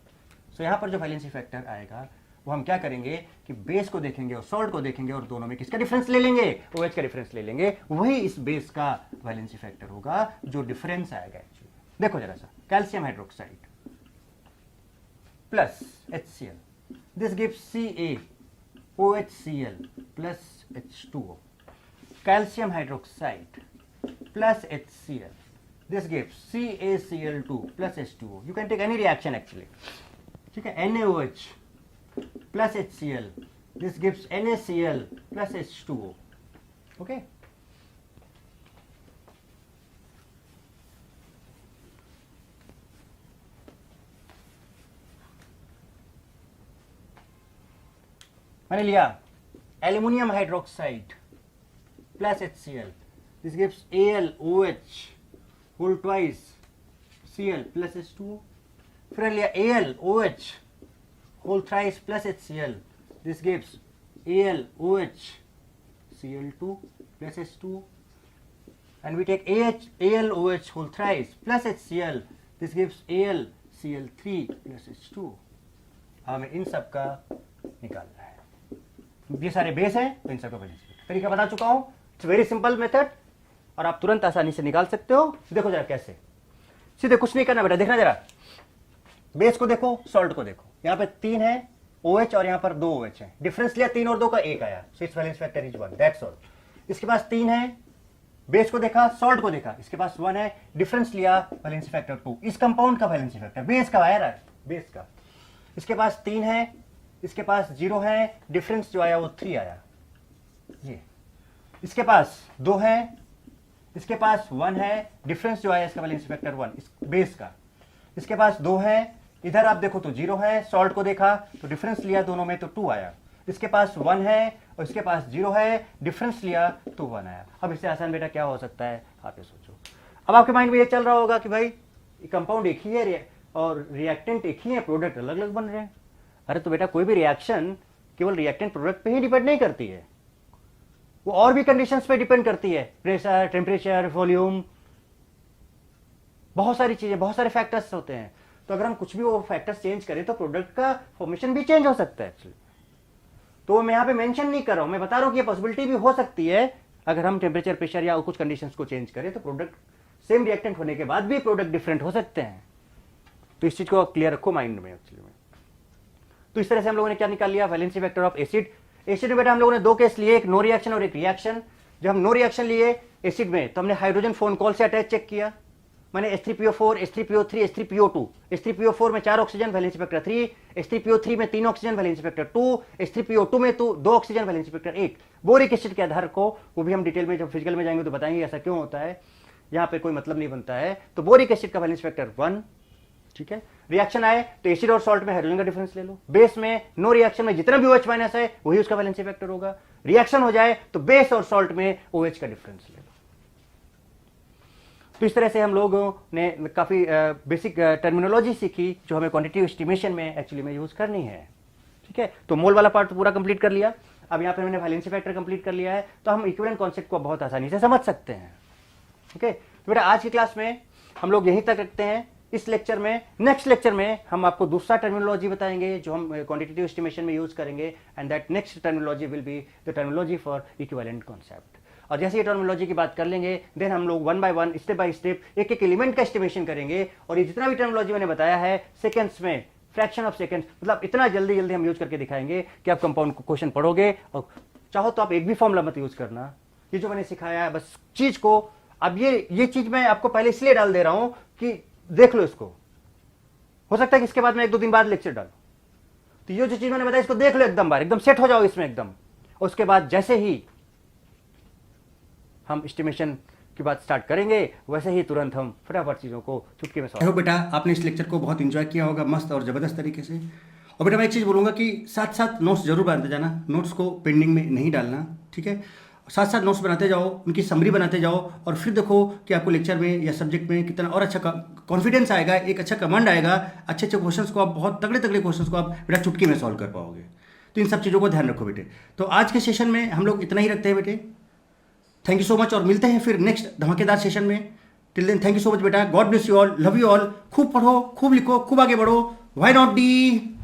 सो यहां पर जो वैलेंसी फैक्टर आएगा वो हम क्या करेंगे कि बेस को देखेंगे और सॉल्ट को देखेंगे और दोनों में किसका डिफरेंस ले लेंगे, OH का डिफरेंस ले लेंगे, वही इस बेस का वैलेंसी फैक्टर होगा जो डिफरेंस आएगा एक्चुअली। देखो जरा सा, calcium hydroxide plus HCl, this gives CaOHCl plus H2O, calcium hydroxide plus HCl, this gives CaCl2 plus H2O. You can take any reaction actually, ठीक है, NaOH plus HCl, this gives NaCl plus H2O, okay. मैंने लिया aluminium hydroxide plus HCl, this gives AlOH whole twice Cl plus H2O. फिर लिया AlOH whole thrice plus HCl, this gives AlOH Cl2 plus H2O. And we take AlOH whole thrice plus HCl, this gives AlCl3 plus H2O. हमें इन सब का निकालना है, ये सारे base हैं तो इन सब का तरीका बता चुका हूं। इट्स वेरी सिंपल मेथड और आप तुरंत आसानी से निकाल सकते हो। देखो जरा कैसे, सीधे कुछ नहीं करना बेटा, देखना जरा, बेस को देखो, सॉल्ट को देखो, यहाँ पे 3 है OH और यहाँ पर 2 OH है, डिफरेंस लिया 3 और 2 का 1 आया, so it's valence factor is 1, that's all. इसके पास 3 है, बेस को देखा, सॉल्ट को देखा, इसके पास 1 है, डिफरेंस लिया, वैलेंसी फैक्टर 2, इस कंपाउंड का वैलेंसी फैक्टर बेस का आया है, बेस का। इसके पास 3 है, इसके पास 0 है, डिफरेंस जो आया वो 3 आया, ये। इसके पास 2 है, इसके पास 1 है, डिफरेंस जो आया इसका वैलेंसी फैक्टर 1, इस बेस का। इसके पास 2 है, इधर आप देखो तो 0 है, सॉल्ट को देखा तो डिफरेंस लिया दोनों में तो 2 आया। इसके पास 1 है और इसके पास 0 है, डिफरेंस लिया तो 1 आया। अब इससे आसान बेटा क्या हो सकता है, आप ये सोचो। अब आपके माइंड में ये चल रहा होगा कि भाई कंपाउंड एक ही है और रिएक्टेंट एक ही है, प्रोडक्ट अलग अलग बन रहे हैं। अरे तो बेटा कोई भी रिएक्शन केवल रिएक्टेंट प्रोडक्ट पे ही डिपेंड नहीं करती है, वो और भी कंडीशंस पे डिपेंड करती है, प्रेशर, टेम्परेचर, वॉल्यूम, बहुत सारी चीजें, बहुत सारे फैक्टर्स होते हैं। तो अगर हम कुछ भी वो फैक्टर्स चेंज करें तो प्रोडक्ट का फॉर्मेशन भी चेंज हो सकता है एक्चुअली। तो मैं यहाँ पे मेंशन नहीं कर रहा हूं, मैं बता रहा हूं कि ये पॉसिबिलिटी भी हो सकती है, अगर हम टेम्परेचर, प्रेशर या कुछ कंडीशंस को चेंज करें तो प्रोडक्ट सेम रिएक्टेंट होने के बाद भी प्रोडक्ट डिफरेंट हो सकते हैं। तो इस चीज को क्लियर रखो माइंड में एक्चुअली में। तो इस तरह से हम लोगों ने क्या निकाल लिया, valency factor of acid. Acid में बेटा हम लोगों ने 2 केस लिए, एक नो रिएक्शन और एक रिएक्शन। जब हम नो रिएक्शन लिए एसिड में तो हमने हाइड्रोजन फोन कॉल से अटैच चेक किया, मैंने H3PO4, H3PO3, H3PO2, H3PO4 में 4 ऑक्सीजन वैलेंसी फैक्टर 3, H3PO3 में 3 ऑक्सीजन वैलेंसी फैक्टर 2, H3PO2 में 2 oxygen valency factor 1। Boric acid के आधार को, वो भी हम डिटेल में जब फिजिकल में जाएंगे तो बताएंगे ऐसा क्यों होता है, यहाँ पे कोई मतलब नहीं बनता है। तो बोरिक एसिड का वैलेंसी फैक्टर 1, ठीक है। रिएक्शन आए तो एसिड और सॉल्ट में हाइड्रोजन का डिफरेंस ले लो, बेस में नो रिएक्शन में जितना भी OH माइनस है वही उसका वैलेंसी फैक्टर होगा। रिएक्शन हो जाए तो बेस और सॉल्ट में OH का डिफरेंस ले लो। तो इस तरह से हम लोगों ने काफी बेसिक टर्मिनोलॉजी सीखी जो हमें क्वांटिटेटिव एस्टिमेशन में एक्चुअली में यूज करनी है, ठीक है। तो मोल वाला पार्ट तो पूरा कंप्लीट कर लिया। अब यहाँ पे मैंने वैलेंसी फैक्टर कंप्लीट कर लिया है, तो हम इक्विवेलेंट कॉन्सेप्ट को बहुत आसानी से समझ सकते हैं, ओके। तो बेटा आज की क्लास में हम लोग यहीं तक रखते हैं। इस लेक्चर में, नेक्स्ट लेक्चर में हम आपको दूसरा टर्मिनोलॉजी बताएंगे जो हम क्वांटिटेटिव एस्टिमेशन में यूज करेंगे, and that next terminology will be the terminology for equivalent concept. और जैसे ये टर्मिनोलॉजी की बात कर लेंगे देन हम लोग one by one step by step एक एक एलिमेंट का एस्टिमेशन करेंगे। और ये जितना भी टर्मिनोलॉजी मैंने बताया है सेकेंड्स में, फ्रैक्शन ऑफ सेकेंड, मतलब इतना जल्दी जल्दी हम यूज करके दिखाएंगे कि आप कंपाउंड क्वेश्चन पढ़ोगे। और चाहो तो आप एक भी फॉर्मूला मत यूज करना, ये जो मैंने सिखाया है बस चीज को, अब ये चीज मैं आपको पहले इसलिए डाल दे रहा हूं कि देख लो इसको, हो सकता है कि इसके बाद मैं एक दो दिन बाद लेक्चर डालूं, तो ये जो चीज मैंने बताया इसको देख लो एकदम बार, एकदम सेट हो जाओ इसमें एकदम। उसके बाद जैसे ही हम एस्टिमेशन की बात स्टार्ट करेंगे वैसे ही तुरंत हम फटाफट चीज़ों को चुटकी में सॉल्व। बेटा आपने इस लेक्चर को बहुत एंजॉय किया होगा मस्त और ज़बरदस्त तरीके से। और बेटा मैं एक चीज़ बोलूँगा कि साथ साथ नोट्स जरूर बनाते जाना, नोट्स को पेंडिंग में नहीं डालना, ठीक है। साथ साथ नोट्स बनाते जाओ, उनकी समरी बनाते जाओ, और फिर देखो कि आपको लेक्चर में या सब्जेक्ट में कितना और अच्छा कॉन्फिडेंस आएगा, एक अच्छा कमांड आएगा, अच्छे अच्छे क्वेश्चंस को आप, बहुत तगड़े तगड़े क्वेश्चंस को आप बेटा चुटकी में सॉल्व कर पाओगे। तो इन सब चीज़ों को ध्यान रखो बेटे। तो आज के सेशन में हम लोग इतना ही रखते हैं बेटे। थैंक यू सो मच, और मिलते हैं फिर नेक्स्ट धमाकेदार सेशन में। Till then thank you so much बेटा, God bless you all, love you all. खूब पढ़ो, खूब लिखो, खूब आगे बढ़ो। Why not D.